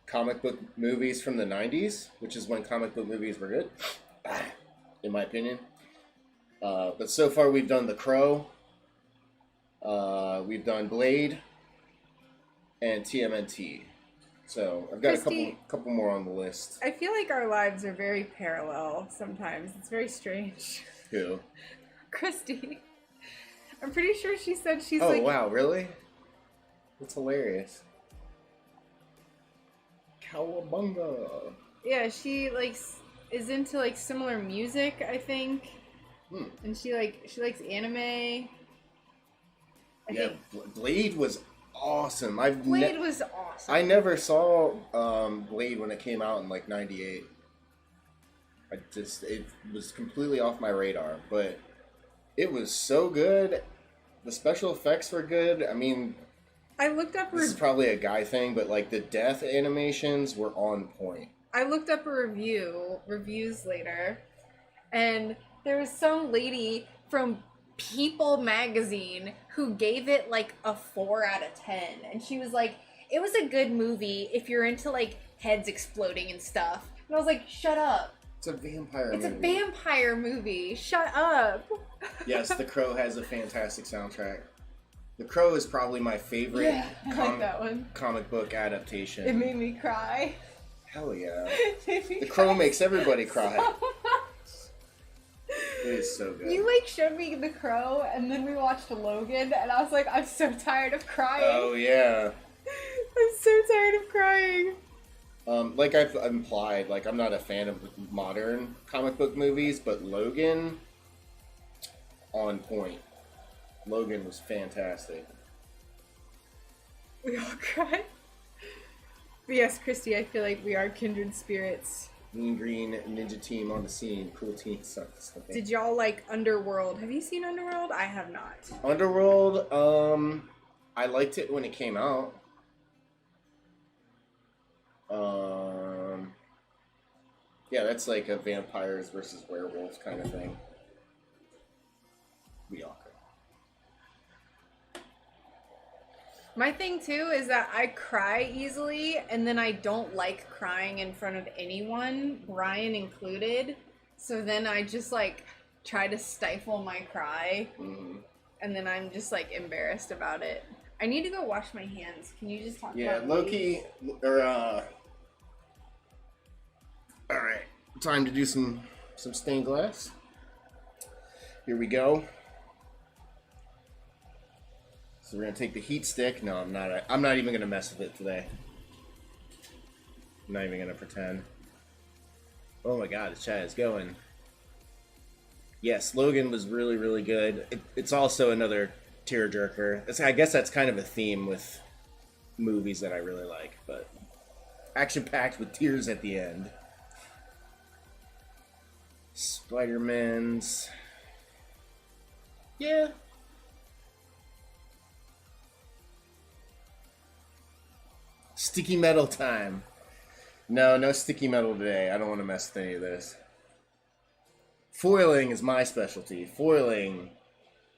comic book movies from the 90s, which is when comic book movies were good, in my opinion. But so far we've done The Crow, we've done Blade, and TMNT. So I've got a couple more on the list. I feel like our lives are very parallel sometimes. It's very strange. Who? Christy. I'm pretty sure she said she's Oh, like... wow, really? That's hilarious. Cowabunga. Yeah, she like is into like similar music, I think. And she likes anime. I think Blade was awesome. Blade was awesome. I never saw Blade when it came out in like '98. It was completely off my radar, but it was so good. The special effects were good. I mean, I looked up. This is probably a guy thing, but like the death animations were on point. I looked up reviews later, and there was some lady from People magazine who gave it like a 4 out of 10, and she was like, it was a good movie if you're into like heads exploding and stuff. And I was like, shut up. It's a vampire movie. It's a vampire movie. Shut up. Yes, The Crow has a fantastic soundtrack. The Crow is probably my favorite like that one. Comic book adaptation. It made me cry. Hell yeah. The Crow makes everybody cry. It is so good. You like showed me The Crow, and then we watched Logan, and I was like, I'm so tired of crying. Oh yeah. I'm so tired of crying. Like I've implied, like I'm not a fan of modern comic book movies, but Logan, on point. Logan was fantastic. We all cried. But yes, Christy, I feel like we are kindred spirits. Mean Green Ninja Team on the scene. Cool team stuff. Did y'all like Underworld? Have you seen Underworld? I have not. Underworld, I liked it when it came out. Yeah, that's like a vampires versus werewolves kind of thing. We all could. My thing too is that I cry easily, and then I don't like crying in front of anyone, Brian included. So then I just like try to stifle my cry, and then I'm just like embarrassed about it. I need to go wash my hands. Can you just talk about Yeah, Loki, alright, time to do some stained glass. Here we go. So we're gonna take the heat stick. No, I'm not. I'm not even gonna mess with it today. I'm not even gonna pretend. Oh my god, the chat is going. Yes, Logan was really, really good. It's also another tearjerker. I guess that's kind of a theme with movies that I really like, but action-packed with tears at the end. Spider-Man's. Yeah. Sticky metal time. No sticky metal today. I don't want to mess with any of this. Foiling is my specialty. Foiling.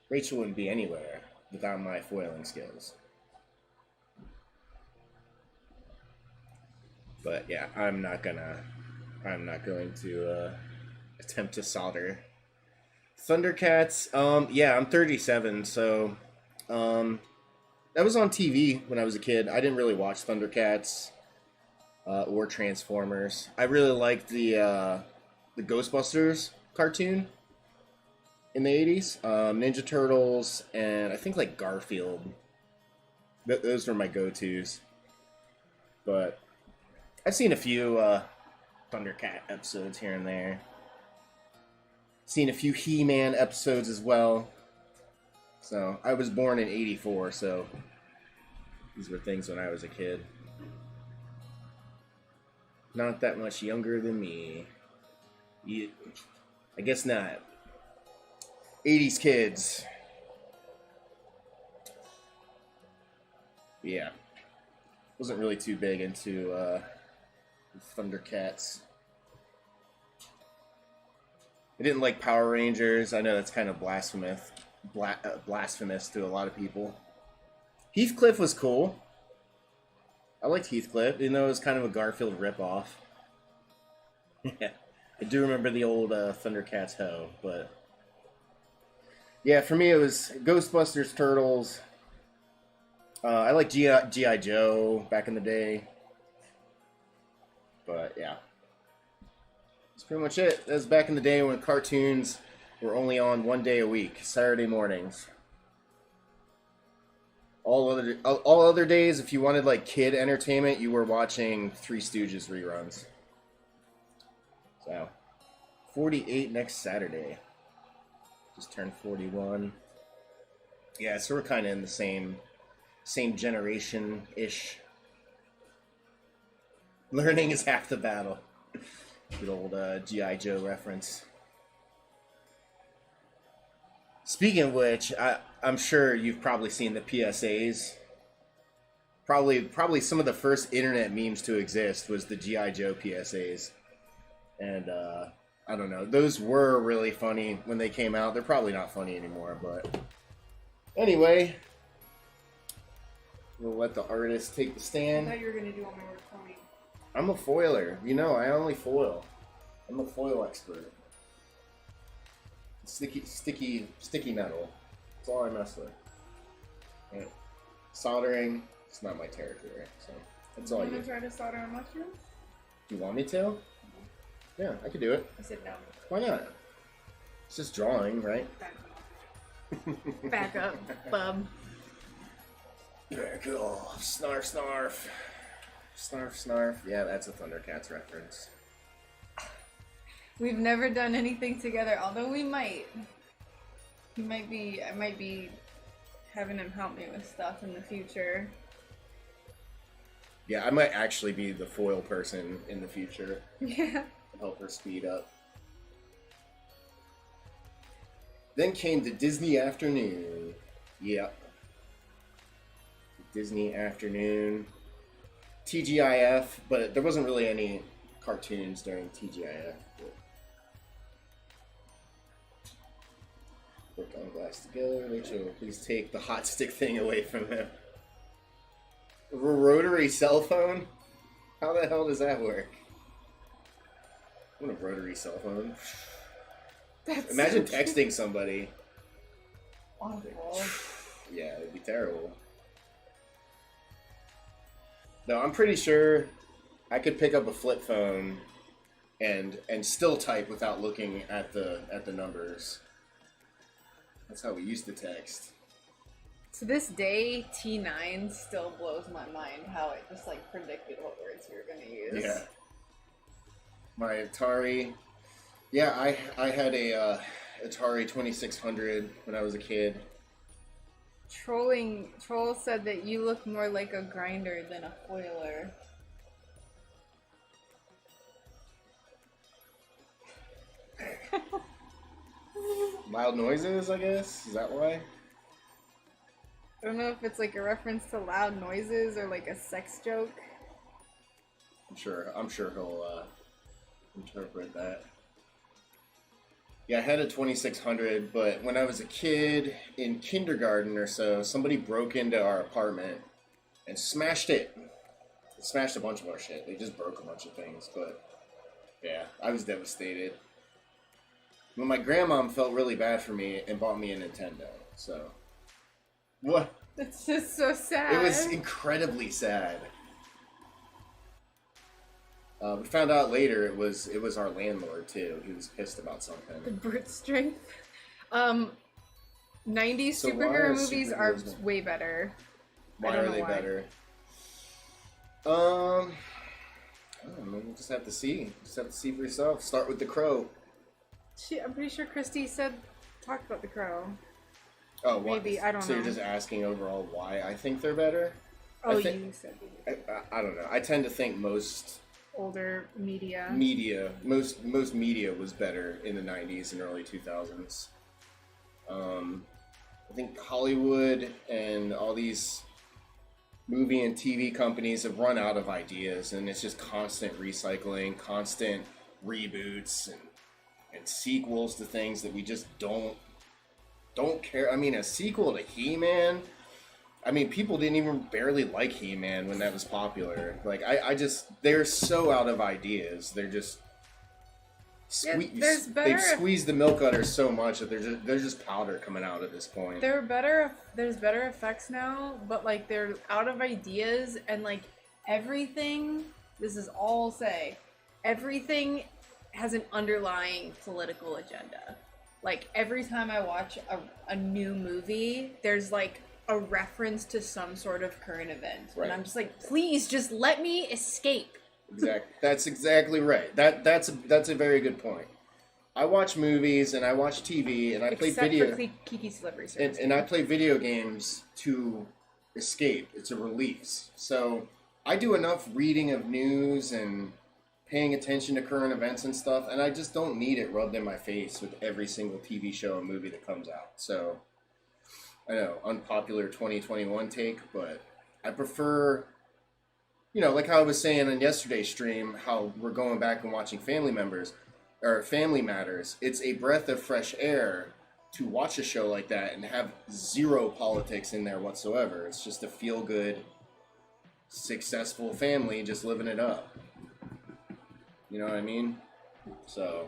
Rachel wouldn't be anywhere without my foiling skills. But yeah, I'm not going to attempt to solder. Thundercats. Yeah, I'm 37, so that was on TV when I was a kid. I didn't really watch Thundercats or Transformers. I really liked the Ghostbusters cartoon in the 80s. Ninja Turtles, and I think like Garfield. Those were my go-tos. But I've seen a few Thundercat episodes here and there. Seen a few He-Man episodes as well. So, I was born in 84, so these were things when I was a kid. Not that much younger than me. I guess not. 80s kids. Yeah. Wasn't really too big into Thundercats. I didn't like Power Rangers. I know that's kind of blasphemous to a lot of people. Heathcliff was cool. I liked Heathcliff, even though it was kind of a Garfield ripoff. Yeah, I do remember the old Thundercats hoe, but yeah, for me it was Ghostbusters, Turtles. I liked G.I. Joe back in the day, but yeah, that's pretty much it. That was back in the day when cartoons We're only on one day a week, Saturday mornings. All other days, if you wanted like kid entertainment, you were watching Three Stooges reruns. So, 48 next Saturday. Just turned 41. Yeah, so we're kind of in the same generation-ish. Learning is half the battle. Good old G.I. Joe reference. Speaking of which, I'm sure you've probably seen the PSAs. Probably some of the first internet memes to exist was the G.I. Joe PSAs. And, I don't know. Those were really funny when they came out. They're probably not funny anymore, but... Anyway. We'll let the artist take the stand. I thought you were going to do all my work for me. I'm a foiler. You know, I only foil. I'm a foil expert. Sticky metal. That's all I mess with. Right. Soldering, it's not my territory, so that's all I do. You want to try to solder a mushroom? You want me to? Yeah, I could do it. I said no. Why not? It's just drawing, right? Back up, bub. Back off. Snarf, snarf. Snarf, snarf. Yeah, that's a Thundercats reference. We've never done anything together, although we might. I might be having him help me with stuff in the future. Yeah, I might actually be the foil person in the future. Yeah. Help her speed up. Then came the Disney afternoon. Yep. Disney afternoon. TGIF, but there wasn't really any cartoons during TGIF. Work on glass together. Rachel, please take the hot stick thing away from him. A rotary cell phone? How the hell does that work? What a rotary cell phone. Imagine so texting somebody. Awful. Yeah, it'd be terrible. No, I'm pretty sure I could pick up a flip phone and still type without looking at the numbers. That's how we used to text. To this day, T9 still blows my mind how it just like predicted what words you were gonna use. Yeah. My Atari. Yeah, I had a Atari 2600 when I was a kid. Troll said that you look more like a grinder than a foiler. Loud noises, I guess? Is that why? I don't know if it's like a reference to loud noises or like a sex joke. I'm sure he'll interpret that. Yeah, I had a 2600, but when I was a kid in kindergarten or so, somebody broke into our apartment and smashed it. They smashed a bunch of our shit. They just broke a bunch of things, but yeah, I was devastated. Well, my grandmom felt really bad for me and bought me a Nintendo, so... What? It's just so sad. It was incredibly sad. We found out later it was our landlord too. He was pissed about something. The brute strength. 90s superhero movies are way better. Why are they better? I don't know. We'll just have to see. Just have to see for yourself. Start with The Crow. I'm pretty sure Christy talked about The Crow. Oh, what? Maybe, I don't know. So you're just asking overall why I think they're better? Oh, you said I don't know. I tend to think most older media, most media was better in the 90s and early 2000s. I think Hollywood and all these movie and TV companies have run out of ideas, and it's just constant recycling, constant reboots, and sequels to things that we just don't care. I mean, a sequel to He-Man. I mean, people didn't even barely like He-Man when that was popular. Like, they're so out of ideas. They're just they've squeezed the milk out of so much that there's just powder coming out at this point. There's better effects now, but like they're out of ideas, and like everything. This is all I'll say. Everything has an underlying political agenda. like every time I watch a new movie, there's like a reference to some sort of current event. Right. And I'm just like, please just let me escape. Exactly. That's exactly right. That's a very good point. I watch movies and I watch TV and I play video. Except for Kiki's Delivery Service. And I play video games to escape. It's a release. So I do enough reading of news and paying attention to current events and stuff, and I just don't need it rubbed in my face with every single TV show and movie that comes out. So I know, unpopular 2021 take, but I prefer, you know, like how I was saying on yesterday's stream, how we're going back and watching Family Matters. It's a breath of fresh air to watch a show like that and have zero politics in there whatsoever. It's just a feel-good, successful family just living it up. You know what I mean? So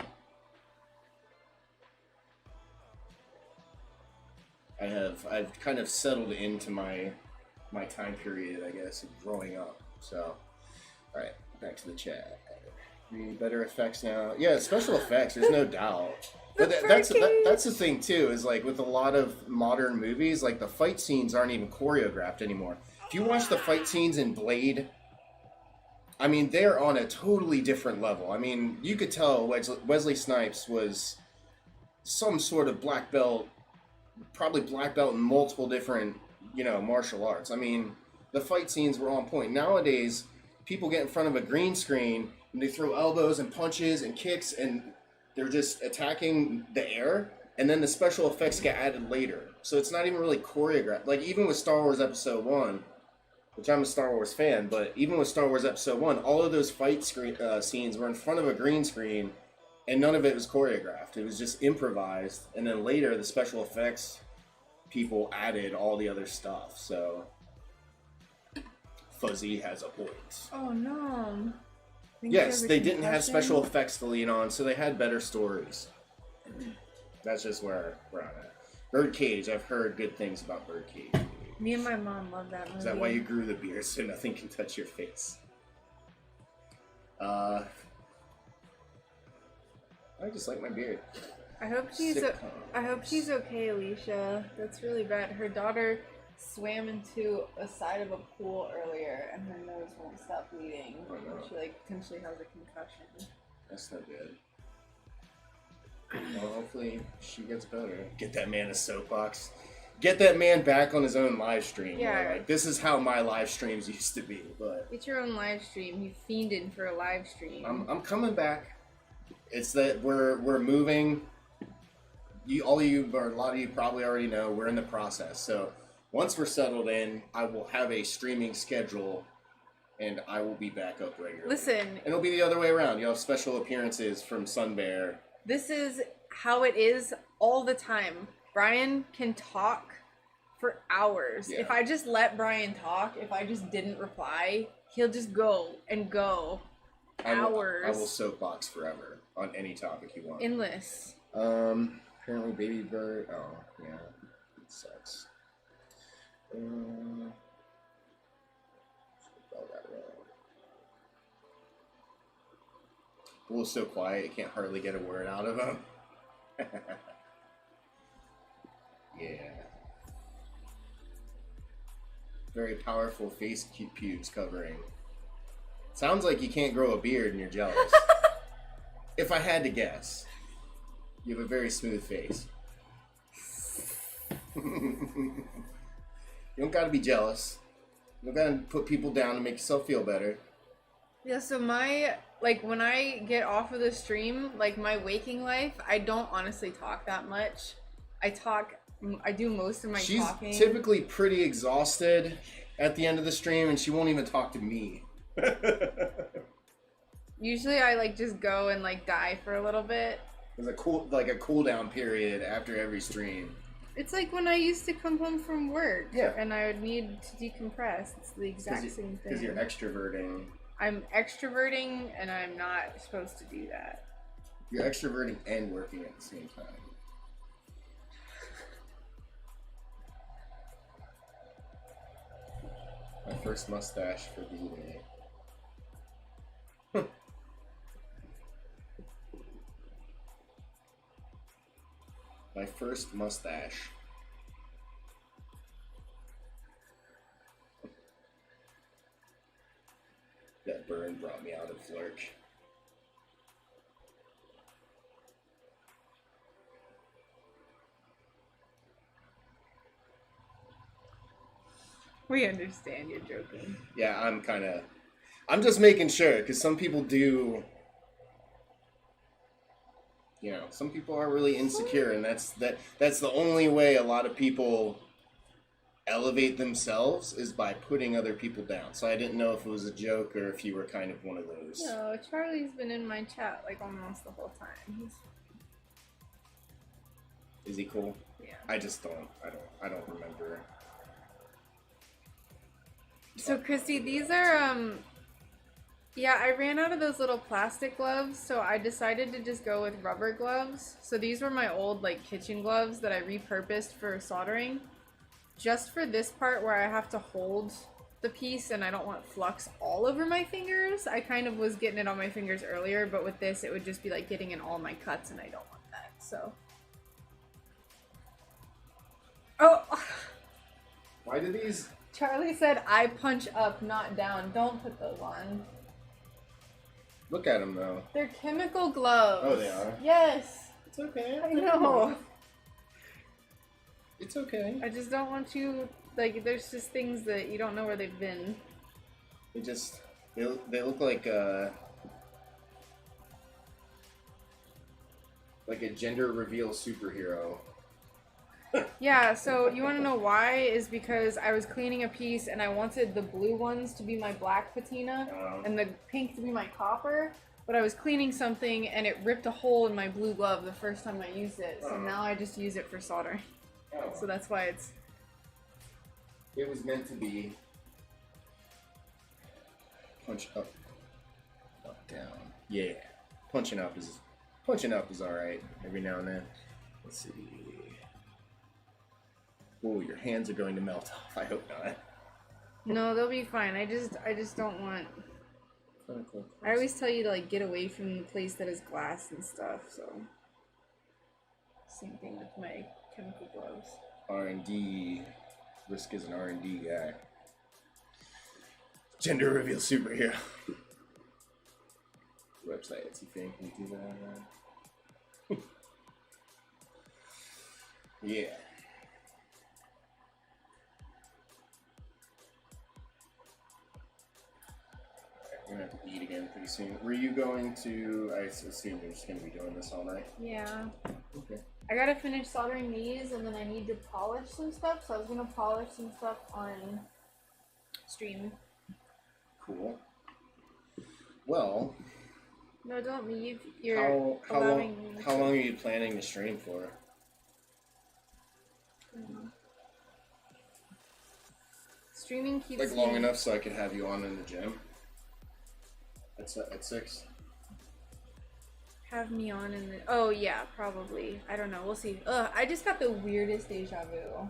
I've kind of settled into my time period, I guess, of growing up. So, all right, back to the chat. Better effects now. Yeah, special effects. There's no doubt. But that's the thing too. Is like with a lot of modern movies, like the fight scenes aren't even choreographed anymore. If you watch the fight scenes in Blade, I mean, they're on a totally different level. I mean, you could tell Wesley Snipes was some sort of black belt, probably black belt in multiple different, you know, martial arts. I mean, the fight scenes were on point. Nowadays, people get in front of a green screen and they throw elbows and punches and kicks and they're just attacking the air, and then the special effects get added later. So it's not even really choreographed. Like, even with Star Wars Episode 1, which I'm a Star Wars fan, but even with Star Wars Episode 1, all of those fight scenes were in front of a green screen, and none of it was choreographed. It was just improvised, and then later the special effects people added all the other stuff, so Fuzzy has a point. Oh no. Yes, they didn't have special effects to lean on, so they had better stories. That's just where I'm at. Birdcage, I've heard good things about Birdcage. Me and my mom love that movie. Is that why you grew the beard so nothing can touch your face? I just like my beard. I hope she's okay, Alicia. That's really bad. Her daughter swam into a side of a pool earlier and her nose won't stop bleeding. Oh, no. She like potentially has a concussion. That's not good. Well, hopefully she gets better. Get that man a soapbox. Get that man back on his own live stream. Yeah. Like, this is how my live streams used to be. But Get your own live stream. You fiended for a live stream. I'm coming back. It's that we're moving. A lot of you probably already know we're in the process. So once we're settled in, I will have a streaming schedule, and I will be back up regularly. Listen. And it'll be the other way around. You'll have special appearances from SunBear. This is how it is all the time. Brian can talk for hours. Yeah. If I just let Brian talk, if I just didn't reply, he'll just go and go. Hours. I will soapbox forever on any topic you want. Endless. Apparently Baby Bird. Oh, yeah. It sucks. Spell that wrong. Bull's so quiet, you can't hardly get a word out of him. Yeah. Very powerful face pubes covering. Sounds like you can't grow a beard and you're jealous. If I had to guess. You have a very smooth face. You don't gotta be jealous. You don't gotta put people down to make yourself feel better. Yeah, so when I get off of the stream, like my waking life, I don't honestly talk that much. I do most of my talking. She's typically pretty exhausted at the end of the stream, and she won't even talk to me. Usually I like just go and like die for a little bit. There's a cool down period after every stream. It's like when I used to come home from work, yeah, and I would need to decompress. It's the exact same thing. Because you're extroverting. I'm extroverting, and I'm not supposed to do that. You're extroverting and working at the same time. My first mustache for D-Day. My first mustache. That burn brought me out of Lurch. We understand you're joking. Yeah, I'm just making sure, because some people do, you know, some people are really insecure, and that's the only way a lot of people elevate themselves is by putting other people down. So I didn't know if it was a joke or if you were kind of one of those. No, Charlie's been in my chat like almost the whole time. Is he cool? Yeah. I don't remember. So Christy, these are yeah, I ran out of those little plastic gloves, so I decided to just go with rubber gloves. So these were my old like kitchen gloves that I repurposed for soldering. Just for this part where I have to hold the piece and I don't want flux all over my fingers. I kind of was getting it on my fingers earlier, but with this it would just be like getting in all my cuts and I don't want that, so. Oh! Why do these? Charlie said I punch up, not down. Don't put those on. Look at them though. They're chemical gloves. Oh, they are? Yes. It's okay. I know. It's okay. I just don't want you, like, there's just things that you don't know where they've been. They look like a gender reveal superhero. Yeah, so you want to know why? Is because I was cleaning a piece and I wanted the blue ones to be my black patina and the pink to be my copper, but I was cleaning something and it ripped a hole in my blue glove the first time I used it, so now I just use it for soldering. So that's why it's... It was meant to be punch up, up, down. Yeah, punching up is all right every now and then. Let's see. Oh, your hands are going to melt off. I hope not. No, they'll be fine. I just don't want... I always tell you to like get away from the place that has glass and stuff, so... Same thing with my chemical gloves. R&D. Risk is an R&D guy. Gender reveal superhero. Website, Etsy thing. Can you do that? Yeah. We're gonna have to eat again pretty soon. Were you going to... I assume you're just gonna be doing this all night? Yeah. Okay. I gotta finish soldering these and then I need to polish some stuff, so I was gonna polish some stuff on stream. Cool. Well... No, don't leave. How long are you planning to stream for? Streaming keeps like long enough so I could have you on in the gym? At 6? Have me on in the... Oh, yeah, probably. I don't know. We'll see. Ugh, I just got the weirdest deja vu.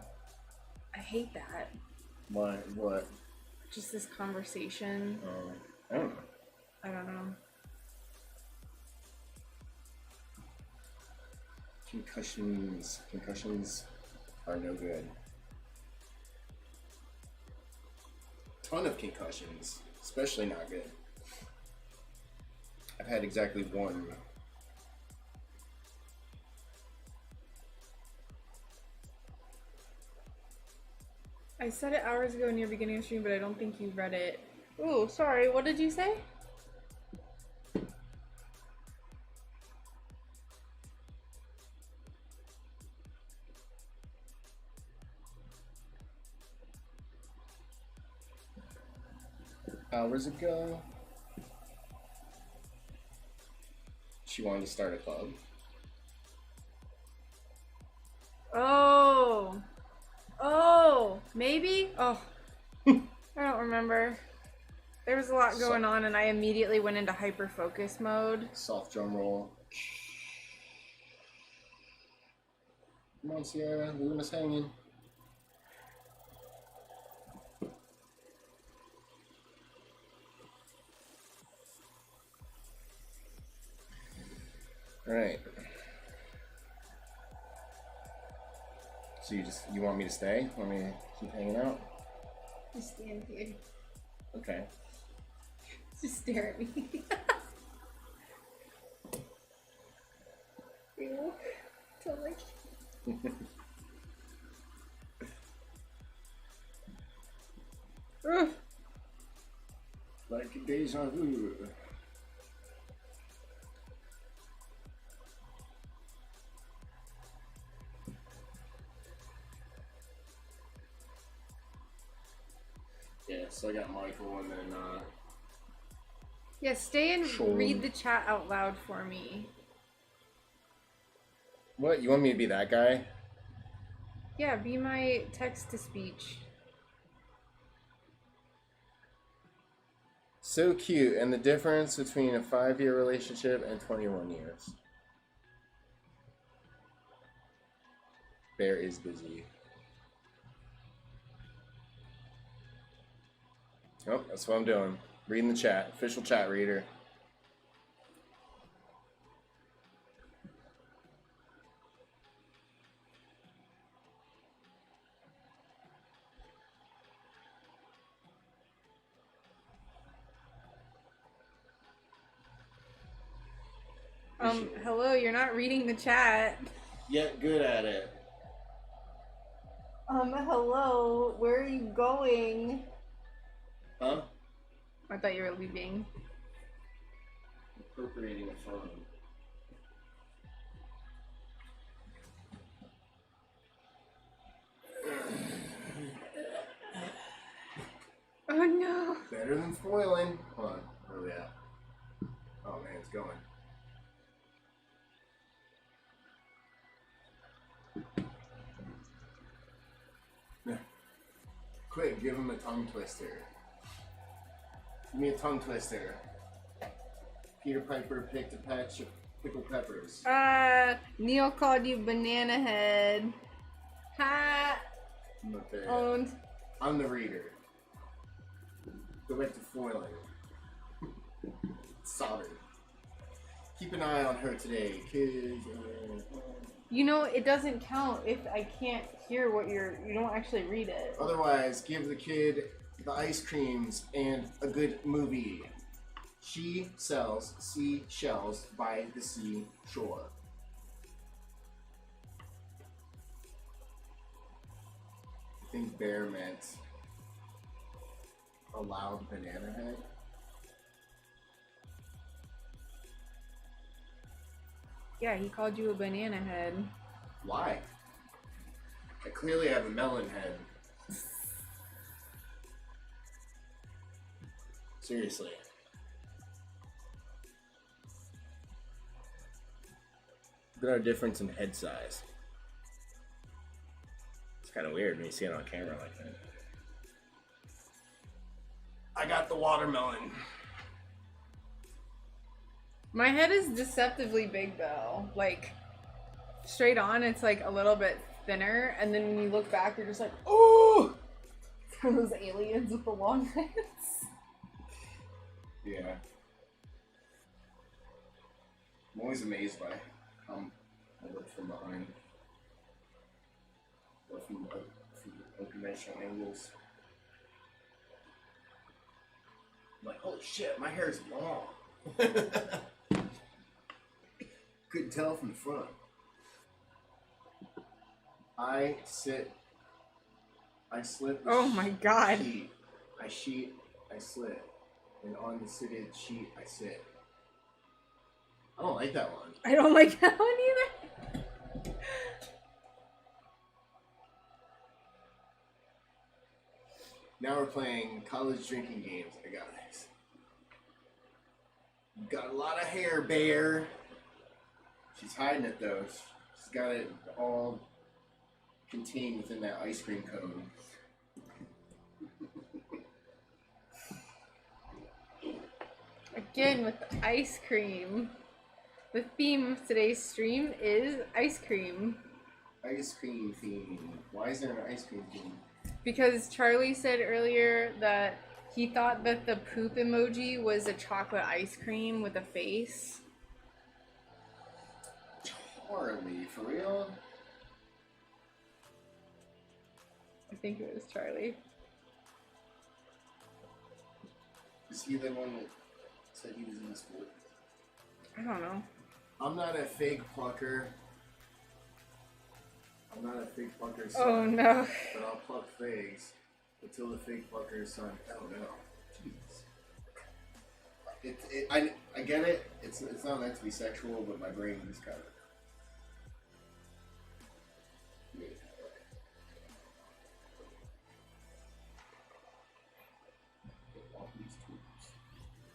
I hate that. Why? What? Just this conversation. I don't know. I don't know. Concussions are no good. Ton of concussions, especially not good. I've had exactly one. I said it hours ago near beginning of stream, but I don't think you read it. Ooh, sorry. What did you say? Hours ago, she wanted to start a club. Oh, maybe? Oh, I don't remember. There was a lot going on and I immediately went into hyper-focus mode. Soft drum roll. Come on, Sierra, Luna's hanging. Alright. So you want me to stay? Want me to keep hanging out? Just stand here. Okay. Just stare at me. Ew. Don't like it. Like a deja vu. Yeah, so I got Michael and then Yeah, stay and Sean. read the chat out loud for me. What? You want me to be that guy? Yeah, be my text-to-speech. So cute, and the difference between a 5-year relationship and 21 years. Bear is busy. Oh, that's what I'm doing. Reading the chat. Official chat reader. Hello, you're not reading the chat. Yet good at it. Hello, where are you going? Huh? I thought you were leaving. Appropriating a phone. Oh no. Better than spoiling. Hold on. Where are we at? Oh man, it's going. Quick, give him a tongue twister. Give me a tongue twister. Peter Piper picked a patch of pickled peppers. Neil called you banana head. Ha! But there. Owned. I'm the reader. Go back to foiling. Soldered. Keep an eye on her today, kids. You know, it doesn't count if I can't hear what you don't actually read it. Otherwise, give the kid the ice creams and a good movie. She sells seashells by the seashore. I think Bear meant a loud banana head. Yeah, he called you a banana head. Why? I clearly have a melon head. Seriously. Look at our difference in head size. It's kind of weird when you see it on camera like that. I got the watermelon. My head is deceptively big though. Like, straight on, it's like a little bit thinner, and then when you look back, you're just like, oh! It's one of those aliens with the long heads. Yeah. I'm always amazed by how I look from behind. Or from unconventional angles. I'm like, holy shit, my hair is long. Couldn't tell from the front. I slip. Oh my god. Sheet. I slip. And on the seated sheet, I sit. I don't like that one. I don't like that one either. Now we're playing college drinking games. I got this. You got a lot of hair, Bear. She's hiding it though. She's got it all contained within that ice cream cone. Again with the ice cream. The theme of today's stream is ice cream. Ice cream theme. Why is there an ice cream theme? Because Charlie said earlier that he thought that the poop emoji was a chocolate ice cream with a face. Charlie, for real? think it was Charlie. Is he the one that said he was in the school? I don't know. I'm not a fig plucker. I'm not a fig plucker's son. Oh no. But I'll pluck figs until the fig plucker's son. Oh no. Jeez. I get it. It's not meant to be sexual, but my brain just kind of.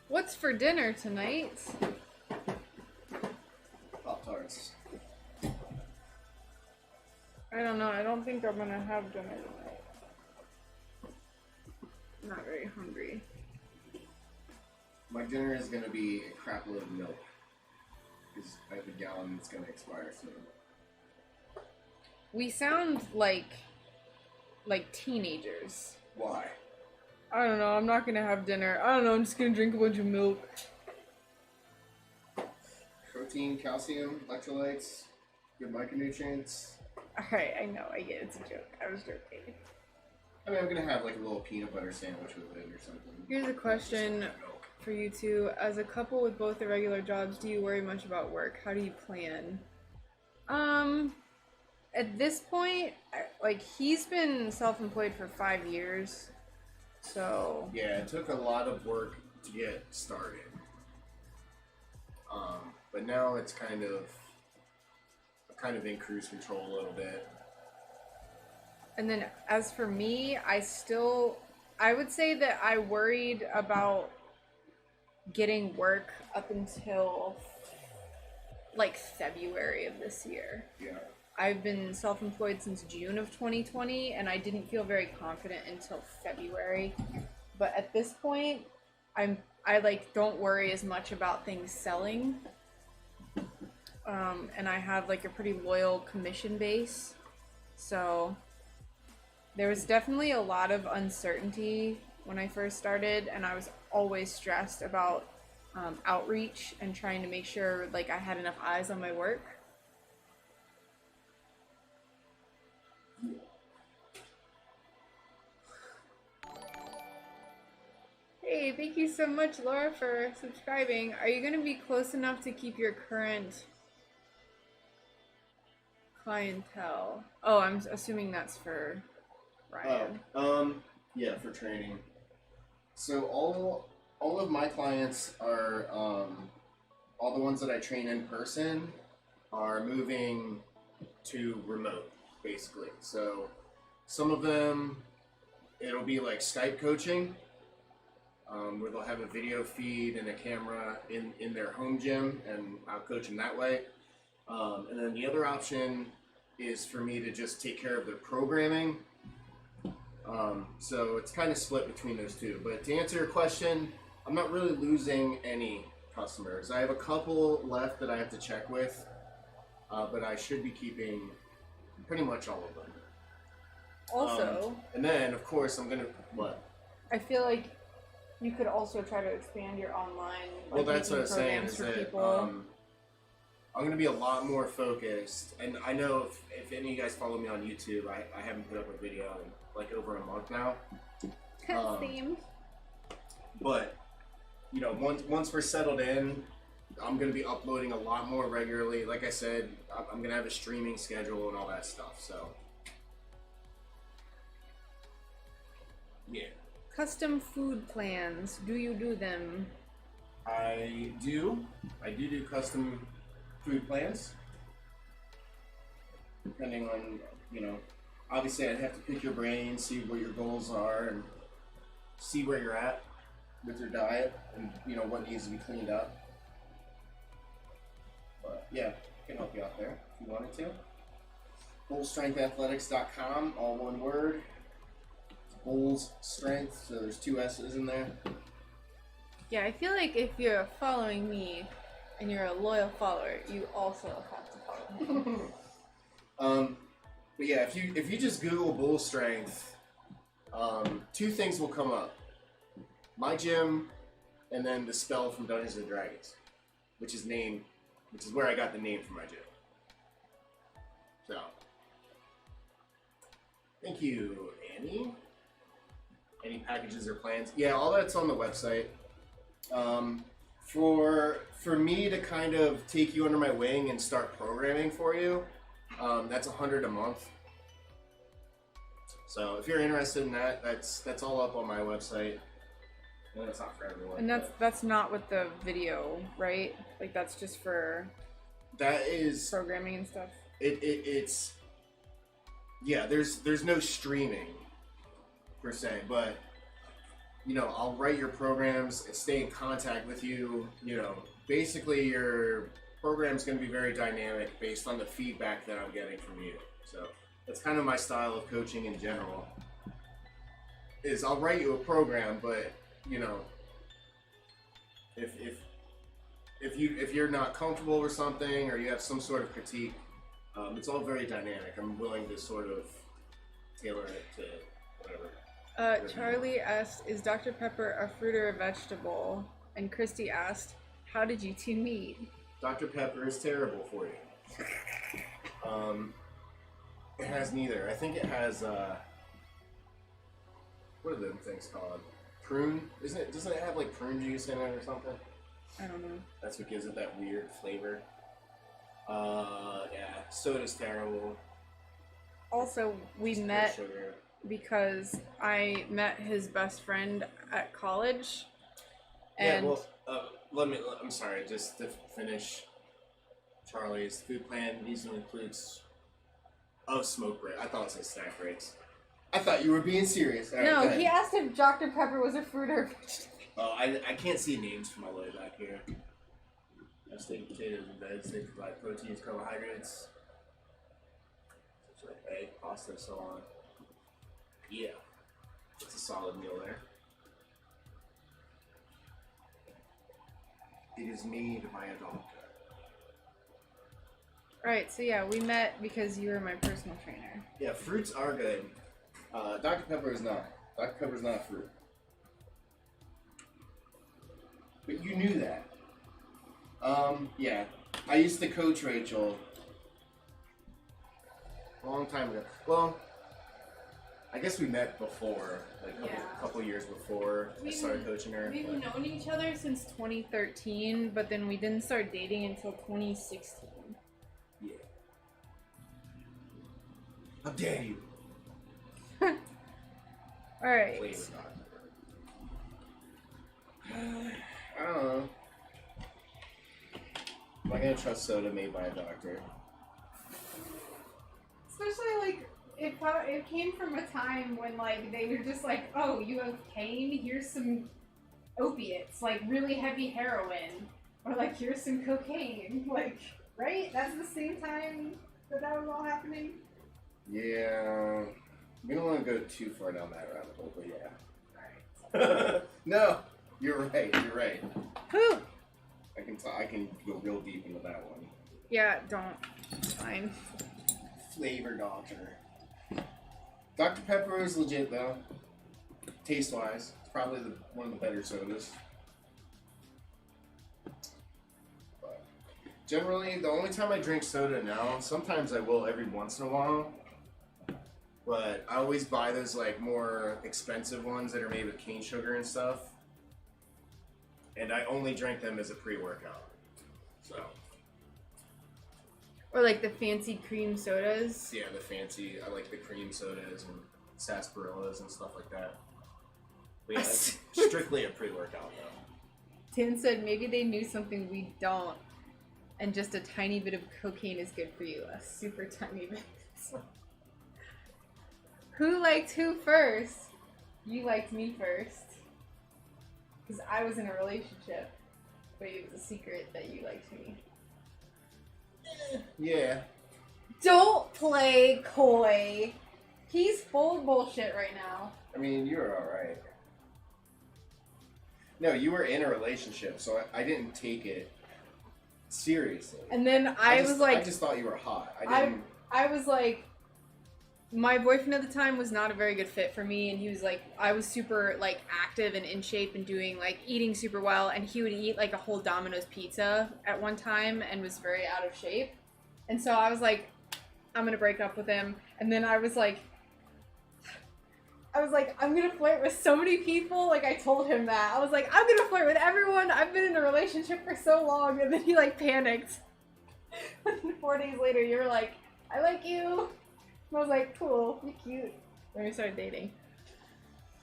What's for dinner tonight? Pop-Tarts. I don't know. I don't think I'm gonna have dinner tonight. Not very hungry. My dinner is gonna be a crap load of milk. Because I have a gallon that's gonna expire soon. We sound like teenagers. Why? I don't know. I'm not gonna have dinner. I don't know. I'm just gonna drink a bunch of milk. Protein, calcium, electrolytes, good micronutrients. Alright, I know. I get it. It's a joke. I was joking. I mean, I'm gonna have like a little peanut butter sandwich with it or something. Here's a question for you two. As a couple with both irregular jobs, do you worry much about work? How do you plan? At this point, like, he's been self-employed for 5 years, so... Yeah, it took a lot of work to get started. But now it's kind of in cruise control a little bit. And then as for me, I would say that I worried about getting work up until like February of this year. Yeah. I've been self-employed since June of 2020, and I didn't feel very confident until February. But at this point, I like don't worry as much about things selling. And I have like a pretty loyal commission base. So there was definitely a lot of uncertainty when I first started, and I was always stressed about outreach and trying to make sure like I had enough eyes on my work. Hey, thank you so much, Laura, for subscribing. Are you going to be close enough to keep your current clientele? Oh, I'm assuming that's for Ryan. Yeah, for training. So all of my clients are, all the ones that I train in person are moving to remote, basically. So some of them, it'll be like Skype coaching, where they'll have a video feed and a camera in their home gym, and I'll coach them that way. And then the other option is for me to just take care of their programming. So it's kind of split between those two. But to answer your question, I'm not really losing any customers. I have a couple left that I have to check with, but I should be keeping pretty much all of them. Also, and then, of course, I'm gonna what? I feel like you could also try to expand your online. Well, that's what I was saying. Is for that people. I'm gonna be a lot more focused, and I know if any of you guys follow me on YouTube, I haven't put up a video in like over a month now. Same. But you know, once we're settled in, I'm gonna be uploading a lot more regularly. Like I said, I'm gonna have a streaming schedule and all that stuff. So yeah. Custom food plans. Do you do them? I do custom food plans. Depending on, you know, obviously I'd have to pick your brain, see what your goals are, and see where you're at with your diet, and you know what needs to be cleaned up. But yeah, I can help you out there if you wanted to. BullStrengthAthletics.com, all one word. Bulls Strength, so there's 2 S's in there. Yeah, I feel like if you're following me and you're a loyal follower, you also have to follow me. But yeah, if you just Google Bull Strength, 2 things will come up: my gym, and then the spell from Dungeons and Dragons, which is where I got the name for my gym. So, thank you. any packages or plans. Yeah, all that's on the website. For me to kind of take you under my wing and start programming for you, that's $100 a month. So if you're interested in that, that's all up on my website. No, that's not for everyone. And that's not with the video, right? Like that's just for that is programming and stuff. It's yeah. There's no streaming per se, but you know, I'll write your programs and stay in contact with you. You know, basically your program's going to be very dynamic based on the feedback that I'm getting from you. So that's kind of my style of coaching in general. Is I'll write you a program, but you know, if you're not comfortable with something or you have some sort of critique, it's all very dynamic. I'm willing to sort of tailor it to whatever. Charlie asked, "Is Dr. Pepper a fruit or a vegetable?" And Christy asked, "How did you two meet?" Dr. Pepper is terrible for you. It has neither. I think it has what are them things called? Prune? Doesn't it have like prune juice in it or something? I don't know. That's what gives it that weird flavor. Yeah, soda's terrible. Also, we Just met sugar. because I met his best friend at college. And Yeah, well, I'm sorry, just to finish Charlie's food plan usually includes smoke break. I thought it said snack breaks. I thought you were being serious. All right, no, he asked if Dr. Pepper was a fruit or a vegetable. Oh, I can't see names from my way back here. Steak, potatoes, and veggies. They provide proteins, carbohydrates, such like egg, pasta, and so on. Yeah, it's a solid meal there. It is made by a doctor. Alright, so yeah, we met because you were my personal trainer. Yeah, fruits are good. Dr. Pepper is not. Dr. Pepper is not a fruit. But you knew that. Yeah. I used to coach Rachel a long time ago. Well, I guess we met before, like a couple years before I started coaching her. We've known each other since 2013, but then we didn't start dating until 2016. Yeah. How dare you? Alright. Flavor doctor. I don't know. Am I gonna trust soda made by a doctor? Especially like it came from a time when like they were just like, oh, you have pain, here's some opiates, like really heavy heroin, or like here's some cocaine, like right? That's the same time that was all happening. Yeah, we don't want to go too far down that rabbit hole, but yeah. Alright. No, you're right. You're right. Whew. I can go real deep into that one. Yeah, don't. It's fine. Flavor doctor. Dr. Pepper is legit though. Taste wise, it's probably one of the better sodas. But generally, the only time I drink soda now, sometimes I will every once in a while. But I always buy those like more expensive ones that are made with cane sugar and stuff. And I only drink them as a pre-workout. So. Or like the fancy cream sodas. Yeah, the fancy. I like the cream sodas and sarsaparillas and stuff like that. But yeah, it's strictly a pre-workout though. Tim said maybe they knew something we don't, and just a tiny bit of cocaine is good for you. A super tiny bit. Who liked who first? You liked me first. Because I was in a relationship, but it was a secret that you liked me. Yeah. Don't play coy. He's full of bullshit right now. I mean, you were alright. No, you were in a relationship, so I didn't take it seriously. And then I just thought you were hot. I was like, my boyfriend at the time was not a very good fit for me, and he was like, I was super like active and in shape and doing like eating super well, and he would eat like a whole Domino's pizza at one time and was very out of shape. And so I was like, I'm gonna break up with him. And then I was like, I was like, I'm gonna flirt with so many people. Like, I told him that. I was like, I'm gonna flirt with everyone. I've been in a relationship for so long. And then he, like, panicked. And 4 days later, you were like, I like you. And I was like, cool, you're cute. Then we started dating.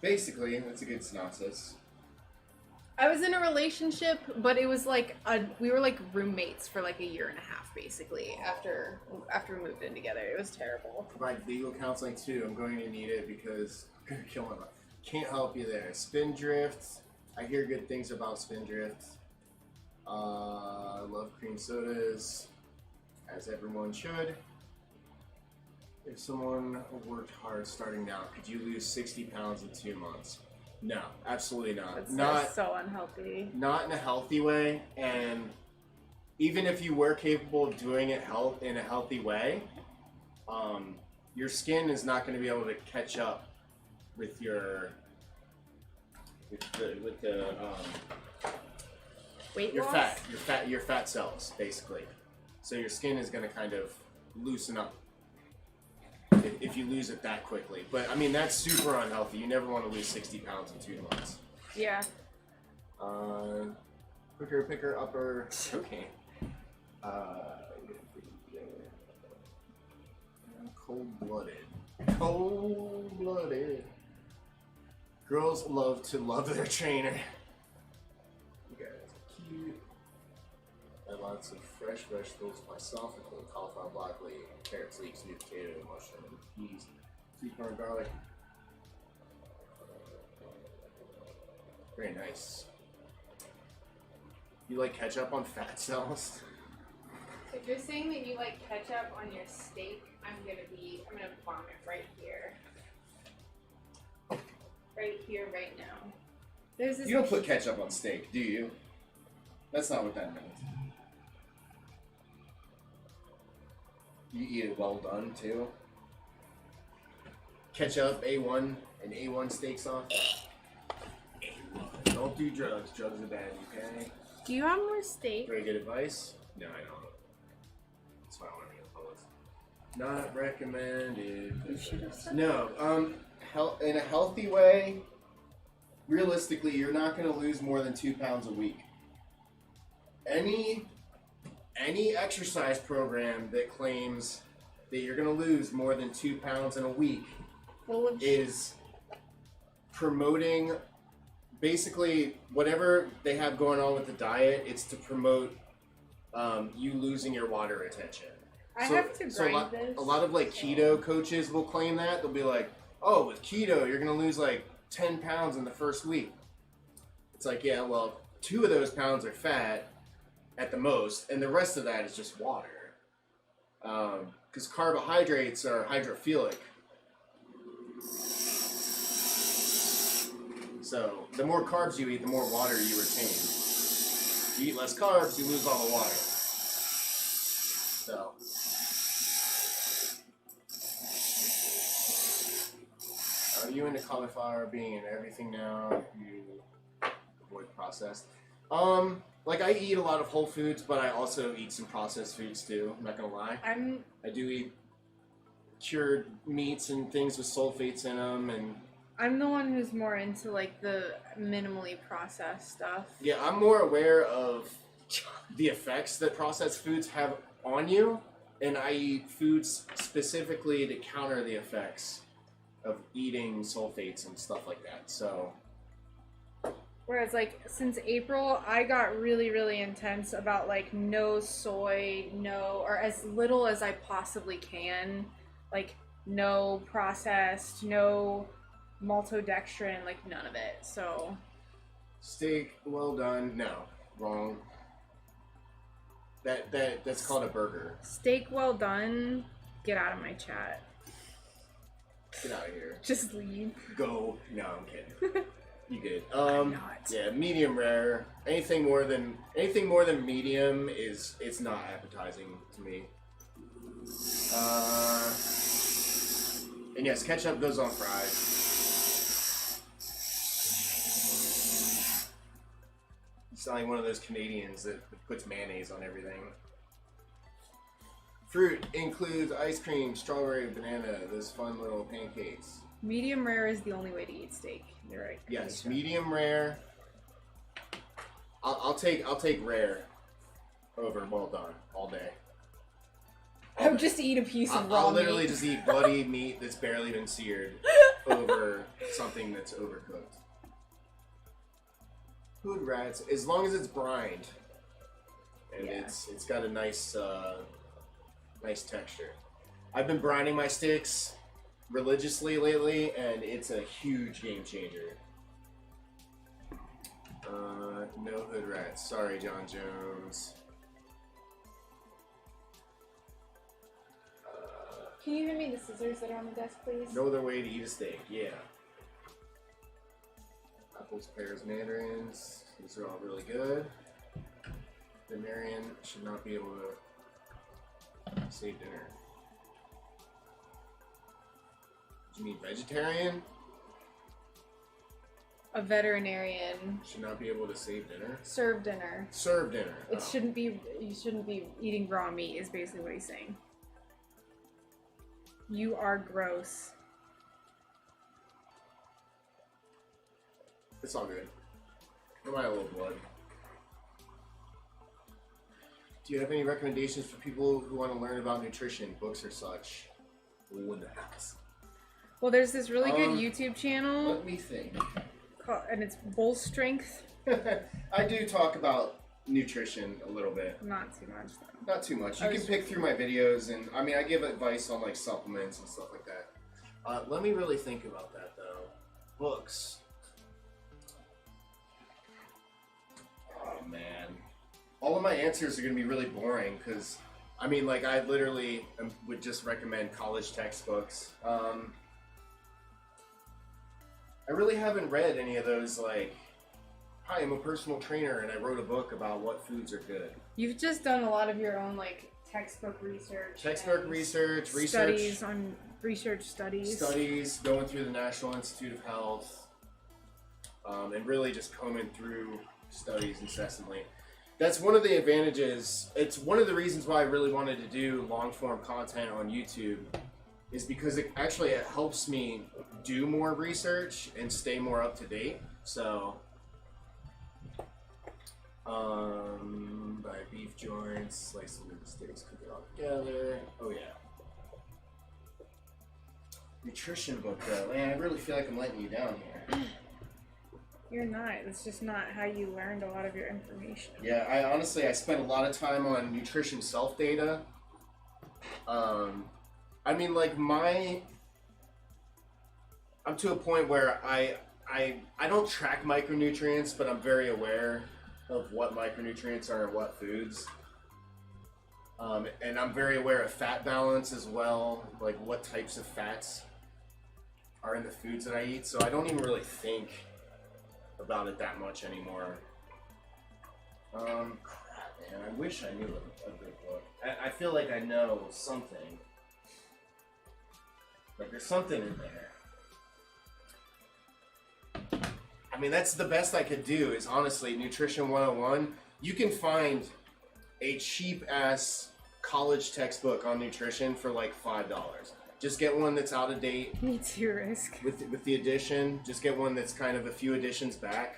Basically, that's a good synopsis. I was in a relationship, but it was like we were like roommates for like a year and a half, basically, after we moved in together. It was terrible. Provide legal counseling too. I'm going to need it because I'm going to kill my life. Can't help you there. Spindrift. I hear good things about Spindrift. I love cream sodas, as everyone should. If someone worked hard starting now, could you lose 60 pounds in 2 months? No, absolutely not. That's so unhealthy. Not in a healthy way, and even if you were capable of doing it in a healthy way, your skin is not going to be able to catch up with your weight your loss? your fat cells, basically. So your skin is going to kind of loosen up if you lose it that quickly. But I mean, that's super unhealthy. You never want to lose 60 pounds in 2 months. Yeah. Picker, upper. Okay. Cold-blooded. Cold-blooded. Girls love to love their trainer. You guys are cute. Add lots of fresh vegetables myself, including cauliflower, broccoli, carrots, leeks, sweet potato, mushroom, peas, sweet corn, garlic. Very nice. You like ketchup on fat cells? If you're saying that you like ketchup on your steak, I'm gonna vomit right here. Right here, right now. There's this. You don't put ketchup on steak, do you? That's not what that means. You eat it well done too. Ketchup, A1, and A1 steak sauce. A1. Don't do drugs. Drugs are bad, okay? Do you have more steak? Very good advice. No, I don't. That's why I want to get close. Not recommended. You should have said No, in a healthy way, realistically, you're not going to lose more than 2 pounds a week. Any exercise program that claims that you're going to lose more than 2 pounds in a week is promoting basically whatever they have going on with the diet. It's to promote you losing your water retention. I have to grind this. A lot of like keto coaches will claim that. They'll be like, oh, with keto, you're going to lose like 10 pounds in the first week. It's like, yeah, well, 2 of those pounds are fat at the most, and the rest of that is just water. Because carbohydrates are hydrophilic. So the more carbs you eat, the more water you retain. You eat less carbs, you lose all the water. So. Are you into cauliflower being in everything now? You avoid processed. Like I eat a lot of whole foods, but I also eat some processed foods too. I'm not gonna lie. I do eat cured meats and things with sulfates in them, and I'm the one who's more into like the minimally processed stuff. Yeah, I'm more aware of the effects that processed foods have on you, and I eat foods specifically to counter the effects of eating sulfates and stuff like that. So. Whereas, like, since April, I got really, really intense about, like, no soy, or as little as I possibly can. Like, no processed, no maltodextrin, like, none of it, so. Steak, well done. No, wrong. That's called a burger. Steak well done, get out of my chat. Get out of here. Just leave. Go. No, I'm kidding. You good? Yeah, medium rare. Anything more than medium it's not appetizing to me. And yes, ketchup goes on fries. You sound like one of those Canadians that puts mayonnaise on everything. Fruit includes ice cream, strawberry, banana, those fun little pancakes. Medium rare is the only way to eat steak. You're right. Yes, medium rare. I'll take rare over well done all day. I would just eat a piece of raw I'll literally meat. just eat bloody meat that's barely been seared over something that's overcooked. Hood rats, as long as it's brined and it's got a nice nice texture. I've been brining my steaks religiously lately, and it's a huge game changer. No hood rats. Sorry, John Jones. Can you hand me the scissors that are on the desk, please? No other way to eat a steak, yeah. Apples, pears, mandarins. These are all really good. The Marion should not be able to save dinner. Do you mean vegetarian? A veterinarian. Should not be able to save dinner? Serve dinner. Serve dinner. It shouldn't be, you shouldn't be eating raw meat is basically what he's saying. You are gross. It's all good. I might have a little blood. Do you have any recommendations for people who want to learn about nutrition, books or such? What the heck? Well, there's this really good YouTube channel. Let me think. And it's Bull Strength. I do talk about nutrition a little bit. Not too much, though. Not too much. You can pick through my videos, and I mean, I give advice on like supplements and stuff like that. Let me really think about that, though. Books. Oh, man. All of my answers are going to be really boring because, I mean, like, I literally would just recommend college textbooks. I really haven't read any of those, like, hi, I'm a personal trainer and I wrote a book about what foods are good. You've just done a lot of your own, like, textbook research. Studies, going through the National Institute of Health, and really just combing through studies incessantly. That's one of the advantages. It's one of the reasons why I really wanted to do long-form content on YouTube, is because it helps me do more research and stay more up to date. So, buy beef joints, slice them into steaks, cook it all together. Oh yeah. Nutrition book though, man, I really feel like I'm letting you down here. You're not. It's just not how you learned a lot of your information. Yeah, I spent a lot of time on nutrition self-data. I mean, like, I'm to a point where I don't track micronutrients, but I'm very aware of what micronutrients are in what foods. And I'm very aware of fat balance as well, like what types of fats are in the foods that I eat. So I don't even really think about it that much anymore. Crap, man, I wish I knew a good book. I feel like I know something. Like there's something in there. I mean, that's the best I could do is honestly Nutrition 101. You can find a cheap ass college textbook on nutrition for like $5. Just get one that's out of date. Meets your risk. With the edition, just get one that's kind of a few editions back,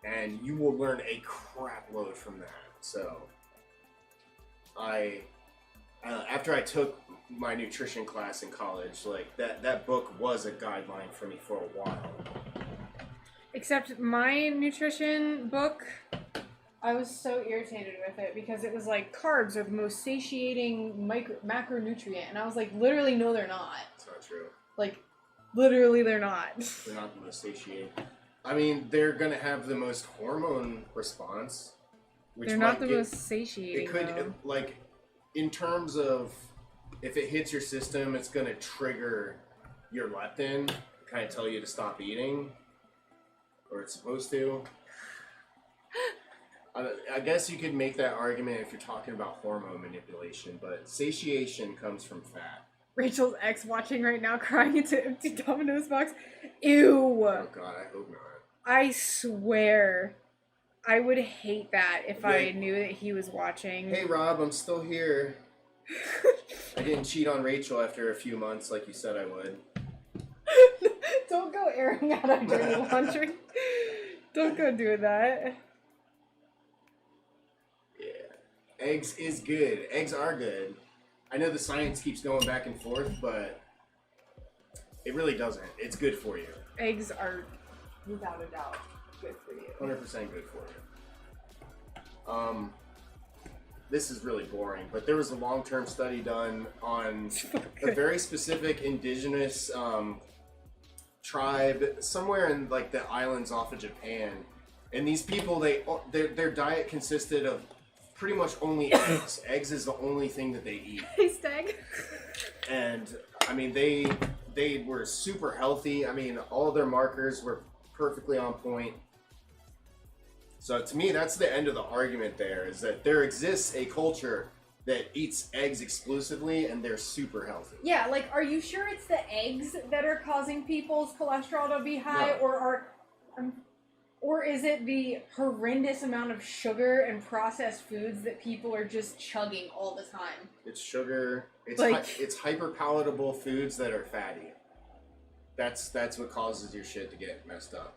and you will learn a crap load from that. So, after I took my nutrition class in college, like that book was a guideline for me for a while. Except my nutrition book, I was so irritated with it because it was like carbs are the most satiating macronutrient, and I was like, literally, no, they're not. It's not true. Like, literally, they're not. They're not the most satiating. I mean, they're gonna have the most hormone response. Which they're not the most satiating. It could, like, in terms of if it hits your system, it's gonna trigger your leptin, kind of tell you to stop eating, or it's supposed to. I guess you could make that argument if you're talking about hormone manipulation, but satiation comes from fat. Rachel's ex watching right now, crying into empty Domino's box. Ew. Oh God, I hope not. I swear, I would hate that if I knew that he was watching. Hey Rob, I'm still here. I didn't cheat on Rachel after a few months like you said I would. Don't go airing out our dirty laundry. Don't go do that. Yeah. Eggs is good. Eggs are good. I know the science keeps going back and forth, but it really doesn't. It's good for you. Eggs are, without a doubt, good for you. 100% good for you. This is really boring, but there was a long-term study done on a very specific indigenous tribe somewhere in like the islands off of Japan, and these people, their diet consisted of pretty much only eggs. Eggs is the only thing that they eat. Taste egg. And I mean, they were super healthy. I mean, all of their markers were perfectly on point. So to me, that's the end of the argument there, is that there exists a culture that eats eggs exclusively and they're super healthy. Yeah, like, are you sure it's the eggs that are causing people's cholesterol to be high? No. Or is it the horrendous amount of sugar and processed foods that people are just chugging all the time? It's sugar. It's like, it's hyper palatable foods that are fatty. That's what causes your shit to get messed up.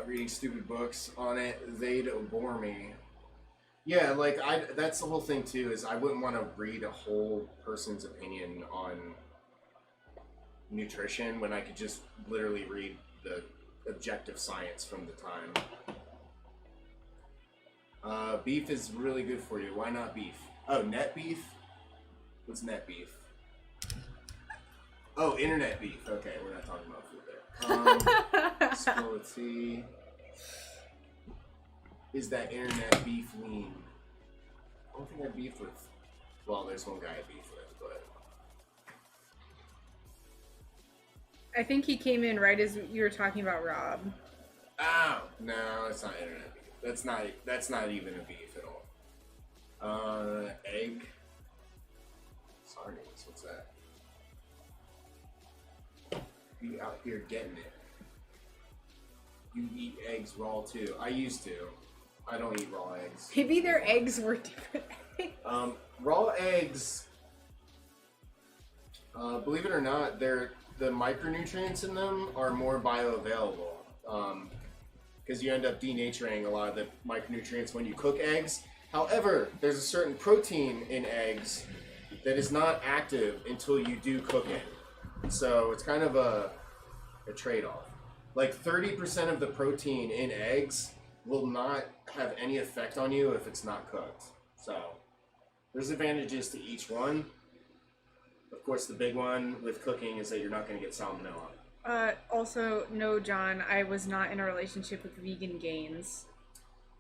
Reading stupid books on it, they'd bore me. Yeah, like that's the whole thing too, is I wouldn't want to read a whole person's opinion on nutrition when I could just literally read the objective science from the time. Beef is really good for you. Why not beef? Oh, net beef? What's net beef? Oh, internet beef. Okay, we're not talking about food there. Spill the tea. Is that internet beef lean? I don't think I beefed with. Well, there's one guy I beefed with, but. I think he came in right as you were talking about Rob. Oh no, it's not internet beef. That's not even a beef at all. Egg. Sardines. What's that? You out here getting it. You eat eggs raw too. I used to. I don't eat raw eggs. Maybe their eggs were different eggs. Raw eggs, believe it or not, the micronutrients in them are more bioavailable. Because you end up denaturing a lot of the micronutrients when you cook eggs. However, there's a certain protein in eggs that is not active until you do cook it. So it's kind of a trade-off. Like 30% of the protein in eggs will not have any effect on you if it's not cooked. So there's advantages to each one. Of course, the big one with cooking is that you're not going to get salmonella. Also, no, John, I was not in a relationship with vegan gains.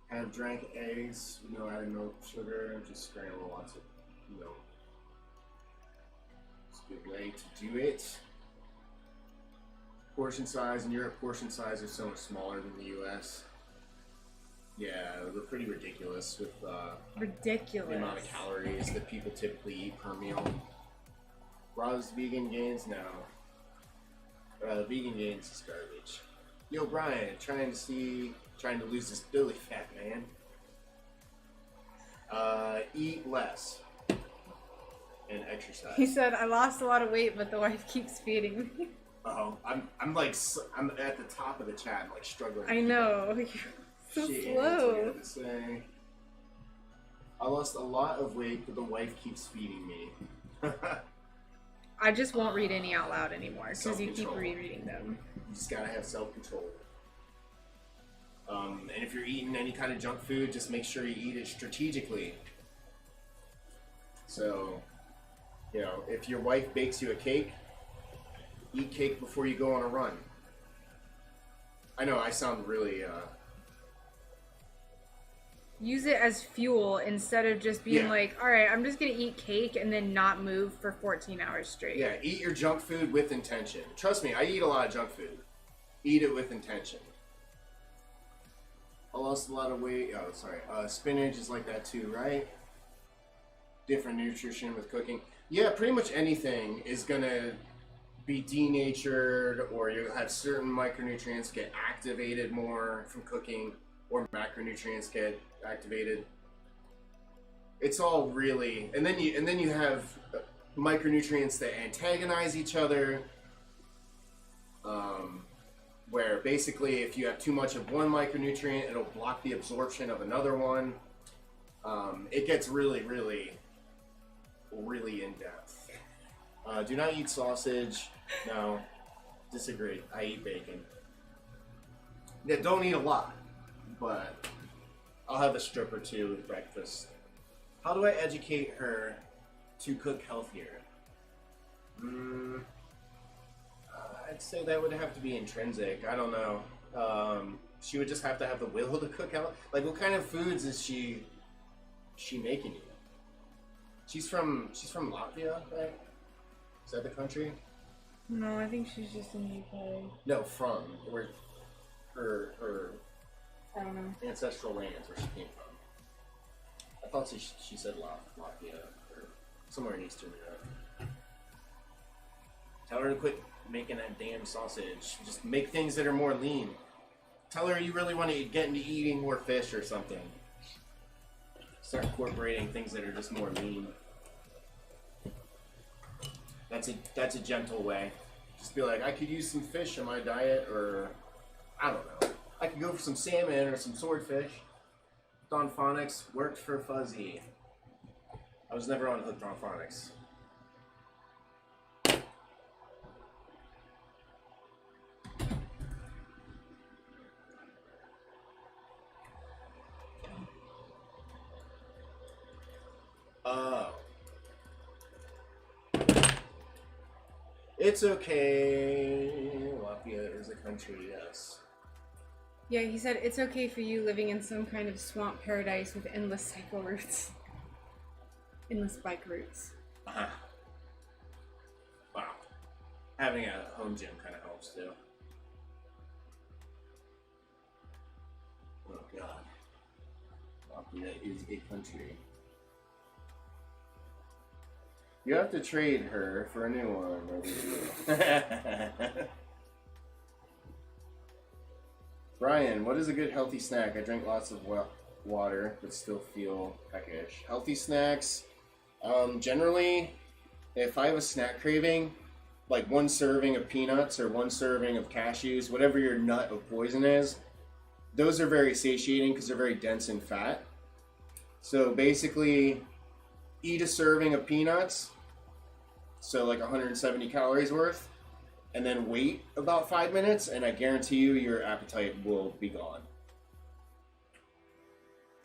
Have drank eggs, no added milk, sugar, just scramble lots of milk. It's a good way to do it. Portion size in Europe, portion size are so much smaller than the US. Yeah, they're pretty ridiculous with ridiculous the amount of calories that people typically eat per meal. Rob's vegan gains? No. Vegan gains is garbage. Yo, Brian, trying to lose this belly fat, man. Eat less and exercise. He said, I lost a lot of weight, but the wife keeps feeding me. Oh, I'm at the top of the chat. I'm like struggling. I know. You're so Shit, slow. That's what I had to say. I lost a lot of weight, but the wife keeps feeding me. I just won't read any out loud anymore because you keep Self-control. rereading them. You just gotta have self-control. And if you're eating any kind of junk food, just make sure you eat it strategically. So, you know, if your wife bakes you a cake, eat cake before you go on a run. I know I sound really, Use it as fuel instead of just being like, alright, I'm just gonna eat cake and then not move for 14 hours straight. Yeah, eat your junk food with intention. Trust me, I eat a lot of junk food. Eat it with intention. I lost a lot of weight. Oh, sorry. Spinach is like that too, right? Different nutrition with cooking. Yeah, pretty much anything is gonna be denatured, or you have certain micronutrients get activated more from cooking, or macronutrients get activated. It's all really, and then you have micronutrients that antagonize each other. where basically if you have too much of one micronutrient, it'll block the absorption of another one. It gets really, really, really in-depth. Do not eat sausage. No. Disagree. I eat bacon. Yeah, don't eat a lot, but I'll have a strip or two with breakfast. How do I educate her to cook healthier? I'd say that would have to be intrinsic. I don't know. She would just have to have the will to cook out. Like, what kind of foods is she making you? She's from Latvia, right? Is that the country? No, I think she's just in the UK. No, from where her I don't know. ancestral lands where she came from. I thought she said Latvia or somewhere in Eastern Europe. Tell her to quit making that damn sausage. Just make things that are more lean. Tell her you really want to get into eating more fish or something. Start incorporating things that are just more lean. That's a gentle way. Just be like, I could use some fish in my diet, or I don't know. I could go for some salmon or some swordfish. Don Phonics worked for Fuzzy. I was never on Hooked on Phonics. It's okay. Latvia is a country, yes. Yeah, he said it's okay for you living in some kind of swamp paradise with endless cycle routes. Endless bike routes. Uh-huh. Wow. Having a home gym kind of helps too. Oh god. Latvia is a country. You have to trade her for a new one. Brian, what is a good healthy snack? I drink lots of water, but still feel peckish. Healthy snacks, generally, if I have a snack craving, like one serving of peanuts or one serving of cashews, whatever your nut of poison is, those are very satiating because they're very dense in fat. So basically, eat a serving of peanuts, so like 170 calories worth, and then wait about 5 minutes, and I guarantee you your appetite will be gone.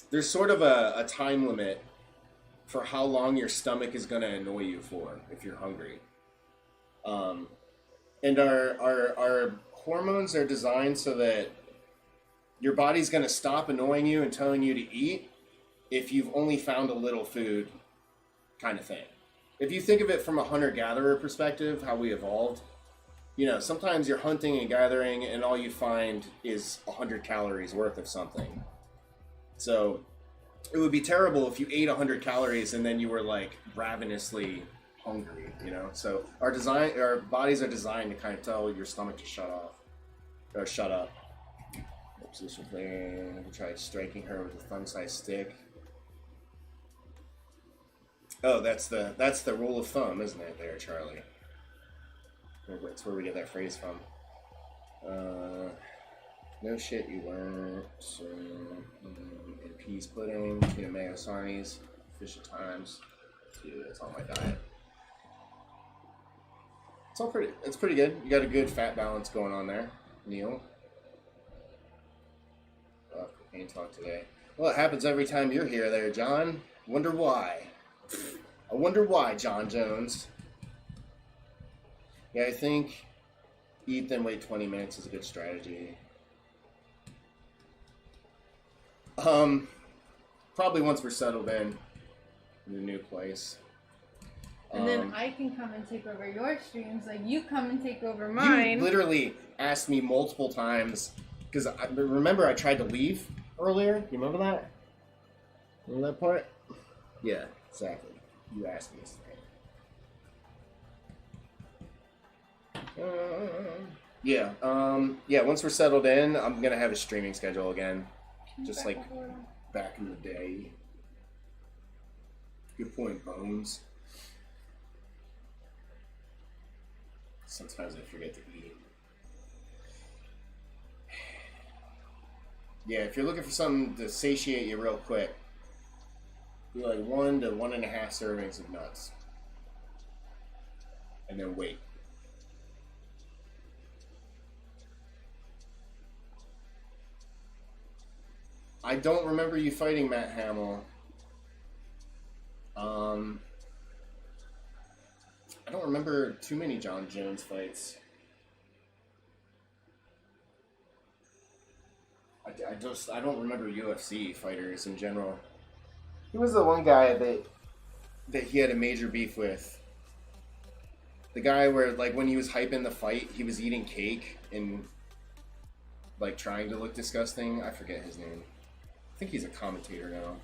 There's sort of a time limit for how long your stomach is going to annoy you for if you're hungry. And our hormones are designed so that your body's going to stop annoying you and telling you to eat if you've only found a little food, kind of thing. If you think of it from a hunter-gatherer perspective, how we evolved, you know, sometimes you're hunting and gathering and all you find is 100 calories worth of something. So it would be terrible if you ate 100 calories and then you were like ravenously hungry, you know? So our bodies are designed to kind of tell your stomach to shut off, or shut up. Position play, try striking her with a thumb-sized stick. Oh, that's the rule of thumb, isn't it, there, Charlie? That's where we get that phrase from. No shit, you weren't. And peas pudding, tuna mayo sarnies, fish at times. Dude, that's on my diet. It's pretty good. You got a good fat balance going on there, Neil. Cocaine talk today. Well, it happens every time you're here there, John. Wonder why. I wonder why, John Jones. Yeah, I think eat then wait 20 minutes is a good strategy. Probably once we're settled in the new place. And then I can come and take over your streams, like you come and take over mine. You literally asked me multiple times, because remember I tried to leave earlier? You remember that? Remember that part? Yeah, exactly. You asked me this thing. Yeah, once we're settled in, I'm going to have a streaming schedule again. Just like back in the day. Good point, Bones. Sometimes I forget to eat. Yeah, if you're looking for something to satiate you real quick, do like 1 to 1.5 servings of nuts. And then wait. I don't remember you fighting Matt Hamill. I don't remember too many John Jones fights. I don't remember UFC fighters in general. He was the one guy that he had a major beef with. The guy where, like, when he was hyping the fight, he was eating cake and, like, trying to look disgusting. I forget his name. I think he's a commentator now.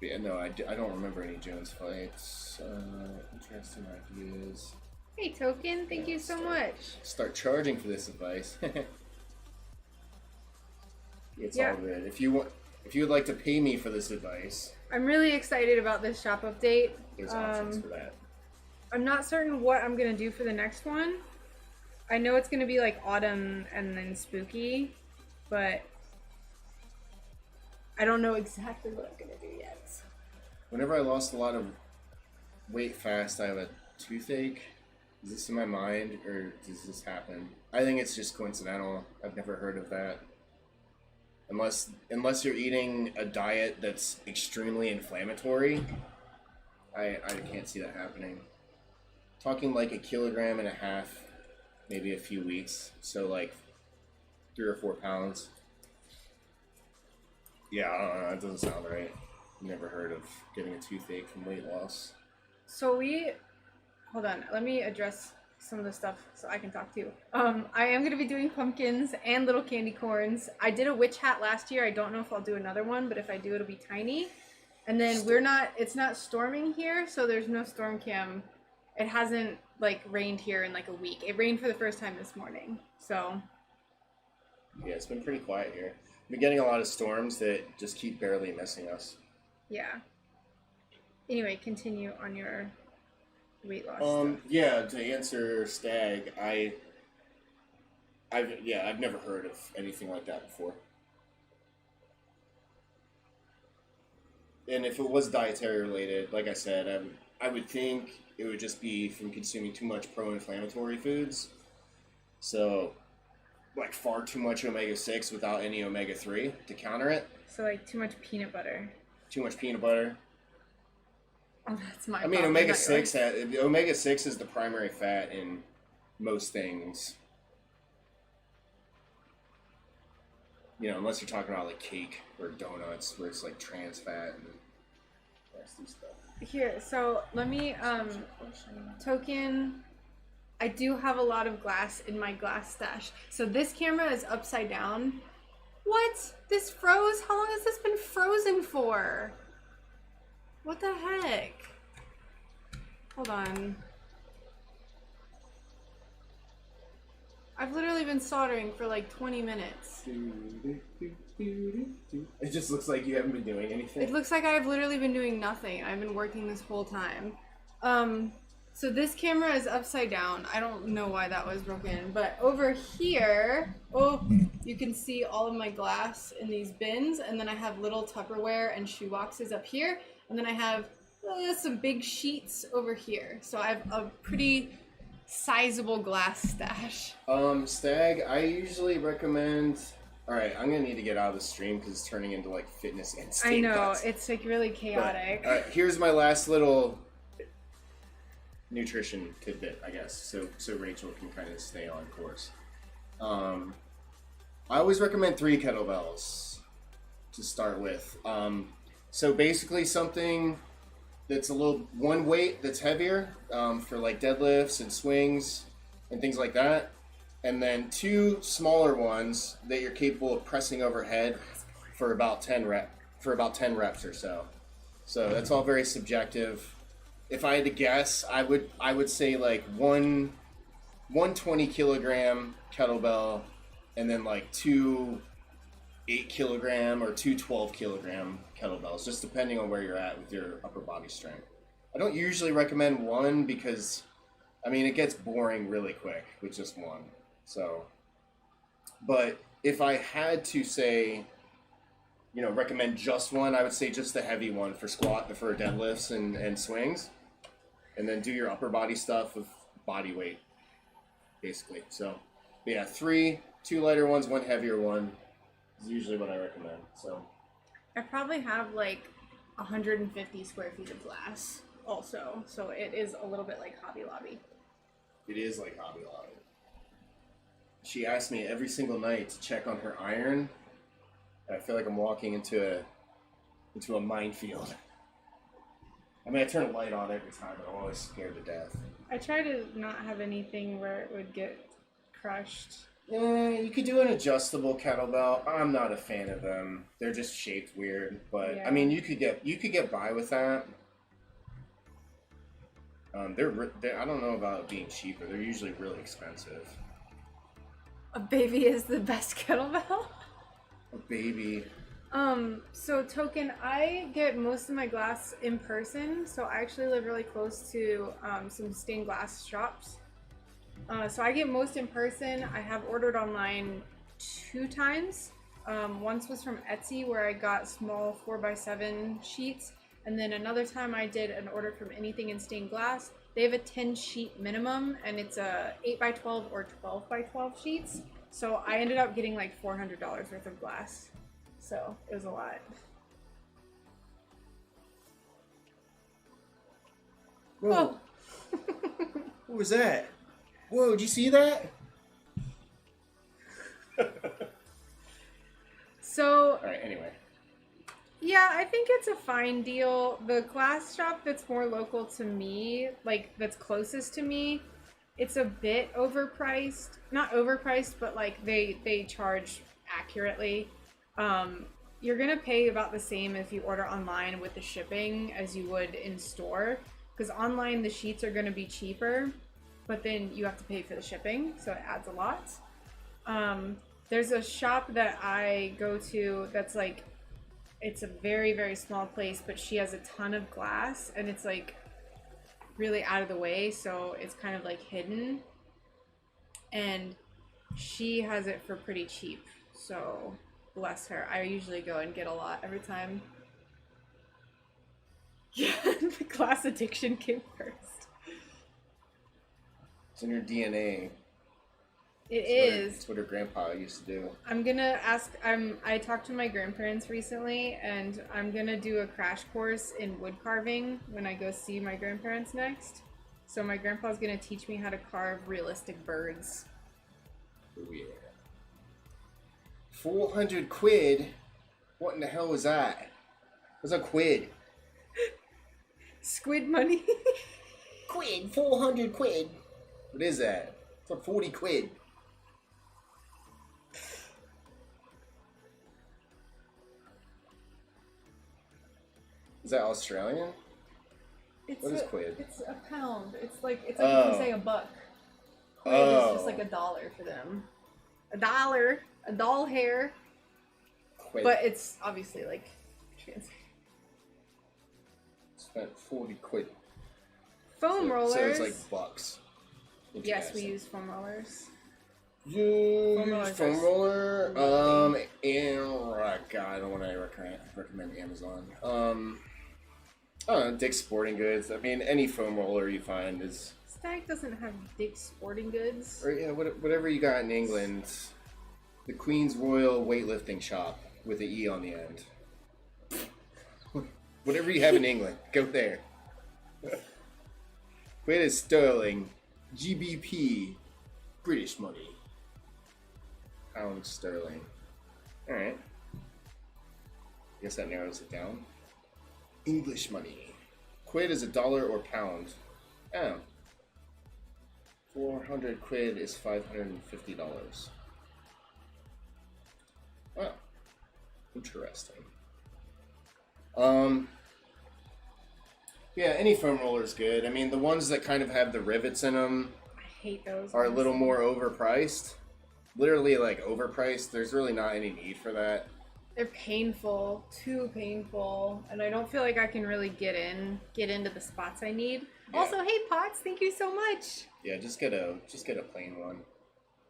But yeah, no, I don't remember any Jones fights. Interesting ideas. Hey, Token, thank you so much. Start charging for this advice. It's all good. If you would like to pay me for this advice, I'm really excited about this shop update. There's options for that. I'm not certain what I'm gonna do for the next one. I know it's gonna be like autumn and then spooky, but I don't know exactly what I'm gonna do yet. Whenever I lost a lot of weight fast, I have a toothache. Is this in my mind, or does this happen? I think it's just coincidental. I've never heard of that. Unless you're eating a diet that's extremely inflammatory, I can't see that happening. Talking like 1.5 kilograms, maybe a few weeks. So like 3 or 4 pounds. Yeah, I don't know. That doesn't sound right. Never heard of getting a toothache from weight loss. So hold on, let me address some of the stuff so I can talk to you. I am going to be doing pumpkins and little candy corns. I did a witch hat last year. I don't know if I'll do another one, but if I do, it'll be tiny. And then it's not storming here, so there's no storm cam. It hasn't like rained here in like a week. It rained for the first time this morning, so. Yeah, it's been pretty quiet here. We've been getting a lot of storms that just keep barely missing us. Yeah. Anyway, continue on your weight loss stuff. Yeah, to answer Stag, I've never heard of anything like that before. And if it was dietary related, like I said, I would think it would just be from consuming too much pro-inflammatory foods. So, like far too much omega-6 without any omega-3 to counter it. So like too much peanut butter. Too much peanut butter. Oh, that's my I mean, problem, omega-6 is the primary fat in most things. You know, unless you're talking about like cake or donuts, where it's like trans fat and nasty stuff. Here, so let me, Token, I do have a lot of glass in my glass stash. So this camera is upside down. What? This froze? How long has this been frozen for? What the heck? Hold on. I've literally been soldering for like 20 minutes. It just looks like you haven't been doing anything. It looks like I've literally been doing nothing. I've been working this whole time. So this camera is upside down. I don't know why that was broken, but over here, you can see all of my glass in these bins, and then I have little Tupperware and shoe boxes up here, and then I have some big sheets over here. So I have a pretty sizable glass stash. Stag, I usually recommend... Alright, I'm gonna need to get out of the stream because it's turning into like fitness and steam I know, cuts. it's like really chaotic. But, here's my last little nutrition tidbit, I guess, so Rachel can kind of stay on course. I always recommend 3 kettlebells to start with. So basically something that's one weight that's heavier for like deadlifts and swings and things like that, and then 2 smaller ones that you're capable of pressing overhead for about 10 reps or so. So that's all very subjective. If I had to guess, I would say like one 20-kilogram kettlebell, and then like 2 8-kilogram or 2 12-kilogram kettlebells, just depending on where you're at with your upper body strength. I don't usually recommend one because, I mean, it gets boring really quick with just one. So, but if I had to say, recommend just one, I would say just the heavy one for deadlifts and swings, and then do your upper body stuff with body weight, basically. So, yeah, 3, 2 lighter ones, 1 heavier one is usually what I recommend. So, I probably have like 150 square feet of glass also, so it is a little bit like Hobby Lobby. It is like Hobby Lobby. She asks me every single night to check on her iron. And I feel like I'm walking into a minefield. I mean, I turn a light on every time, but I'm always scared to death. I try to not have anything where it would get crushed. Yeah, you could do an adjustable kettlebell. I'm not a fan of them. They're just shaped weird, but Yeah. I mean, you could get by with that. They're I don't know about it being cheaper. They're usually really expensive. A baby is the best kettlebell. A baby. So Token, I get most of my glass in person, so I actually live really close to some stained glass shops. So I get most in person. I have ordered online 2 times. Once was from Etsy where I got small 4x7 sheets, and then another time I did an order from Anything in Stained Glass. They have a 10 sheet minimum, and it's a 8x12 or 12x12 sheets. So I ended up getting like $400 worth of glass. So it was a lot. Whoa. What was that? Whoa, did you see that? So, Alright, anyway. yeah, I think it's a fine deal. The glass shop that's more local to me, like that's closest to me, it's a bit overpriced. Not overpriced, but like they charge accurately. You're gonna pay about the same if you order online with the shipping as you would in store. Because online the sheets are gonna be cheaper, but then you have to pay for the shipping, so it adds a lot. There's a shop that I go to that's like, it's a very, very small place, but she has a ton of glass and it's like really out of the way, so it's kind of like hidden. And she has it for pretty cheap, so bless her. I usually go and get a lot every time. Yeah, the glass addiction came first. It's in your DNA. It's what her grandpa used to do. I'm gonna ask, I talked to my grandparents recently, and I'm gonna do a crash course in wood carving when I go see my grandparents next. So my grandpa's gonna teach me how to carve realistic birds. Oh yeah. 400 quid? What in the hell was that? What's a quid? Squid money? Quid, 400 quid. What is that? It's like 40 quid. Is that Australian? What is quid? It's a pound. It's like if you say a buck. Quid is just like $1 for them. $1, a doll hair. Quid. But it's obviously like trans. Spent 40 quid. Foam rollers. So it's like bucks. Yes, we use foam rollers. Foam roller. And God, I don't want to recommend Amazon. I don't know, Dick's Sporting Goods. I mean, any foam roller you find is. Stag doesn't have Dick's Sporting Goods. Or yeah, whatever you got in England. The Queen's Royal Weightlifting Shop with an E on the end. Whatever you have in England, go there. Quid is sterling, GBP, British money, pound sterling. All right. I guess that narrows it down. English money. Quid is $1 or pound. Oh. 400 quid is $550. Wow. Interesting. Yeah, any foam roller is good. I mean, the ones that kind of have the rivets in them I hate those. are a little more overpriced. Literally, like, overpriced. There's really not any need for that. They're painful, too painful, and I don't feel like I can really get into the spots I need. Yeah. Also, hey Potts, thank you so much. Yeah, just get a plain one.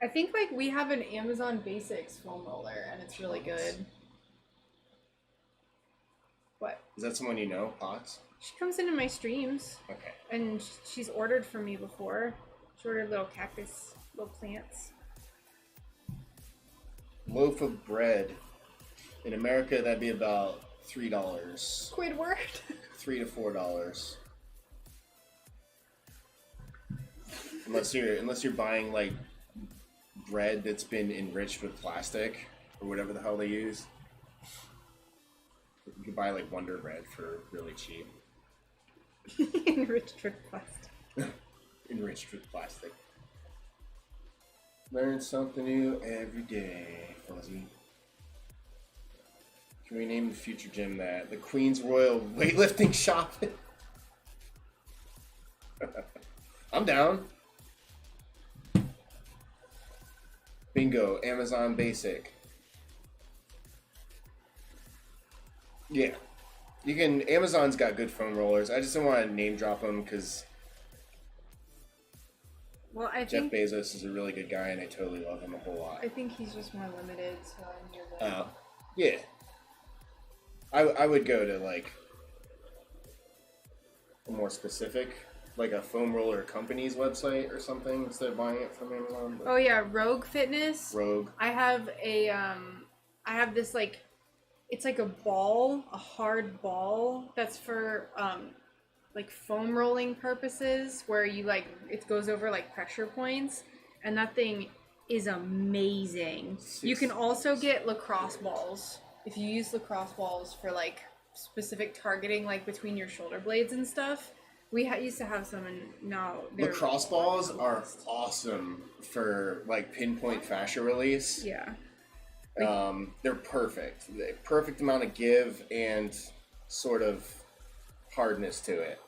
I think like we have an Amazon Basics foam roller and it's really good. What? Is that someone you know, Potts? She comes into my streams. Okay. And she's ordered from me before. She ordered little cactus, little plants. Loaf of bread. In America, that'd be about $3. Squidward. $3 to $4. Unless you're buying like bread that's been enriched with plastic or whatever the hell they use. You could buy like Wonder Bread for really cheap. Enriched with plastic. Enriched with plastic. Learn something new every day, Fuzzy. Can we name the future gym that? The Queen's Royal Weightlifting Shop? I'm down. Bingo, Amazon Basic. Yeah. You can, Amazon's got good foam rollers. I just don't want to name drop them because well, I Jeff think Bezos is a really good guy and I totally love him a whole lot. I think he's just more limited, so I'm here to... Yeah. I would go to like a more specific, like a foam roller company's website or something instead of buying it from Amazon. Oh yeah, Rogue Fitness. Rogue. I have a I have this like, it's like a ball, a hard ball that's for like foam rolling purposes, where you like it goes over like pressure points, and that thing is amazing. You can also get lacrosse balls if you use lacrosse balls for like specific targeting, like between your shoulder blades and stuff. We used to have some, and now they're lacrosse balls are awesome for like pinpoint fascia release. Yeah. They're perfect. Perfect amount of give and sort of hardness to it.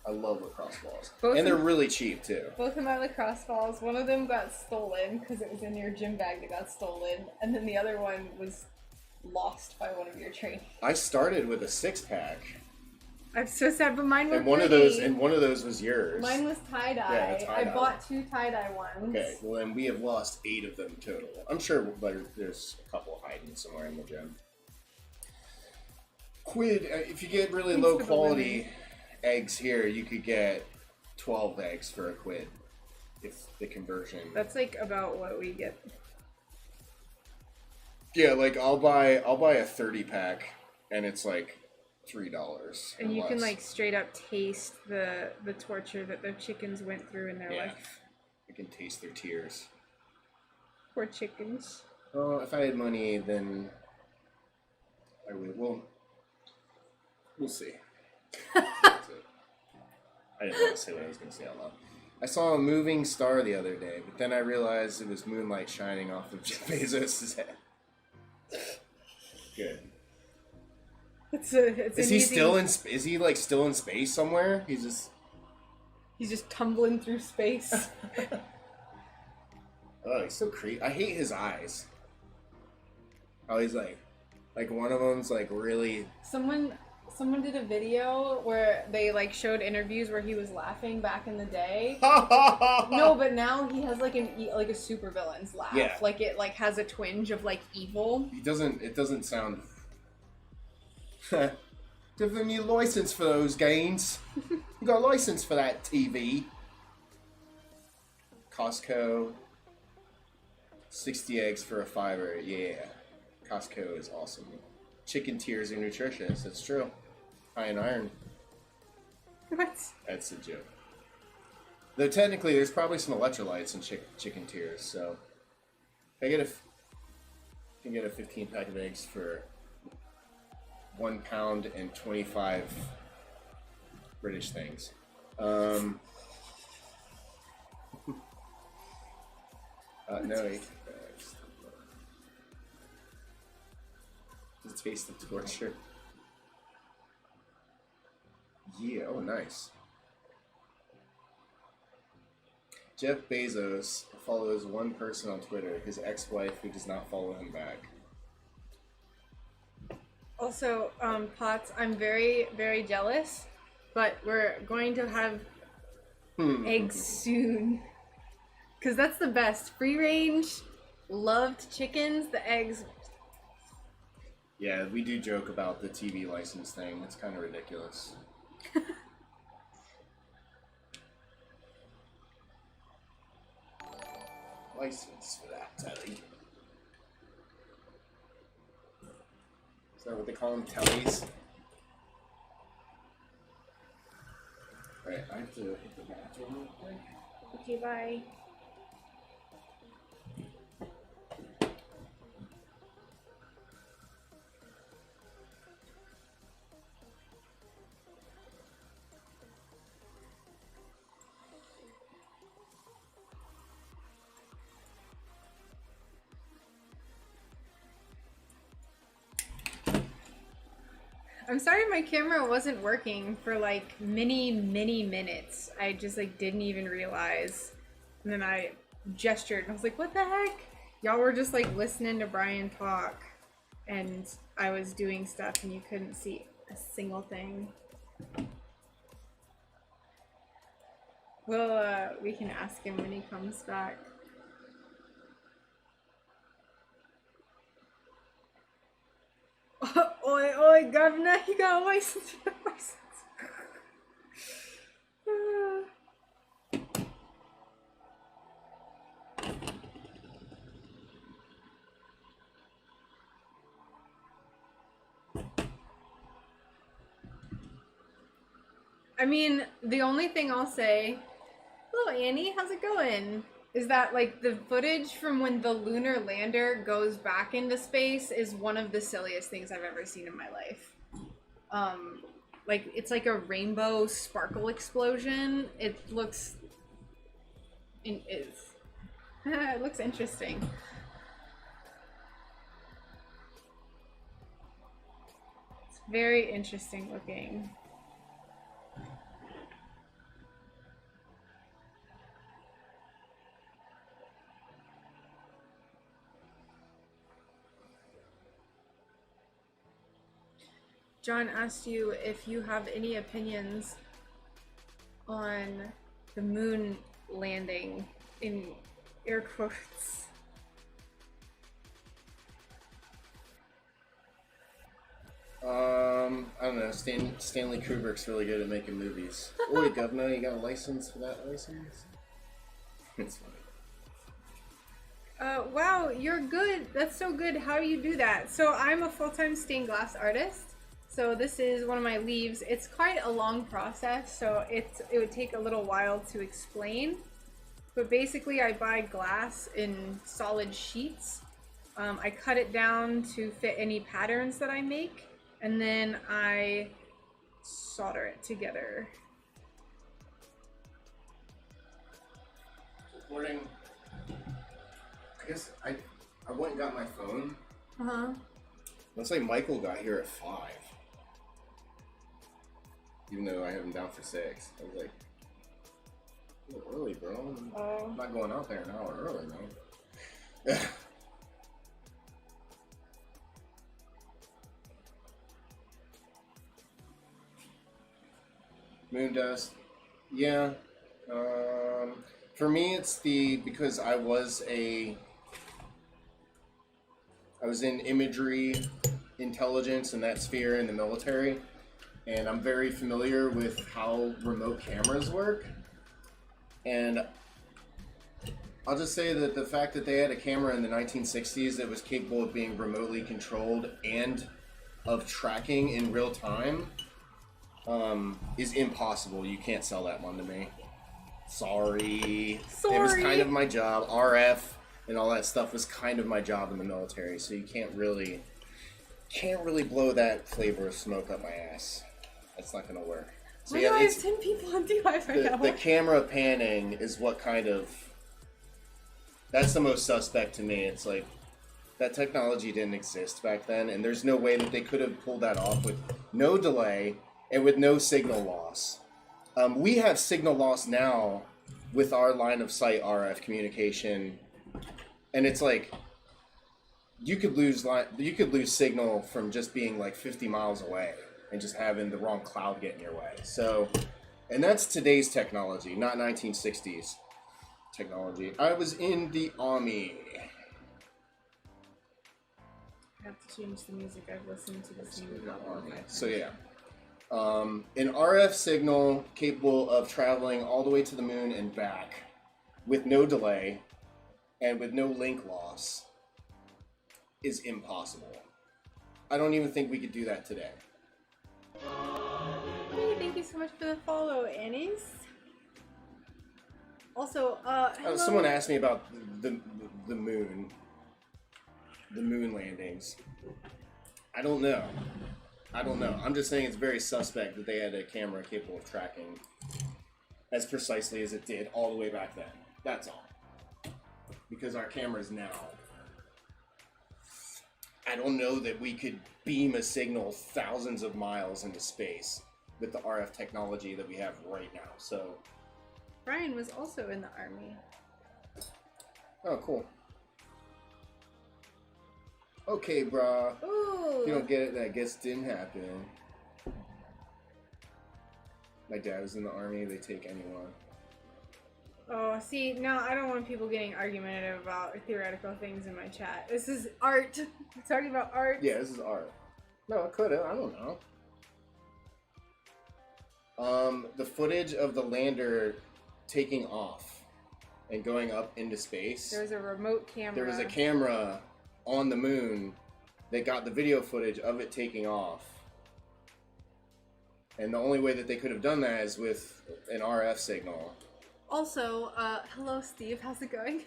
I love lacrosse balls. And they're really cheap too. Both of my lacrosse balls, one of them got stolen because it was in your gym bag that got stolen, and then the other one was lost by one of your trainees. I started with a 6-pack. I'm so sad, but mine were and one of those was yours. Mine was tie-dye. Yeah, tie-dye. I bought 2 tie-dye ones. Okay, well then we have lost 8 of them total. I'm sure there's a couple hiding somewhere in the gym. Quid, if you get really low quality eggs here, you could get 12 eggs for a quid. If the conversion. That's like about what we get. Yeah, like I'll buy a 30-pack and it's like $3. And you can like straight up taste the torture that the chickens went through in their life. You can taste their tears. Poor chickens. Oh, if I had money, then I would. Well, we'll see. I didn't want to say what I was going to say out loud. I saw a moving star the other day, but then I realized it was moonlight shining off of Jeff Bezos' head. Good. Is he still in? Is he like still in space somewhere? He's just tumbling through space. Oh, he's so creepy. I hate his eyes. Oh, he's like one of them's like really. Someone did a video where they like showed interviews where he was laughing back in the day. No, but now he has like a super villain's laugh. Yeah. Like it like has a twinge of like evil. It doesn't sound. Give them your license for those gains. You got a license for that TV. Costco. 60 eggs for a $5. Yeah. Costco is awesome. Chicken tears are nutritious. That's true. High in iron. What? That's a joke. Though technically, there's probably some electrolytes in chicken tears. So, I can get a 15-pack of eggs for £1 and 25 British things. No. The taste of torture. Yeah, oh nice. Jeff Bezos follows one person on Twitter, his ex-wife who does not follow him back. Also, Potts, I'm very, very jealous, but we're going to have eggs soon. Because that's the best. Free range, loved chickens, the eggs. Yeah, we do joke about the TV license thing. It's kind of ridiculous. License for that telly. Is that what they call them? Tellies? Alright, I have to hit the bathroom real quick. Okay, bye. I'm sorry my camera wasn't working for like many minutes. I just like didn't even realize. And then I gestured and I was like, what the heck? Y'all were just like listening to Brian talk and I was doing stuff and you couldn't see a single thing. Well, we can ask him when he comes back. Oi, oi, governor, you got a license. You got a license. I mean, the only thing I'll say, hello Annie, how's it going? Is that like the footage from when the lunar lander goes back into space is one of the silliest things I've ever seen in my life. Like it's like a rainbow sparkle explosion. It looks it looks interesting. It's very interesting looking. John asked you if you have any opinions on the moon landing, in air quotes. I don't know. Stanley Kubrick's really good at making movies. Oi, governor, you got a license for that license? It's funny. Wow, you're good. That's so good. How do you do that? So I'm a full-time stained glass artist. So this is one of my leaves. It's quite a long process, so it would take a little while to explain. But basically I buy glass in solid sheets. I cut it down to fit any patterns that I make, and then I solder it together. Recording. I guess I went and got my phone. Uh-huh. Looks like Michael got here at 5. Even though I have him down for 6. I was like, a little early, bro. I'm not going out there an hour early, man. Moon dust. Yeah. For me, it's because I was in imagery intelligence in that sphere in the military, and I'm very familiar with how remote cameras work. And I'll just say that the fact that they had a camera in the 1960s that was capable of being remotely controlled and of tracking in real time is impossible. You can't sell that one to me. Sorry. It was kind of my job. RF and all that stuff was kind of my job in the military, so you can't really blow that flavor of smoke up my ass. That's not gonna work. So Why do I have 10 people on DIY right now? The camera panning is what kind of... That's the most suspect to me. It's like, that technology didn't exist back then, and there's no way that they could have pulled that off with no delay and with no signal loss. We have signal loss now with our line of sight RF communication, and it's like you could lose signal from just being like 50 miles away and just having the wrong cloud get in your way. So, and that's today's technology, not 1960s. technology. I was in the army. I have to change the music. I've listened to this music about Army. 5 times. So yeah. An RF signal capable of traveling all the way to the moon and back with no delay and with no link loss is impossible. I don't even think we could do that today. Hey, thank you so much for the follow, Annie's. Also, hello. Someone asked me about the moon. The moon landings. I don't know. I'm just saying it's very suspect that they had a camera capable of tracking as precisely as it did all the way back then. That's all. Because our cameras now, I don't know that we could beam a signal thousands of miles into space with the RF technology that we have right now. So Brian was also in the army. oh, cool. Okay, brah. Ooh. If you don't get it, then I guess it didn't happen. My dad was in the army. They take anyone. Oh, see, no, I don't want people getting argumentative about theoretical things in my chat. This is art. We're talking about art. Yeah, this is art. No, it could have. I don't know. The footage of the lander taking off and going up into space. There was a remote camera. There was a camera on the moon that got the video footage of it taking off. And the only way that they could have done that is with an RF signal. Also, hello Steve, how's it going?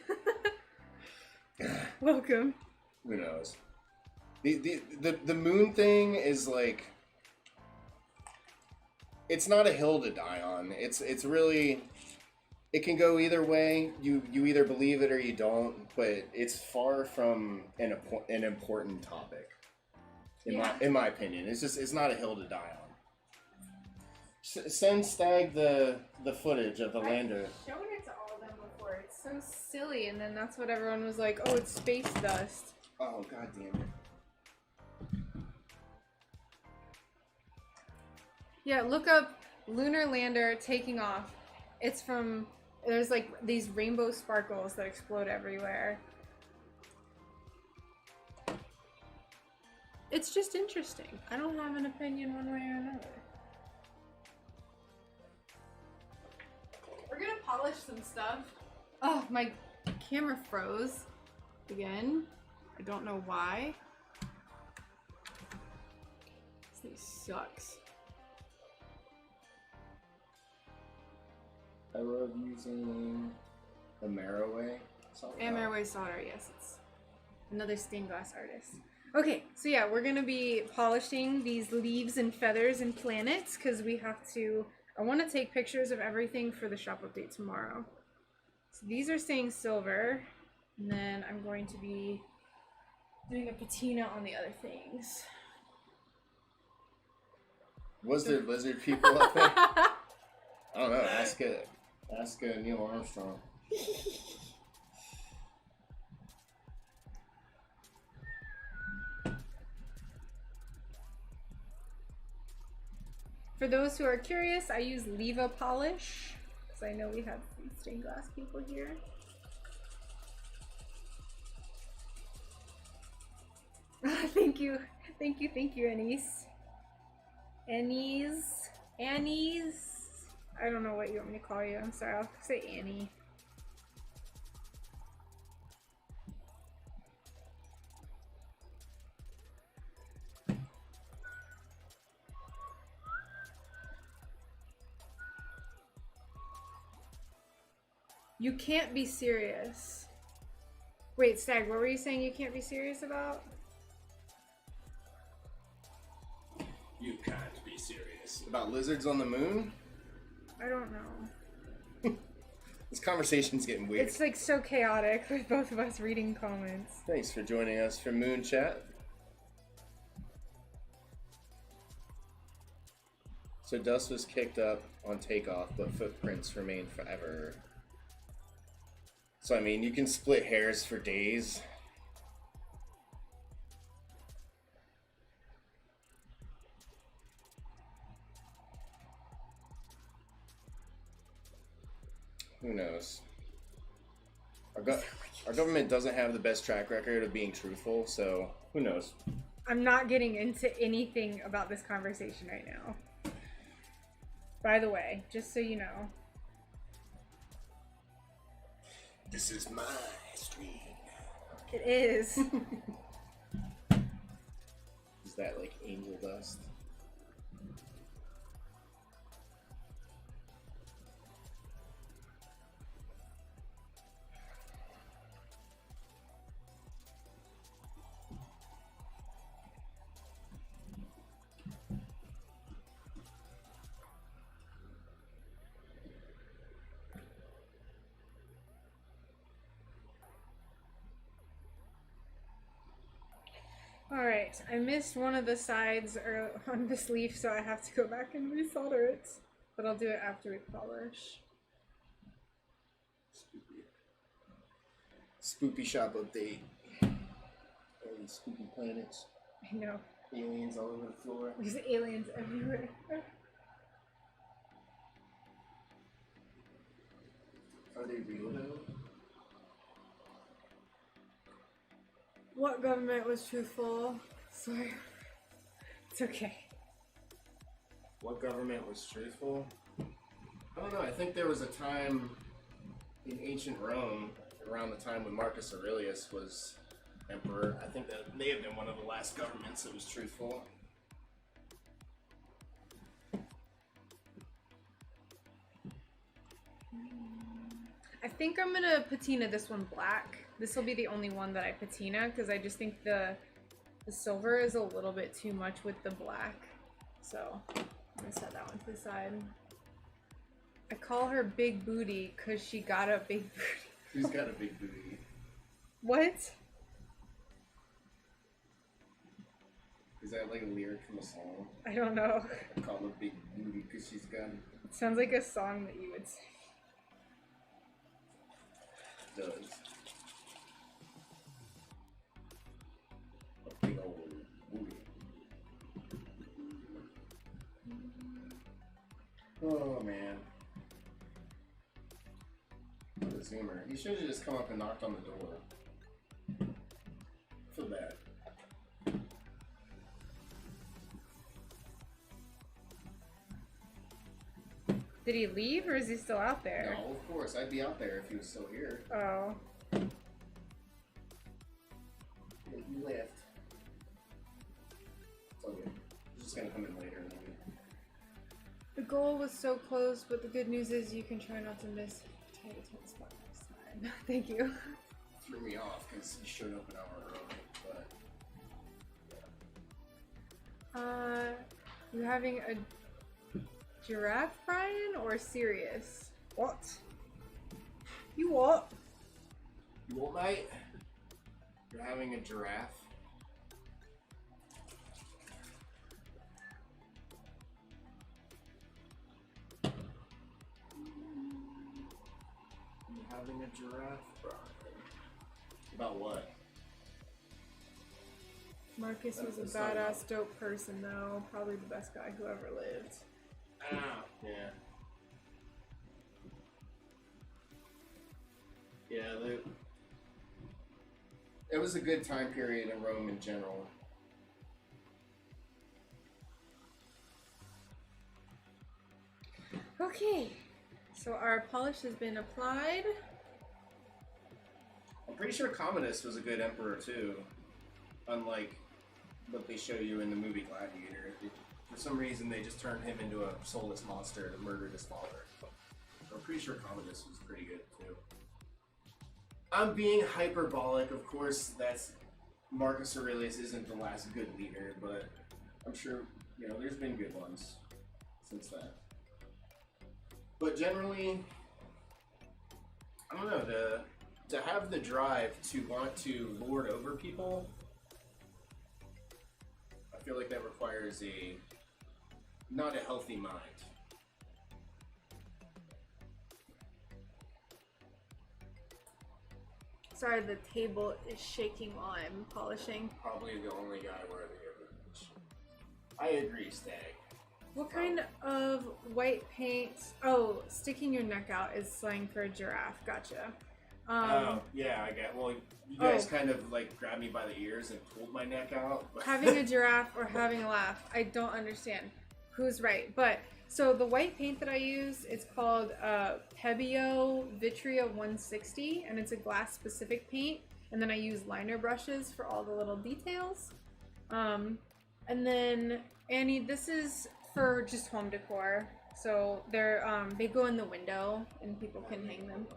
Welcome. Who knows? The moon thing is like, it's not a hill to die on. It's really, it can go either way. You either believe it or you don't, but it's far from an important topic. In my opinion, it's not a hill to die on. Send Stag the footage of the lander. I've shown it to all of them before. It's so silly, and then that's what everyone was like, oh, it's space dust. Oh, god damn it. Yeah, look up lunar lander taking off. It's from, there's like these rainbow sparkles that explode everywhere. It's just interesting. I don't have an opinion one way or another. We're gonna polish some stuff. Oh, my camera froze again. I don't know why. This thing sucks. I love using the Maraway solder. Maraway solder, yes, it's another stained glass artist. Okay, so yeah, we're gonna be polishing these leaves and feathers and planets because we have to. I want to take pictures of everything for the shop update tomorrow. So these are staying silver, and then I'm going to be doing a patina on the other things. Was there lizard people up there? I don't know. Ask Neil Armstrong. For those who are curious, I use Leva polish because I know we have some stained glass people here. Thank you, Anise. Annie's. I don't know what you want me to call you. I'm sorry. I'll say Annie. You can't be serious. Wait, Stag, what were you saying you can't be serious about? You can't be serious. About lizards on the moon? I don't know. This conversation's getting weird. It's like so chaotic with both of us reading comments. Thanks for joining us for Moon Chat. So dust was kicked up on takeoff, but footprints remain forever. So I mean, you can split hairs for days. Who knows? Our government doesn't have the best track record of being truthful, so who knows? I'm not getting into anything about this conversation right now. By the way, just so you know. This is my stream. It is. Is that like angel dust? Alright, I missed one of the sides on this leaf, so I have to go back and resolder it. But I'll do it after we polish. Spoopy shop update. All these spooky planets. I know. Aliens all over the floor. There's aliens everywhere. Are they real though? What government was truthful? Sorry. It's okay. What government was truthful? I don't know. I think there was a time in ancient Rome, around the time when Marcus Aurelius was emperor. I think that may have been one of the last governments that was truthful. I think I'm gonna patina this one black. This will be the only one that I patina because I just think the silver is a little bit too much with the black. So I'm gonna set that one to the side. I call her Big Booty because she got a big booty. Who's got a big booty? What? Is that like a lyric from a song? I don't know. I call her big booty because she's got. It sounds like a song that you would sing. Does. A big old booty. Oh man. What a zoomer. He should have just come up and knocked on the door. I feel bad. Did he leave or is he still out there? No, of course. I'd be out there if he was still here. Oh. Yeah, he left. It's all good. He's just gonna come in later. Maybe. The goal was so close, but the good news is you can try not to miss potato tin spot next time. Thank you. Threw me off because he showed up an hour early, but You having a giraffe, Brian, or serious? What? You what? you what, mate? You're having a giraffe. You having a giraffe, Brian? About what? Marcus was a That's not badass, dope person, though. Probably the best guy who ever lived. Yeah. Yeah, it was a good time period in Rome in general. Okay, so our polish has been applied. I'm pretty sure Commodus was a good emperor too, unlike what they show you in the movie Gladiator. For some reason, they just turned him into a soulless monster and murdered his father. I'm pretty sure Commodus was pretty good too. I'm being hyperbolic, of course. That's Marcus Aurelius isn't the last good leader, but I'm sure there's been good ones since then. But generally, I don't know, to have the drive to want to lord over people, I feel like that requires not a healthy mind. Sorry, the table is shaking while I'm polishing. Probably the only guy worthy of it. I agree, Stag. What kind of white paint? Oh, sticking your neck out is slang for a giraffe. Gotcha. Oh, yeah, I get. Well, you guys kind of like grabbed me by the ears and pulled my neck out. Having a giraffe or having a laugh, I don't understand who's right. But so the white paint that I use, it's called Pebeo Vitria 160, and it's a glass specific paint. And then I use liner brushes for all the little details. And then Annie, this is for just home decor. So they go in the window and people can hang them.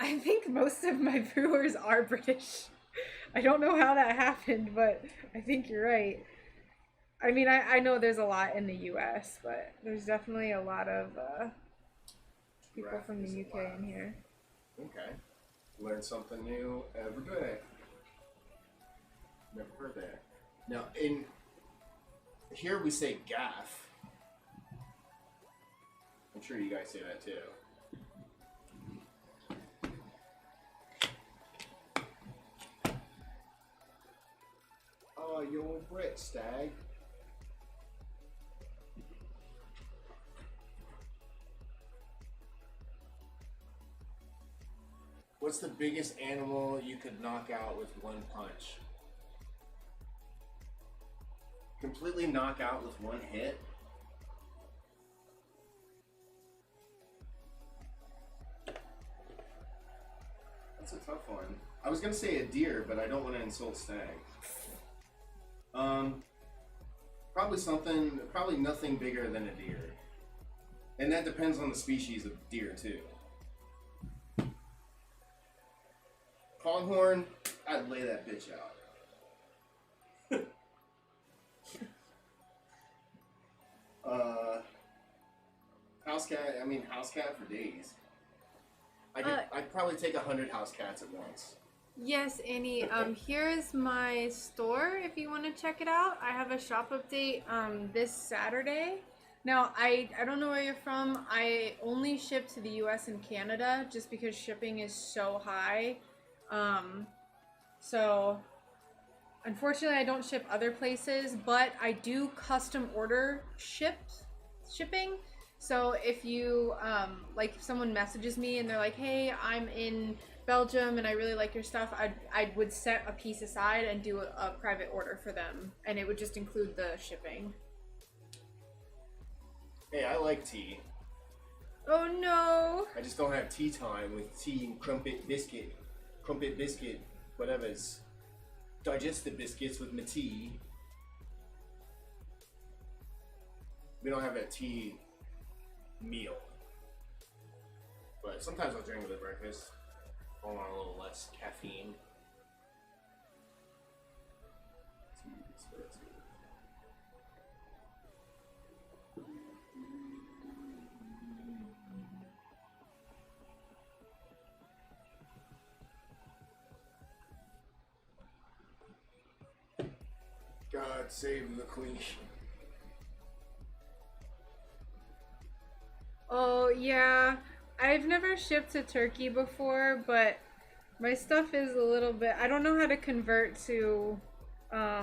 I think most of my viewers are British. I don't know how that happened, but I think you're right. I mean, I know there's a lot in the US, but there's definitely a lot of people from the UK in here. Okay. Learn something new every day. Never heard that. Now, in here we say gaff. I'm sure you guys say that too. Oh, you're a Brit, Stag. What's the biggest animal you could knock out with one punch? Completely knock out with one hit? That's a tough one. I was gonna say a deer, but I don't want to insult Stag. Probably nothing bigger than a deer. And that depends on the species of deer too. Pronghorn, I'd lay that bitch out. House cat for days. I'd probably take 100 house cats at once. Yes, Annie. Here's my store if you want to check it out. I have a shop update this Saturday. Now, I don't know where you're from. I only ship to the US and Canada just because shipping is so high. So unfortunately I don't ship other places, but I do custom order shipping. So if you like if someone messages me and they're like, hey, I'm in Belgium and I really like your stuff, I would set a piece aside and do a private order for them, and it would just include the shipping. Hey, I like tea. Oh no. I just don't have tea time with tea and crumpet biscuit, whatever's. Digestive biscuits with my tea. We don't have a tea meal. But sometimes I'll drink with a breakfast. I want a little less caffeine. God save the queen. Oh yeah, I've never shipped to Turkey before, but my stuff is a little bit, I don't know how to convert to, I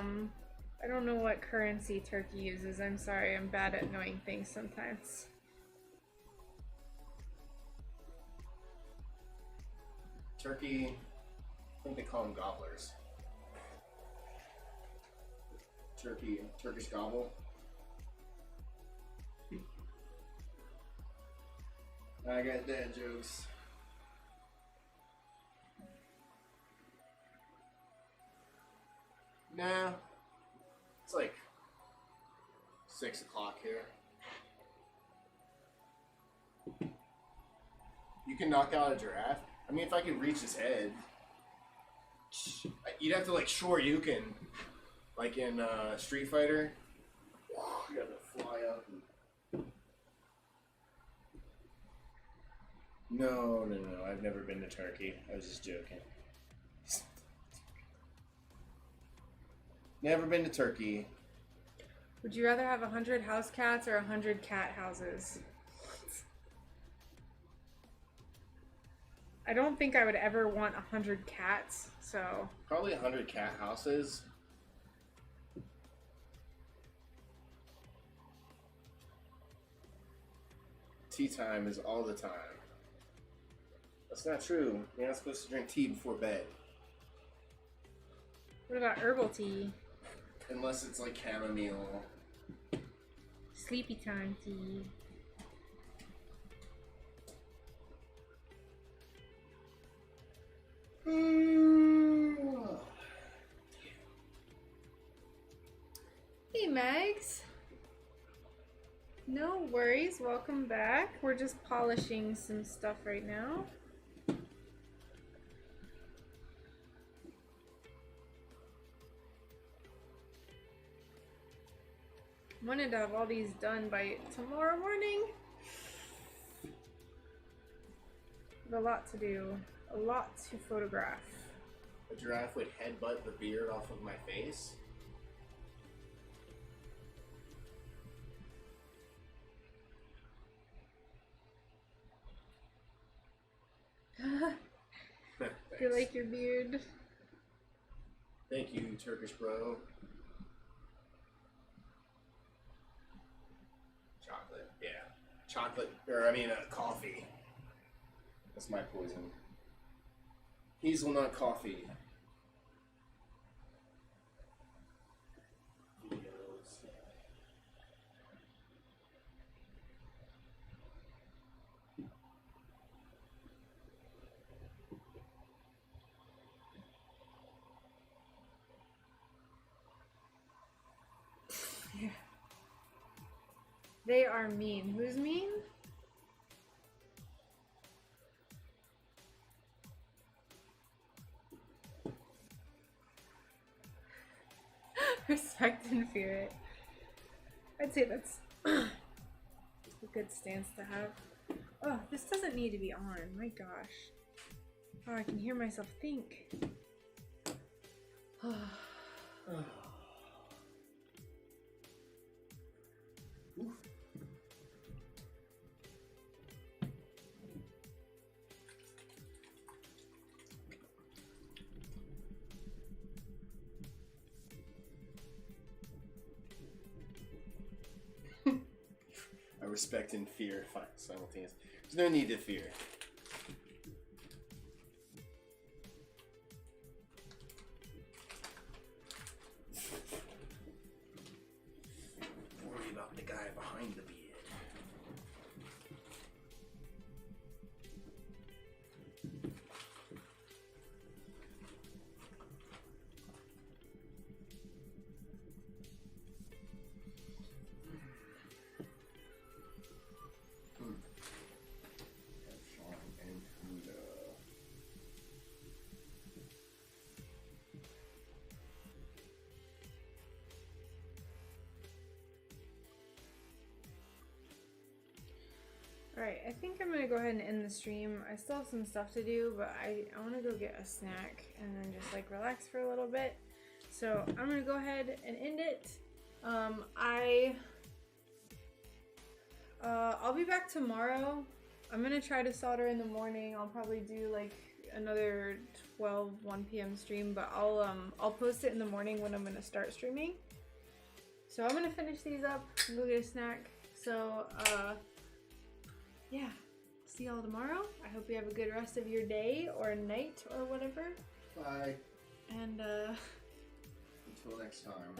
don't know what currency Turkey uses. I'm sorry, I'm bad at knowing things sometimes. Turkey, I think they call them gobblers. Turkish gobble. I got dad jokes. Nah, it's like 6 o'clock here. You can knock out a giraffe. I mean, if I could reach his head, you'd have to like Shoryuken, like in Street Fighter. You have to fly up. No, I've never been to Turkey. I was just joking. Never been to Turkey. Would you rather have 100 house cats or 100 cat houses? I don't think I would ever want 100 cats, so... Probably 100 cat houses. Tea time is all the time. That's not true. You're not supposed to drink tea before bed. What about herbal tea? Unless it's like chamomile. Sleepy time tea. Hey, Mags. No worries. Welcome back. We're just polishing some stuff right now. I wanted to have all these done by tomorrow morning. But a lot to do. A lot to photograph. A giraffe would headbutt the beard off of my face. Do you like your beard? Thank you, Turkish bro. Chocolate, yeah. Chocolate, or I mean coffee. That's my poison. Hazelnut coffee. Videos. Yeah. They are mean. Who's mean? Respect and fear it. I'd say that's a good stance to have. Oh, this doesn't need to be on. My gosh. Oh, I can hear myself think. I respect and fear simultaneous. There's no need to fear. Worry about the guy behind the beard. Alright, I think I'm gonna go ahead and end the stream. I still have some stuff to do, but I want to go get a snack and then just like relax for a little bit. So I'm gonna go ahead and end it. I'll be back tomorrow. I'm gonna try to solder in the morning. I'll probably do like another 1 p.m. stream, but I'll post it in the morning when I'm gonna start streaming. So I'm gonna finish these up and go get a snack. So yeah, see y'all tomorrow. I hope you have a good rest of your day or night or whatever. Bye. And Until next time.